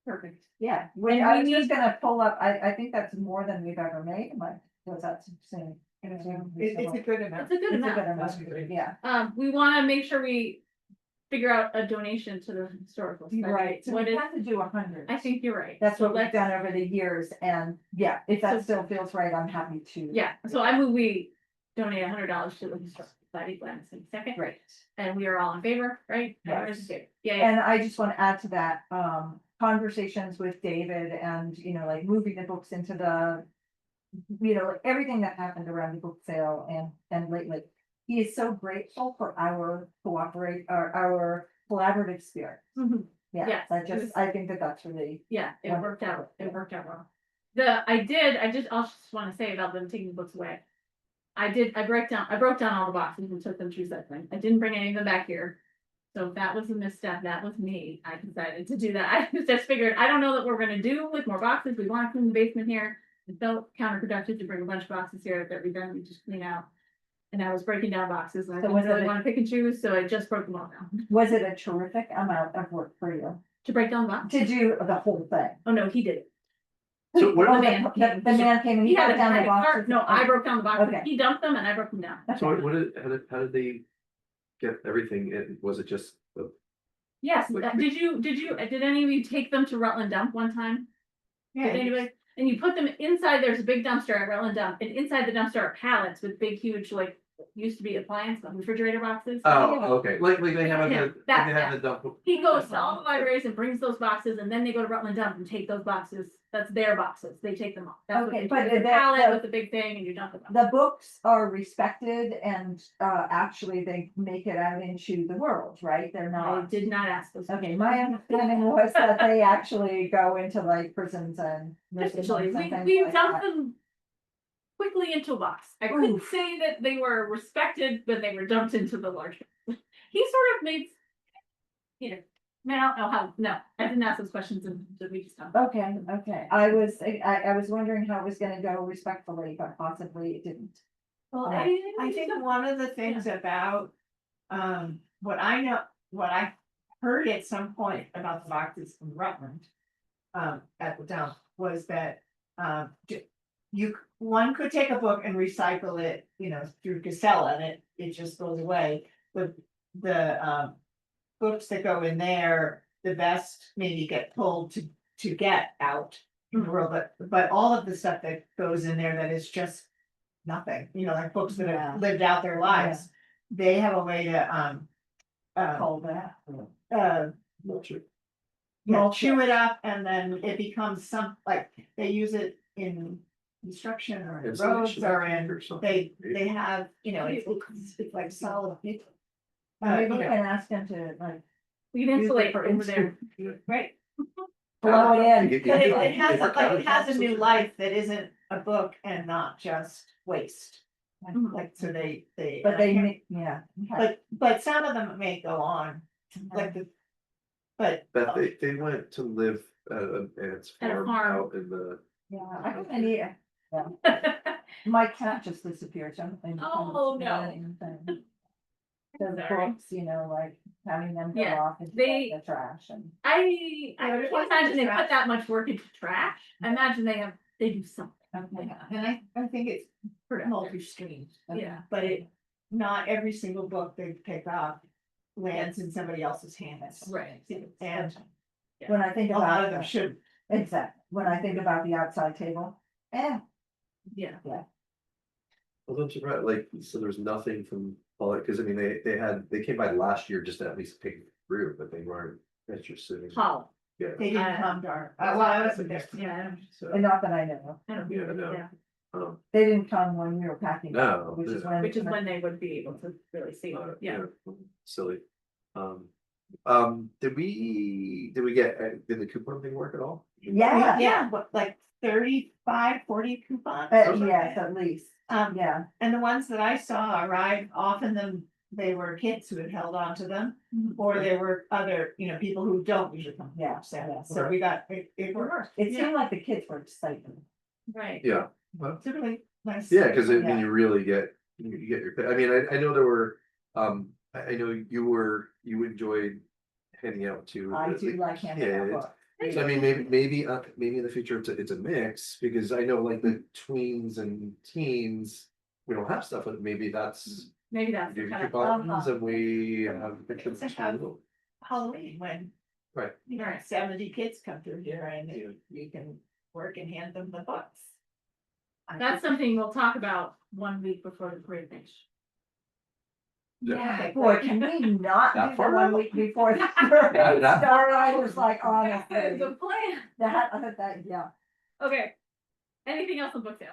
[SPEAKER 1] Perfect.
[SPEAKER 5] yeah,
[SPEAKER 1] And
[SPEAKER 5] I
[SPEAKER 1] we
[SPEAKER 5] was just
[SPEAKER 1] need-
[SPEAKER 5] gonna pull up, I think that's more than we've ever made, like, was that saying?
[SPEAKER 2] It's a good amount.
[SPEAKER 1] It's a good
[SPEAKER 5] It's a good
[SPEAKER 1] amount.
[SPEAKER 5] amount, yeah,
[SPEAKER 1] We wanna make sure we figure out a donation to the historical study.
[SPEAKER 5] right, so
[SPEAKER 1] What
[SPEAKER 5] we
[SPEAKER 1] is,
[SPEAKER 5] have to do 100.
[SPEAKER 1] I think you're right.
[SPEAKER 5] That's
[SPEAKER 1] So
[SPEAKER 5] what we've
[SPEAKER 1] let's-
[SPEAKER 5] done over the years, and yeah, if that
[SPEAKER 1] So-
[SPEAKER 5] still feels right, I'm happy to.
[SPEAKER 1] Yeah, so I move we donate $100 to the historical society, Glenn, second,
[SPEAKER 5] Great.
[SPEAKER 1] and we are all in favor, right?
[SPEAKER 5] Yes.
[SPEAKER 1] Everyone's in favor. Yeah,
[SPEAKER 5] And I just want to add to that, conversations with David and, like moving the books into the. Everything that happened around the book sale and lately. He is so grateful for our collaborative spirit. Yeah,
[SPEAKER 1] Yes,
[SPEAKER 5] I
[SPEAKER 1] it was-
[SPEAKER 5] just, I think that that's really,
[SPEAKER 1] Yeah, it
[SPEAKER 5] Wonderful.
[SPEAKER 1] worked out,
[SPEAKER 5] Yeah.
[SPEAKER 1] it worked out well. I just wanna say about them taking the books away. I broke down all the boxes and took them to recycling. I didn't bring any of them back here. So if that was a misstep, that was me. I decided to do that. I just figured, I don't know that we're gonna do with more boxes. We want to clean the basement here. It felt counterproductive to bring a bunch of boxes here that we then just clean out. And I was breaking down boxes and I
[SPEAKER 5] So
[SPEAKER 1] didn't
[SPEAKER 5] was
[SPEAKER 1] really
[SPEAKER 5] it-
[SPEAKER 1] wanna pick and choose, so I just broke them all down.
[SPEAKER 5] was it a terrific amount of work for you
[SPEAKER 1] To break down the boxes?
[SPEAKER 5] to do the whole thing?
[SPEAKER 1] Oh, no, he did it.
[SPEAKER 3] So what
[SPEAKER 5] Oh,
[SPEAKER 3] are
[SPEAKER 1] man
[SPEAKER 5] the man came and
[SPEAKER 1] He
[SPEAKER 5] he
[SPEAKER 1] had
[SPEAKER 5] got
[SPEAKER 1] a
[SPEAKER 5] down the
[SPEAKER 1] cart.
[SPEAKER 5] boxes.
[SPEAKER 1] No, I broke down the boxes.
[SPEAKER 5] Okay.
[SPEAKER 1] He dumped them and I broke them down.
[SPEAKER 3] So what did, how did they get everything in? Was it just the?
[SPEAKER 1] Yes,
[SPEAKER 3] Like-
[SPEAKER 1] did any of you take them to Rutland Dump one time? Did
[SPEAKER 2] Yeah,
[SPEAKER 1] anybody? And you put them inside, there's a big dumpster at Rutland Dump, and inside the dumpster are pallets with big, huge, like, used to be appliance, refrigerator boxes.
[SPEAKER 3] Oh, okay, like they have
[SPEAKER 1] Yeah,
[SPEAKER 3] the,
[SPEAKER 1] that-
[SPEAKER 3] they have the dump.
[SPEAKER 1] He goes to all the libraries and brings those boxes, and then they go to Rutland Dump and take those boxes, that's their boxes, they take them off. That's what
[SPEAKER 5] Okay,
[SPEAKER 1] they do.
[SPEAKER 5] but
[SPEAKER 1] It's a
[SPEAKER 5] that-
[SPEAKER 1] pallet
[SPEAKER 5] that-
[SPEAKER 1] with a big thing and you dump them.
[SPEAKER 5] The books are respected and actually they make it out into the world, right? They're
[SPEAKER 1] I
[SPEAKER 5] not.
[SPEAKER 1] did not ask those.
[SPEAKER 5] Okay, my understanding was that they actually go into like prisons and. nursing
[SPEAKER 1] Actually,
[SPEAKER 5] homes and things
[SPEAKER 1] we
[SPEAKER 5] like
[SPEAKER 1] dumped
[SPEAKER 5] that.
[SPEAKER 1] them quickly into a box. I couldn't
[SPEAKER 5] Oof.
[SPEAKER 1] say that they were respected, but they were dumped into the large. He sort of made, you know, I mean, I don't know how, no, I didn't ask those questions and we just dumped.
[SPEAKER 5] Okay, okay. I was wondering how it was gonna go respectfully, but possibly it didn't.
[SPEAKER 1] Well,
[SPEAKER 2] I think one of the things about, what I know, what I heard at some point about the boxes from Rutland. At the dump was that, one could take a book and recycle it, through Casella and it just goes away. But the books that go in there, the best maybe get pulled to get out in the world, but all of the stuff that goes in there that is just nothing, like books that
[SPEAKER 5] Yeah.
[SPEAKER 2] have lived out their lives. They have a way to,
[SPEAKER 5] Call that.
[SPEAKER 2] chew it up and then it becomes like, they use it in construction or in roads
[SPEAKER 3] Insulation
[SPEAKER 2] or in,
[SPEAKER 3] or something.
[SPEAKER 2] they have, it's like solid.
[SPEAKER 5] Maybe you can ask him to like
[SPEAKER 1] We can
[SPEAKER 5] use it
[SPEAKER 1] insulate
[SPEAKER 5] for
[SPEAKER 1] over there.
[SPEAKER 2] Right,
[SPEAKER 5] blow it in.
[SPEAKER 2] but it has a new life that isn't a book and not just waste.
[SPEAKER 1] Mhm.
[SPEAKER 2] Like, so they.
[SPEAKER 5] But
[SPEAKER 2] and I
[SPEAKER 5] they,
[SPEAKER 2] can't-
[SPEAKER 5] make yeah.
[SPEAKER 2] But some of them may go on, like but.
[SPEAKER 3] But they went to live at its
[SPEAKER 1] At a
[SPEAKER 3] farm
[SPEAKER 1] farm.
[SPEAKER 3] out in the.
[SPEAKER 5] Yeah, I don't any, my cat just disappeared, so I'm.
[SPEAKER 1] Oh, no.
[SPEAKER 5] The
[SPEAKER 1] Sorry.
[SPEAKER 5] books, like having them go
[SPEAKER 1] Yeah,
[SPEAKER 5] off into
[SPEAKER 1] they-
[SPEAKER 5] the trash and.
[SPEAKER 1] I
[SPEAKER 2] Yeah, but it
[SPEAKER 1] can't
[SPEAKER 2] wasn't
[SPEAKER 1] imagine
[SPEAKER 2] just
[SPEAKER 1] they
[SPEAKER 2] trash.
[SPEAKER 1] put that much work into trash. I imagine they do something.
[SPEAKER 2] Yeah, and I think it's multi-stream.
[SPEAKER 1] Yeah.
[SPEAKER 2] But not every single book they pick up lands in somebody else's hands.
[SPEAKER 1] Right.
[SPEAKER 2] And
[SPEAKER 5] When I think
[SPEAKER 2] a lot of
[SPEAKER 5] about
[SPEAKER 2] them should.
[SPEAKER 5] exactly, when I think about the outside table,
[SPEAKER 1] Yeah.
[SPEAKER 3] Well, I'm surprised, like, so there's nothing from, because I mean, they came by last year just to at least pick through, but they weren't interested in.
[SPEAKER 1] Paul.
[SPEAKER 3] Yeah.
[SPEAKER 2] They didn't come to our, well, I wasn't there.
[SPEAKER 1] Yeah.
[SPEAKER 3] So,
[SPEAKER 5] and not that I know,
[SPEAKER 1] I don't
[SPEAKER 3] Yeah, no.
[SPEAKER 5] they didn't come when we were packing.
[SPEAKER 3] No,
[SPEAKER 5] Which is
[SPEAKER 3] no.
[SPEAKER 5] when.
[SPEAKER 1] When they would be able to really see. Yeah.
[SPEAKER 3] Silly. Did we get, did the coupon thing work at all?
[SPEAKER 5] Yeah,
[SPEAKER 2] Yeah, what, like 35, 40 coupons?
[SPEAKER 5] yes, at least, yeah,
[SPEAKER 2] And the ones that I saw arrived, often they were kids who had held on to them. Or they were other, people who don't usually come.
[SPEAKER 5] Yeah,
[SPEAKER 2] So,
[SPEAKER 5] yeah.
[SPEAKER 2] so we got, it worked.
[SPEAKER 5] it seemed like the kids were excited.
[SPEAKER 1] Right.
[SPEAKER 3] Yeah,
[SPEAKER 2] It's a really nice.
[SPEAKER 3] yeah, because I mean,
[SPEAKER 5] Yeah.
[SPEAKER 3] you really get, you get your, I mean, I know there were, I know you enjoyed handing out to.
[SPEAKER 5] I
[SPEAKER 3] the
[SPEAKER 5] do like handing out
[SPEAKER 3] kids.
[SPEAKER 5] books.
[SPEAKER 3] So I mean, maybe in the future, it's a mix, because I know like the tweens and teens, we don't have stuff, but maybe that's.
[SPEAKER 1] Maybe that's
[SPEAKER 3] Give
[SPEAKER 1] the
[SPEAKER 3] you
[SPEAKER 1] kind of.
[SPEAKER 3] coupons and we have pictures.
[SPEAKER 2] It's like Halloween when.
[SPEAKER 3] Right.
[SPEAKER 2] 70 kids come through here and you can work and hand them the books.
[SPEAKER 1] That's something we'll talk about 1 week before the parade finish.
[SPEAKER 5] Yeah, boy, can we not
[SPEAKER 3] That
[SPEAKER 5] do the
[SPEAKER 3] far
[SPEAKER 5] 1
[SPEAKER 3] out?
[SPEAKER 5] week before the
[SPEAKER 3] that-
[SPEAKER 5] start? I was like,
[SPEAKER 1] The
[SPEAKER 5] honestly,
[SPEAKER 1] plan.
[SPEAKER 5] that, yeah,
[SPEAKER 1] Okay. Anything else on book sale?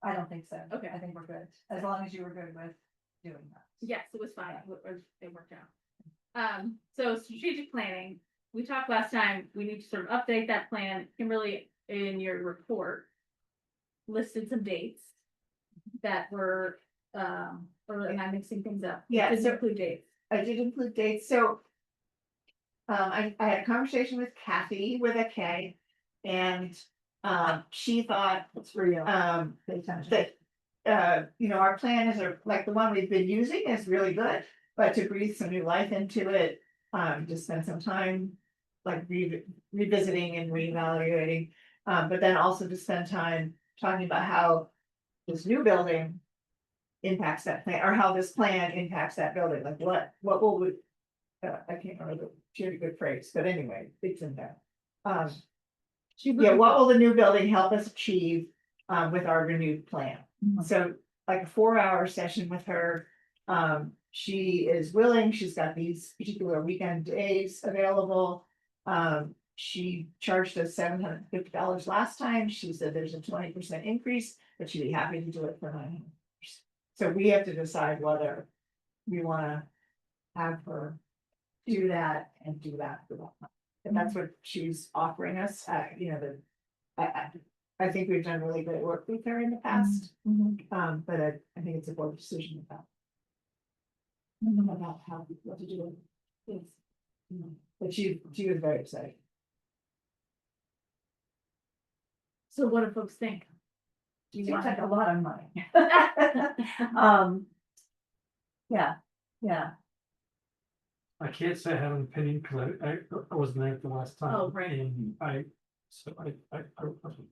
[SPEAKER 5] I don't think so.
[SPEAKER 1] Okay.
[SPEAKER 5] I think we're good, as long as you were good with doing that.
[SPEAKER 1] Yes, it was fine. It worked out. So strategic planning, we talked last time, we need to sort of update that plan. Kimberly, in your report, listed some dates that were, or am I mixing things up?
[SPEAKER 2] Yeah,
[SPEAKER 1] Didn't
[SPEAKER 2] so-
[SPEAKER 1] include dates.
[SPEAKER 2] I did include dates, so. I had a conversation with Kathy with a K, and, she thought,
[SPEAKER 5] It's real.
[SPEAKER 2] that, our plan is, like the one we've been using is really good, but to breathe some new life into it, to spend some time. Like revisiting and reevaluating, but then also to spend time talking about how this new building. Impacts that plan, or how this plan impacts that building, like what will we. I can't remember, she had a good phrase, but anyway, it's in there. Yeah, what will the new building help us achieve, with our renewed plan? So like a 4-hour session with her. She is willing, she's got these particular weekend days available. She charged us $750 last time. She said there's a 20% increase, but she'd be happy to do it for $900. So we have to decide whether we wanna have her do that and do that for that. And that's what she's offering us, I think we've done really great work with her in the past, but I think it's a board decision about how, what to do it. Yes. But she was very excited.
[SPEAKER 1] So what do folks think? Do you
[SPEAKER 5] Seems
[SPEAKER 1] want
[SPEAKER 5] like a
[SPEAKER 1] to?
[SPEAKER 5] lot of money. Yeah, yeah.
[SPEAKER 6] I can't say I have an opinion because I wasn't there the last time.
[SPEAKER 1] Oh, right.
[SPEAKER 6] And I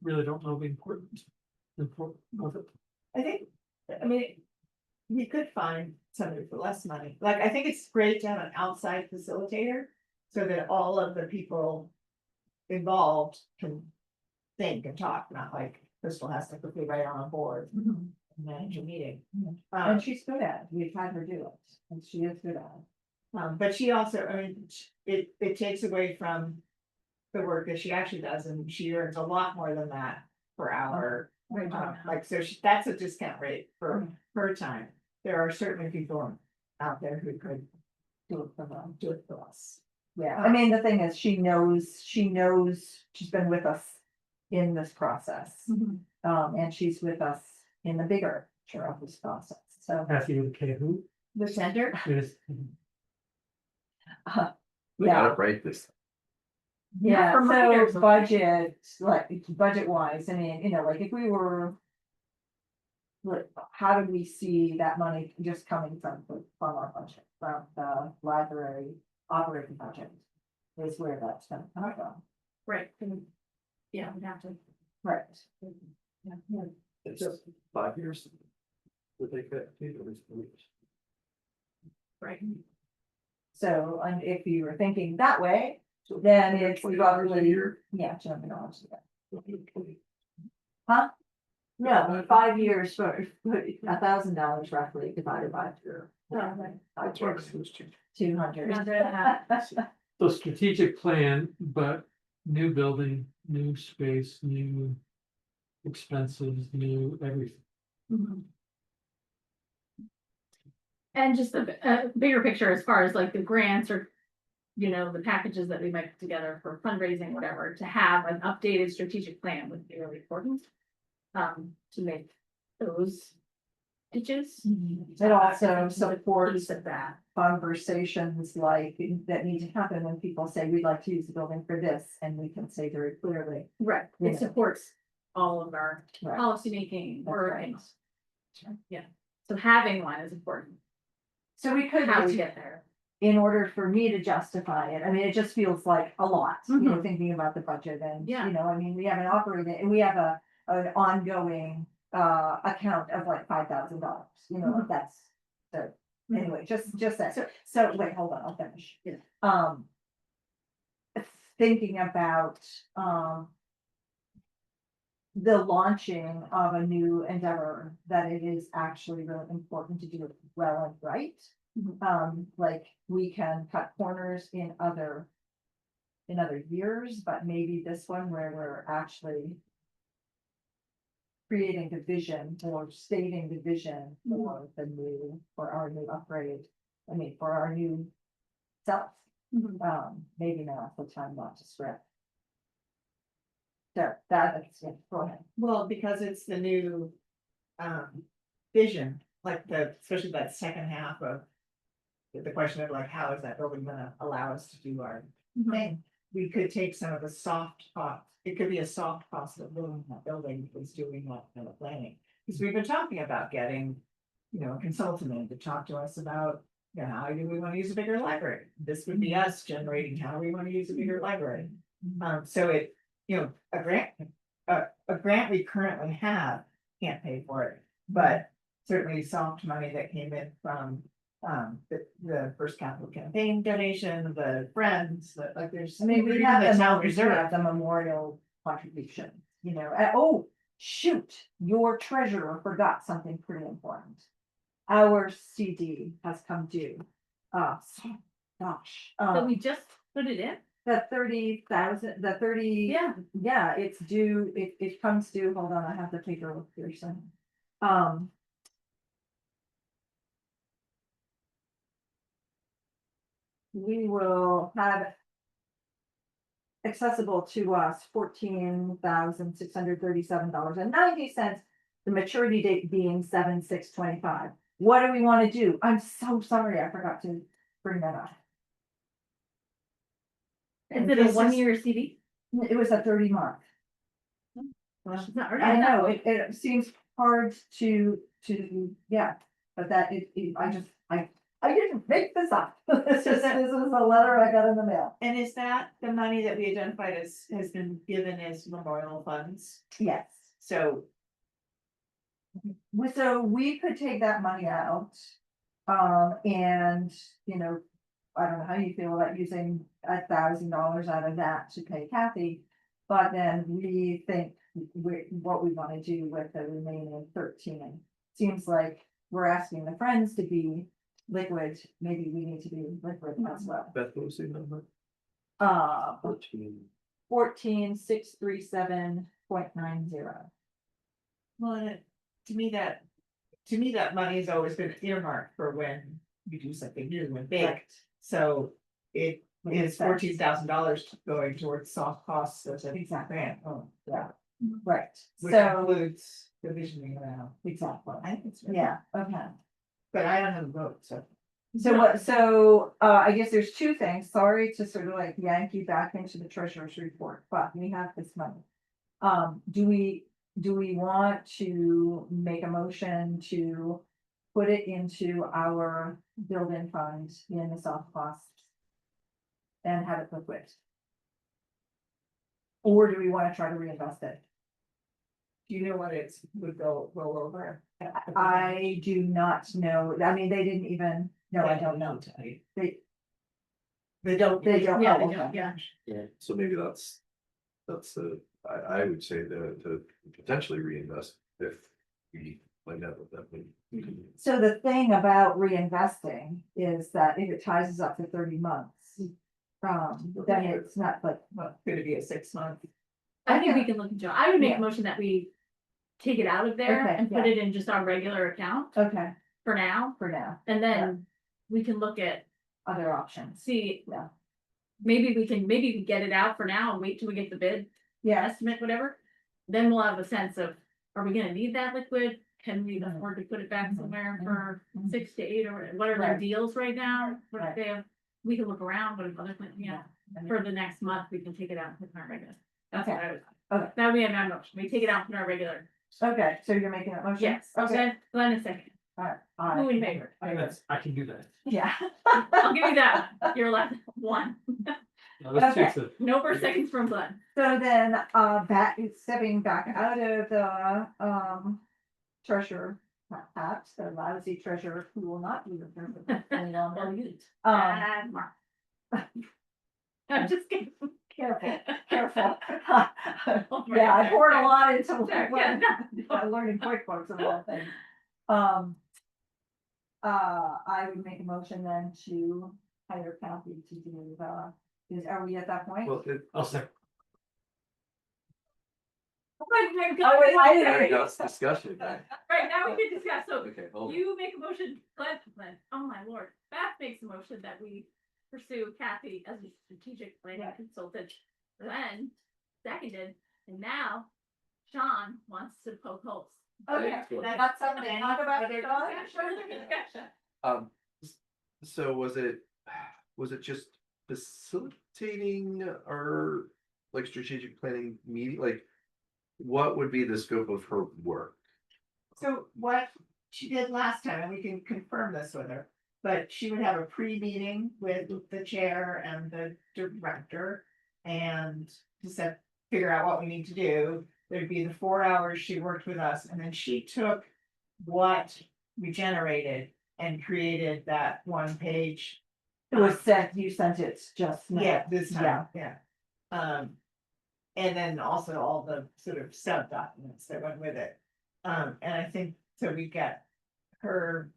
[SPEAKER 6] really don't know the importance of it.
[SPEAKER 2] I think, I mean, we could find somebody for less money. Like, I think it's great to have an outside facilitator so that all of the people involved can think and talk, not like Crystal has to quickly write on a board and manage a meeting.
[SPEAKER 5] And she's good at it. We've had her do it, and she is good at it.
[SPEAKER 2] But she also, I mean, it takes away from the work that she actually does, and she earns a lot more than that per hour. Like, so that's a discount rate for her time. There are certainly people out there who could
[SPEAKER 5] Do it for them.
[SPEAKER 2] do it for us.
[SPEAKER 5] Yeah, I mean, the thing is, she knows, she's been with us in this process. And she's with us in the bigger picture of this process, so.
[SPEAKER 6] Kathy with a K who?
[SPEAKER 2] The center,
[SPEAKER 6] Is-
[SPEAKER 3] We gotta break this.
[SPEAKER 5] Yeah, so
[SPEAKER 1] reminders.
[SPEAKER 5] budget, like budget wise, I mean, like if we were. Like, how do we see that money just coming from our budget, from the library operating budget? Is where that's gonna come from,
[SPEAKER 1] Right. Yeah, we have to.
[SPEAKER 5] right?
[SPEAKER 3] It's 5 years. Would they could,
[SPEAKER 1] Right.
[SPEAKER 5] So, and if you were thinking that way, then it's roughly, yeah, jumping on to that. Huh? No, 5 years for $1,000 roughly divided by 200.
[SPEAKER 6] So strategic plan, but new building, new space, new expenses, new everything.
[SPEAKER 1] And just a bigger picture as far as like the grants or, the packages that we might put together for fundraising, whatever, to have an updated strategic plan would be really important. To make those pitches.
[SPEAKER 5] It also supports
[SPEAKER 1] Piece of that.
[SPEAKER 5] conversations like that need to happen when people say, we'd like to use the building for this, and we can say very clearly.
[SPEAKER 1] Right,
[SPEAKER 5] Yeah.
[SPEAKER 1] it supports all of our
[SPEAKER 5] Right.
[SPEAKER 1] policymaking
[SPEAKER 5] That's
[SPEAKER 1] or
[SPEAKER 5] right.
[SPEAKER 1] things. Yeah, so having one is important,
[SPEAKER 5] So we could,
[SPEAKER 1] how we get there.
[SPEAKER 5] in order for me to justify it, I mean, it just feels like a lot, thinking about the budget and,
[SPEAKER 1] Yeah.
[SPEAKER 5] I mean, we have an operating, and we have an ongoing account of like $5,000, like that's, so, anyway, just that. So wait, hold on, I'll finish.
[SPEAKER 1] Yeah.
[SPEAKER 5] Thinking about, the launching of a new endeavor, that it is actually really important to do it well and right. Like we can cut corners in other years, but maybe this one where we're actually creating the vision or stating the vision for our new upgrade. I mean, for our new self.
[SPEAKER 1] Mhm.
[SPEAKER 5] Maybe now is the time not to spread. So that's, yeah, go ahead.
[SPEAKER 2] Well, because it's the new vision, like especially that second half of the question of like, how is that building gonna allow us to do our thing? We could take some of the soft cost, it could be a soft cost of building that building, is doing that kind of planning. Because we've been talking about getting, a consultant in to talk to us about, how do we want to use a bigger library? This would be us generating how we want to use a bigger library. So it, a grant we currently have can't pay for it, but certainly soft money that came in from the first capital campaign donation, the friends, like there's.
[SPEAKER 5] I mean, we
[SPEAKER 2] even
[SPEAKER 5] have
[SPEAKER 2] the
[SPEAKER 5] the
[SPEAKER 2] town
[SPEAKER 5] numbers, we have
[SPEAKER 2] reserve.
[SPEAKER 5] the memorial contribution, oh, shoot, your treasurer forgot something pretty important. Our CD has come due, gosh,
[SPEAKER 1] So we just put it in?
[SPEAKER 5] the 30,000, the 30.
[SPEAKER 1] Yeah.
[SPEAKER 5] Yeah, it's due, it comes due, hold on, I have the paperwork here, so. We will have accessible to us $14,637.90. The maturity date being 7/6/25. What do we want to do? I'm so sorry, I forgot to bring that up.
[SPEAKER 1] Is it a 1-year CD?
[SPEAKER 5] It was a 30-month.
[SPEAKER 1] It's not
[SPEAKER 5] I
[SPEAKER 1] really
[SPEAKER 5] know, it seems hard to, yeah, but that I didn't make this up. This is a letter I got in the mail.
[SPEAKER 2] And is that the money that we identified as, has been given as memorial funds?
[SPEAKER 5] Yes.
[SPEAKER 2] So,
[SPEAKER 5] So we could take that money out. And, I don't know how you feel about using $1,000 out of that to pay Kathy. But then we think what we want to do with the remaining 13. Seems like we're asking the friends to be liquid, maybe we need to be liquid as well.
[SPEAKER 3] Beth, what was the number? 14.
[SPEAKER 5] 14,637.90.
[SPEAKER 2] well, and to me, that money has always been earmarked for when you do something new and big.
[SPEAKER 5] Right.
[SPEAKER 2] So it
[SPEAKER 5] Makes
[SPEAKER 2] is
[SPEAKER 5] sense.
[SPEAKER 2] $14,000 going towards soft costs of a
[SPEAKER 5] Exactly.
[SPEAKER 2] grant. Oh,
[SPEAKER 5] Yeah, right,
[SPEAKER 2] which
[SPEAKER 5] so,
[SPEAKER 2] includes the visioning around.
[SPEAKER 5] exactly,
[SPEAKER 2] I think it's. really-
[SPEAKER 5] yeah, okay.
[SPEAKER 2] But I don't have a vote, so.
[SPEAKER 5] I guess there's two things, sorry to sort of like yank you back into the treasurer's report, but we have this money. Do we want to make a motion to put it into our building fund in the soft costs? And have it liquid? Or do we want to try to reinvest it?
[SPEAKER 2] Do you know what would roll over?
[SPEAKER 5] I do not know, I mean, they didn't even, no, I don't know. They don't.
[SPEAKER 1] Yeah,
[SPEAKER 5] Oh,
[SPEAKER 1] they
[SPEAKER 5] okay.
[SPEAKER 1] don't, yeah.
[SPEAKER 3] Yeah. So maybe that's I would say to potentially reinvest if we find out what that would.
[SPEAKER 5] So the thing about reinvesting is that if it ties us up for 30 months, then it's not like,
[SPEAKER 2] Well, could it be a 6-month?
[SPEAKER 1] I think we can look into it. I would make
[SPEAKER 5] Yeah.
[SPEAKER 1] a motion that we take it out of there
[SPEAKER 5] Okay,
[SPEAKER 1] and put
[SPEAKER 5] yeah.
[SPEAKER 1] it in just our regular account
[SPEAKER 5] okay,
[SPEAKER 1] for now.
[SPEAKER 5] for now,
[SPEAKER 1] And then we can look at,
[SPEAKER 5] other options.
[SPEAKER 1] see.
[SPEAKER 5] Yeah.
[SPEAKER 1] Maybe we get it out for now and wait till we get the bid
[SPEAKER 5] Yeah,
[SPEAKER 1] estimate, whatever. Then we'll have a sense of, are we gonna need that liquid? Can we
[SPEAKER 5] Mhm.
[SPEAKER 1] afford to put it back
[SPEAKER 5] Mhm.
[SPEAKER 1] somewhere
[SPEAKER 5] Mhm.
[SPEAKER 1] for
[SPEAKER 5] Mhm.
[SPEAKER 1] 6 to 8 or what are their
[SPEAKER 5] Right.
[SPEAKER 1] deals right now? What if
[SPEAKER 5] Right.
[SPEAKER 1] they have, we can look around, what if other, for the next month, we can take it out and put it in our regular. That's what I would.
[SPEAKER 5] Okay.
[SPEAKER 1] That would be my motion. We take it out and put in our regular.
[SPEAKER 5] okay, so you're making that motion?
[SPEAKER 1] Yes,
[SPEAKER 5] Okay.
[SPEAKER 1] Glenn is second.
[SPEAKER 5] Alright.
[SPEAKER 1] Who in favor?
[SPEAKER 6] I can do that.
[SPEAKER 5] Yeah.
[SPEAKER 1] I'll give you that. You're left one.
[SPEAKER 6] Now, let's
[SPEAKER 5] Okay.
[SPEAKER 6] fix it.
[SPEAKER 1] No more seconds from Glenn.
[SPEAKER 5] So then, stepping back out of the, treasurer hat, the lousy treasurer who will not be returned any longer.
[SPEAKER 1] And Mark. I'm just kidding.
[SPEAKER 5] Careful, careful. Yeah, I poured a lot into
[SPEAKER 1] Sorry,
[SPEAKER 5] learning
[SPEAKER 1] yeah.
[SPEAKER 5] learning QuickBooks and all things. I would make a motion then to hire Kathy to do are we at that point?
[SPEAKER 3] Well,
[SPEAKER 6] I'll second.
[SPEAKER 1] Right,
[SPEAKER 5] I didn't
[SPEAKER 3] there
[SPEAKER 5] hear
[SPEAKER 3] we go, it's discussion.
[SPEAKER 1] now we can discuss, so
[SPEAKER 3] Okay, hold on.
[SPEAKER 1] you make a motion, Glenn, oh my lord, Beth makes a motion that we pursue Kathy as a strategic planning consultant. Then seconded, and now Sean wants to poke holes.
[SPEAKER 5] Okay, that's something to talk about, Dawn?
[SPEAKER 1] Further discussion.
[SPEAKER 3] So was it just facilitating our like strategic planning meeting? Like, what would be the scope of her work?
[SPEAKER 2] So what she did last time, and we can confirm this with her, but she would have a pre-meeting with the chair and the director. And to figure out what we need to do, there'd be the 4 hours she worked with us, and then she took what we generated and created that 1 page.
[SPEAKER 5] It was sent, you sent it just now.
[SPEAKER 2] Yeah, this time, yeah. And then also all the sort of sub documents that went with it. And I think, so we got her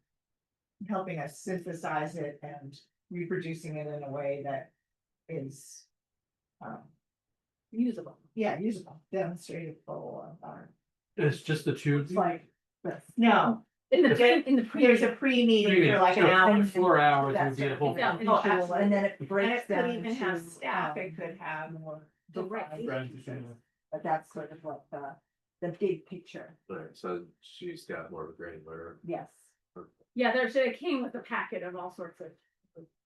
[SPEAKER 2] helping us synthesize it and reproducing it in a way that is,
[SPEAKER 1] Usable.
[SPEAKER 2] yeah, usable, demonstratable.
[SPEAKER 6] It's just the two.
[SPEAKER 5] It's like this.
[SPEAKER 2] No,
[SPEAKER 1] In the
[SPEAKER 2] there's a pre-meeting for like an hour.
[SPEAKER 6] 4 hours would
[SPEAKER 5] That's
[SPEAKER 6] be a whole.
[SPEAKER 1] Yeah.
[SPEAKER 6] thing.
[SPEAKER 2] Oh,
[SPEAKER 5] Visual,
[SPEAKER 2] absolutely.
[SPEAKER 5] and then it
[SPEAKER 2] And
[SPEAKER 5] breaks
[SPEAKER 2] it could
[SPEAKER 5] down
[SPEAKER 2] even have
[SPEAKER 5] to,
[SPEAKER 2] staff, it could have more.
[SPEAKER 5] defined
[SPEAKER 6] Right.
[SPEAKER 5] pieces. But that's sort of like the big picture,
[SPEAKER 3] Right, so she's got more of a granular.
[SPEAKER 5] yes.
[SPEAKER 1] Yeah, it came with a packet of all sorts of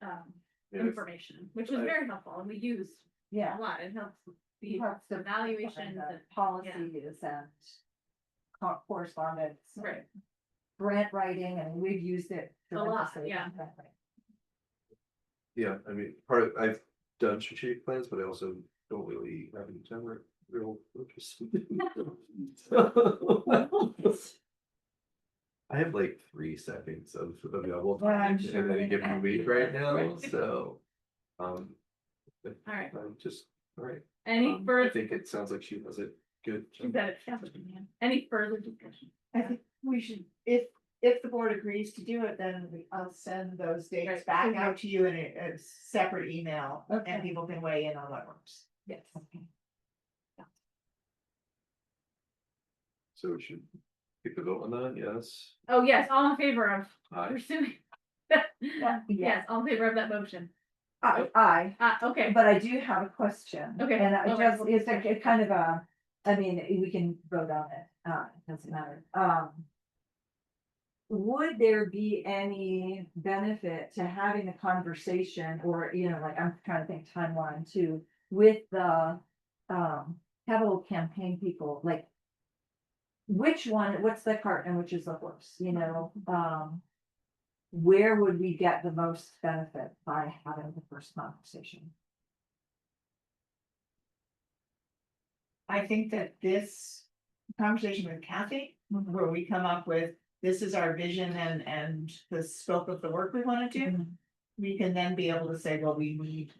[SPEAKER 3] Yeah,
[SPEAKER 1] information, which was very helpful, and we used
[SPEAKER 5] Yeah.
[SPEAKER 1] a lot. It helps the
[SPEAKER 5] Helps to
[SPEAKER 1] evaluations
[SPEAKER 5] define the
[SPEAKER 1] and
[SPEAKER 5] policies and correspondence.
[SPEAKER 1] right.
[SPEAKER 5] Grant writing, and we've used it.
[SPEAKER 1] A lot,
[SPEAKER 5] tremendously.
[SPEAKER 1] yeah.
[SPEAKER 3] Yeah, I mean, I've done strategic plans, but I also don't really have any time or real interest. I have like 3 seconds of available
[SPEAKER 5] Yeah, I'm
[SPEAKER 3] time
[SPEAKER 5] sure
[SPEAKER 3] in any
[SPEAKER 5] you
[SPEAKER 3] given
[SPEAKER 5] have.
[SPEAKER 3] week right now,
[SPEAKER 1] Right.
[SPEAKER 3] so.
[SPEAKER 1] All right.
[SPEAKER 3] I'm just, all right.
[SPEAKER 1] Any
[SPEAKER 3] I
[SPEAKER 1] further?
[SPEAKER 3] think it sounds like she does it good.
[SPEAKER 1] Is that it? Yeah. Any further discussion?
[SPEAKER 2] I think we should, if the board agrees to do it, then I'll send those dates
[SPEAKER 1] Right.
[SPEAKER 2] back out to you in a separate email.
[SPEAKER 5] Okay.
[SPEAKER 2] And people can weigh in on what works.
[SPEAKER 1] Yes.
[SPEAKER 3] So we should pick the vote on that, yes.
[SPEAKER 1] Oh, yes, all in favor of
[SPEAKER 3] Aye.
[SPEAKER 1] pursuing.
[SPEAKER 5] Yeah.
[SPEAKER 1] Yes, all in favor of that motion.
[SPEAKER 5] I,
[SPEAKER 1] Okay,
[SPEAKER 5] but I do have a question.
[SPEAKER 1] Okay.
[SPEAKER 5] And I
[SPEAKER 1] Okay.
[SPEAKER 5] just, it's a kind of a, I mean, we can vote on it, it doesn't matter. Would there be any benefit to having a conversation or, like, I'm trying to think timeline too, with the, capital campaign people, like, which one, what's the cart and which is the horse, where would we get the most benefit by having the first conversation?
[SPEAKER 2] I think that this conversation with Kathy, where we come up with, this is our vision and the scope of the work we wanna do. We can then be able to say, well, we need,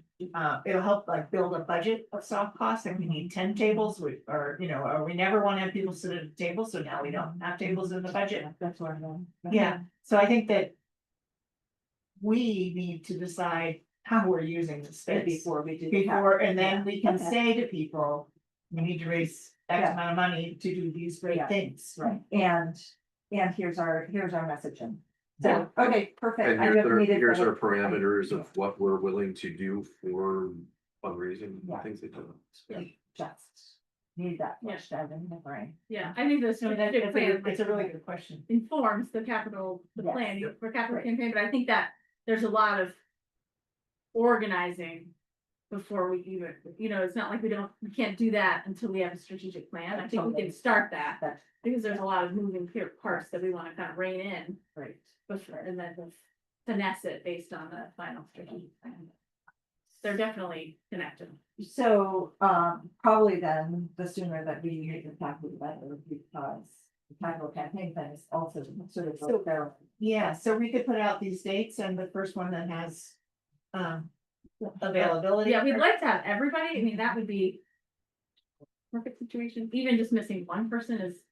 [SPEAKER 2] it'll help like build a budget of soft costs, and we need 10 tables, or we never wanna have people sit at a table, so now we don't have tables in the budget.
[SPEAKER 5] That's what I'm going.
[SPEAKER 2] Yeah, so I think that we need to decide how we're using the space
[SPEAKER 5] Before we do.
[SPEAKER 2] before, and then we can
[SPEAKER 5] Okay.
[SPEAKER 2] say to people, we need to raise X
[SPEAKER 5] Yeah.
[SPEAKER 2] amount of money to do these great
[SPEAKER 5] Yeah.
[SPEAKER 2] things.
[SPEAKER 5] Right, and here's our messaging. So, okay, perfect.
[SPEAKER 3] And
[SPEAKER 5] I
[SPEAKER 3] here's
[SPEAKER 5] just
[SPEAKER 3] our,
[SPEAKER 5] needed
[SPEAKER 3] here's
[SPEAKER 5] the-
[SPEAKER 3] our parameters of what we're willing to do for fundraising,
[SPEAKER 5] Yeah.
[SPEAKER 3] and things like that.
[SPEAKER 5] Just need that
[SPEAKER 1] Yeah.
[SPEAKER 5] flushed out in the brain.
[SPEAKER 1] yeah, I think the
[SPEAKER 2] So that,
[SPEAKER 1] strategic plan
[SPEAKER 2] it's a really good question.
[SPEAKER 1] informs the
[SPEAKER 5] Yes.
[SPEAKER 1] plan for capital
[SPEAKER 5] Right.
[SPEAKER 1] campaign, but I think that there's a lot of organizing before we even, it's not like we can't do that until we have a strategic plan. I think we
[SPEAKER 5] Totally.
[SPEAKER 1] can start that,
[SPEAKER 5] That's
[SPEAKER 1] because there's a lot of moving parts that we wanna kind of rein in
[SPEAKER 5] great.
[SPEAKER 1] before, and then finesse it based on the final strategic plan. They're definitely connected.
[SPEAKER 5] So, probably then, the sooner that we make the tackle, the better, because the capital campaign thing is also sort of.
[SPEAKER 2] So-
[SPEAKER 5] there.
[SPEAKER 2] Yeah, so we could put out these dates, and the first one that has availability.
[SPEAKER 1] Yeah, we'd like to have everybody, I mean, that would be perfect situation, even just missing one person is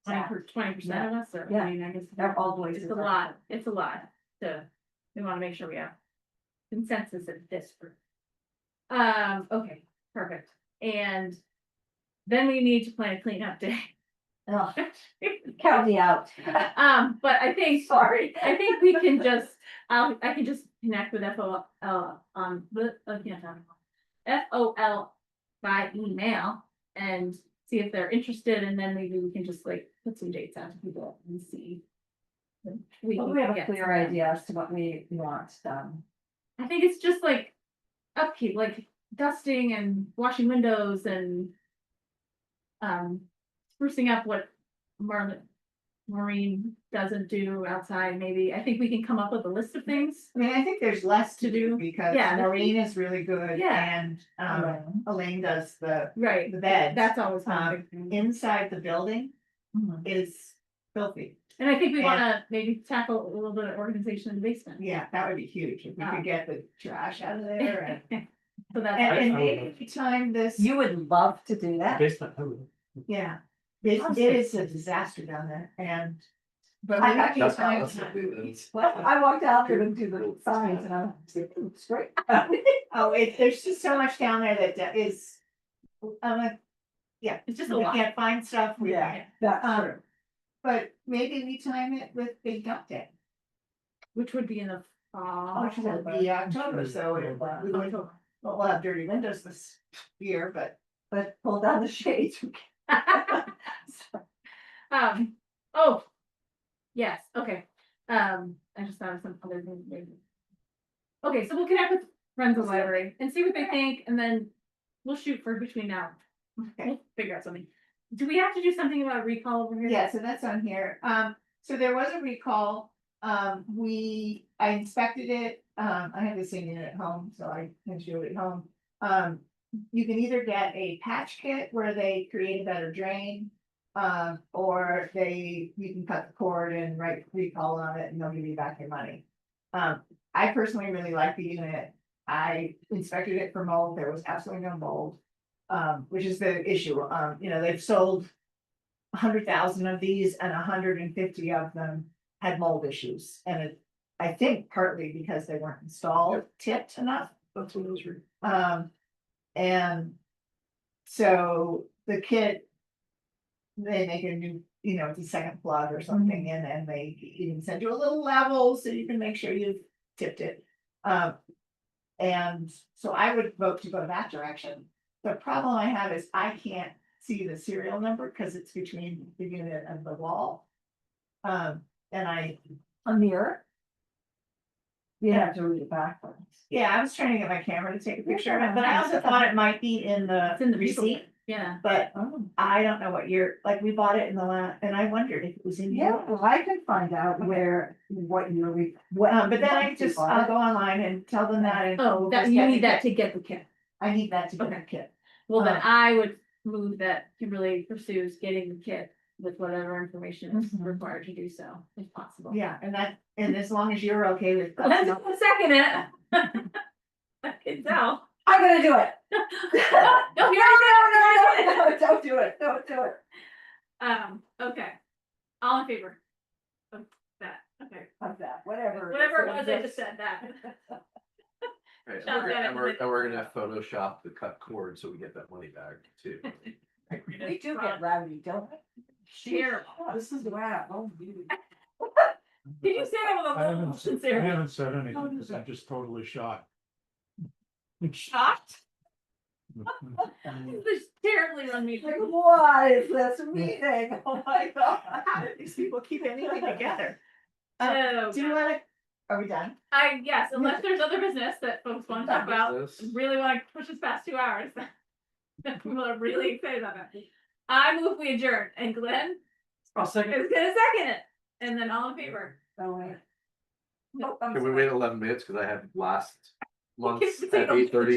[SPEAKER 1] 20% of us, or,
[SPEAKER 5] Yeah.
[SPEAKER 1] I mean, I guess.
[SPEAKER 5] They're all voices
[SPEAKER 1] It's a
[SPEAKER 5] are
[SPEAKER 1] lot,
[SPEAKER 5] heard.
[SPEAKER 1] it's a lot, we wanna make sure we have consensus of this group. Okay, perfect, and then we need to plan a cleanup day.
[SPEAKER 5] Ugh, count me out.
[SPEAKER 1] But I think
[SPEAKER 5] Sorry.
[SPEAKER 1] I think we can just I can just connect with FOL, can't talk. FOL by email and see if they're interested, and then maybe we can just like put some dates out to people and see.
[SPEAKER 5] We
[SPEAKER 1] can
[SPEAKER 5] have a
[SPEAKER 1] get
[SPEAKER 5] clear
[SPEAKER 1] some-
[SPEAKER 5] idea as to what we want done.
[SPEAKER 1] I think it's just like upkeep, like dusting and washing windows and sprucing up what Maureen doesn't do outside, maybe. I think we can come up with a list of things.
[SPEAKER 2] I mean, I think there's less to
[SPEAKER 1] To
[SPEAKER 2] do
[SPEAKER 1] do.
[SPEAKER 2] because
[SPEAKER 1] Yeah.
[SPEAKER 2] Maureen is really good
[SPEAKER 1] Yeah.
[SPEAKER 2] and Elaine does the
[SPEAKER 1] Right.
[SPEAKER 2] beds.
[SPEAKER 1] That's always fun.
[SPEAKER 2] Inside the building
[SPEAKER 5] Mhm.
[SPEAKER 2] is filthy.
[SPEAKER 1] And I think we
[SPEAKER 2] And-
[SPEAKER 1] wanna maybe tackle a little bit of organization in the basement.
[SPEAKER 2] Yeah, that would be huge if we could get the trash out of there and.
[SPEAKER 1] So that's.
[SPEAKER 2] And
[SPEAKER 6] I would
[SPEAKER 2] maybe if we time this,
[SPEAKER 5] You would love to do that.
[SPEAKER 6] Basement, I would.
[SPEAKER 2] yeah, it is a disaster down there and. But
[SPEAKER 5] I-
[SPEAKER 2] maybe
[SPEAKER 5] I-
[SPEAKER 2] if we
[SPEAKER 3] That's
[SPEAKER 2] time
[SPEAKER 3] that's what we do.
[SPEAKER 5] I walked out there and do the signs and I'm it's great.
[SPEAKER 2] Oh, there's just so much down there that is. I'm like,
[SPEAKER 1] It's just a
[SPEAKER 2] we
[SPEAKER 1] lot.
[SPEAKER 2] can't find stuff, we
[SPEAKER 5] Yeah.
[SPEAKER 2] can't,
[SPEAKER 5] That's
[SPEAKER 2] Um,
[SPEAKER 5] true.
[SPEAKER 2] but maybe we time it with Big Dump Day.
[SPEAKER 1] Which would be in the fall.
[SPEAKER 2] Which will be October, so we won't have dirty windows this year, but.
[SPEAKER 5] But pull down the shades.
[SPEAKER 1] Oh. Yes, okay. I just thought of some other things maybe. Okay, so we'll connect with friends of the library and see what they think, and then we'll shoot for between now.
[SPEAKER 2] Okay.
[SPEAKER 1] We'll figure out something. Do we have to do something about recall over here?
[SPEAKER 2] Yeah, so that's on here. So there was a recall. I inspected it. I have this thing in at home, so I can show it at home. You can either get a patch kit where they create a better drain. Or you can cut the cord and write recall on it and they'll give you back your money. I personally really like the unit. I inspected it for mold. There was absolutely no mold. Which is the issue. They've sold 100,000 of these and 150 of them had mold issues. And I think partly because they weren't installed tipped enough.
[SPEAKER 3] That's what those were.
[SPEAKER 2] And so the kit, they make a new, it's a second plug or something, and they even send you a little level so you can make sure you've tipped it. And so I would vote to go that direction. The problem I have is I can't see the serial number because it's between the unit and the wall. And
[SPEAKER 5] A mirror. You have to read it backwards.
[SPEAKER 2] yeah, I was trying to get my camera to take a picture of it, but I also thought it might be in
[SPEAKER 1] It's in
[SPEAKER 2] the
[SPEAKER 1] the people.
[SPEAKER 2] receipt,
[SPEAKER 1] Yeah.
[SPEAKER 2] but
[SPEAKER 5] Oh.
[SPEAKER 2] I don't know what year, like, we bought it in the last, and I wondered if it was in
[SPEAKER 5] Yeah,
[SPEAKER 2] here.
[SPEAKER 5] well, I can find out what you're, what.
[SPEAKER 2] But then I'll go online and tell them that. and
[SPEAKER 1] Oh,
[SPEAKER 2] we'll
[SPEAKER 1] that
[SPEAKER 2] just
[SPEAKER 1] you
[SPEAKER 2] get
[SPEAKER 1] need
[SPEAKER 2] the
[SPEAKER 1] that
[SPEAKER 2] kit.
[SPEAKER 1] to get the kit.
[SPEAKER 2] I need that to get
[SPEAKER 1] Okay.
[SPEAKER 2] the kit.
[SPEAKER 1] Well, then
[SPEAKER 2] Um,
[SPEAKER 1] I would move that Kimberly pursues getting the kit with whatever information is
[SPEAKER 5] Mhm.
[SPEAKER 1] required to do so, if possible.
[SPEAKER 2] Yeah, and as long as you're okay with. us
[SPEAKER 1] Let's
[SPEAKER 2] not-
[SPEAKER 1] second it. I can tell.
[SPEAKER 5] I'm gonna do it.
[SPEAKER 1] No,
[SPEAKER 5] No,
[SPEAKER 1] you're
[SPEAKER 5] no, don't do it, don't do it.
[SPEAKER 1] Okay. All in favor of that, okay.
[SPEAKER 5] Of that, whatever.
[SPEAKER 1] Whatever it was, I just said that.
[SPEAKER 3] Right,
[SPEAKER 1] Shout
[SPEAKER 3] and we're
[SPEAKER 1] that
[SPEAKER 3] gonna-
[SPEAKER 1] out
[SPEAKER 3] and we're,
[SPEAKER 1] to
[SPEAKER 3] and we're gonna Photoshop the cut cord so we get that money back too.
[SPEAKER 5] We do get rowdy, don't we?
[SPEAKER 1] Terrible.
[SPEAKER 5] This is wow.
[SPEAKER 1] Did you say that with a
[SPEAKER 4] I
[SPEAKER 1] little
[SPEAKER 4] haven't, I
[SPEAKER 1] sincerity?
[SPEAKER 4] haven't said anything, I'm just totally shocked.
[SPEAKER 1] Shocked? This terribly run me.
[SPEAKER 5] Like, what is this meeting? Oh my god.
[SPEAKER 2] How do these people keep anything together?
[SPEAKER 1] Oh,
[SPEAKER 2] Do you wanna, are we done?
[SPEAKER 1] yes, unless there's other business that folks want to talk about,
[SPEAKER 3] This-
[SPEAKER 1] really want to push us past 2 hours. People are really excited about that. I move we adjourn, and Glenn
[SPEAKER 6] I'll
[SPEAKER 1] is
[SPEAKER 6] second.
[SPEAKER 1] gonna second it, and then all in favor.
[SPEAKER 5] Oh, wait. Oh, I'm
[SPEAKER 3] Can we
[SPEAKER 5] sorry.
[SPEAKER 3] wait 11 minutes? Cause I have last month's
[SPEAKER 1] Take
[SPEAKER 3] at
[SPEAKER 1] a-
[SPEAKER 3] 8:30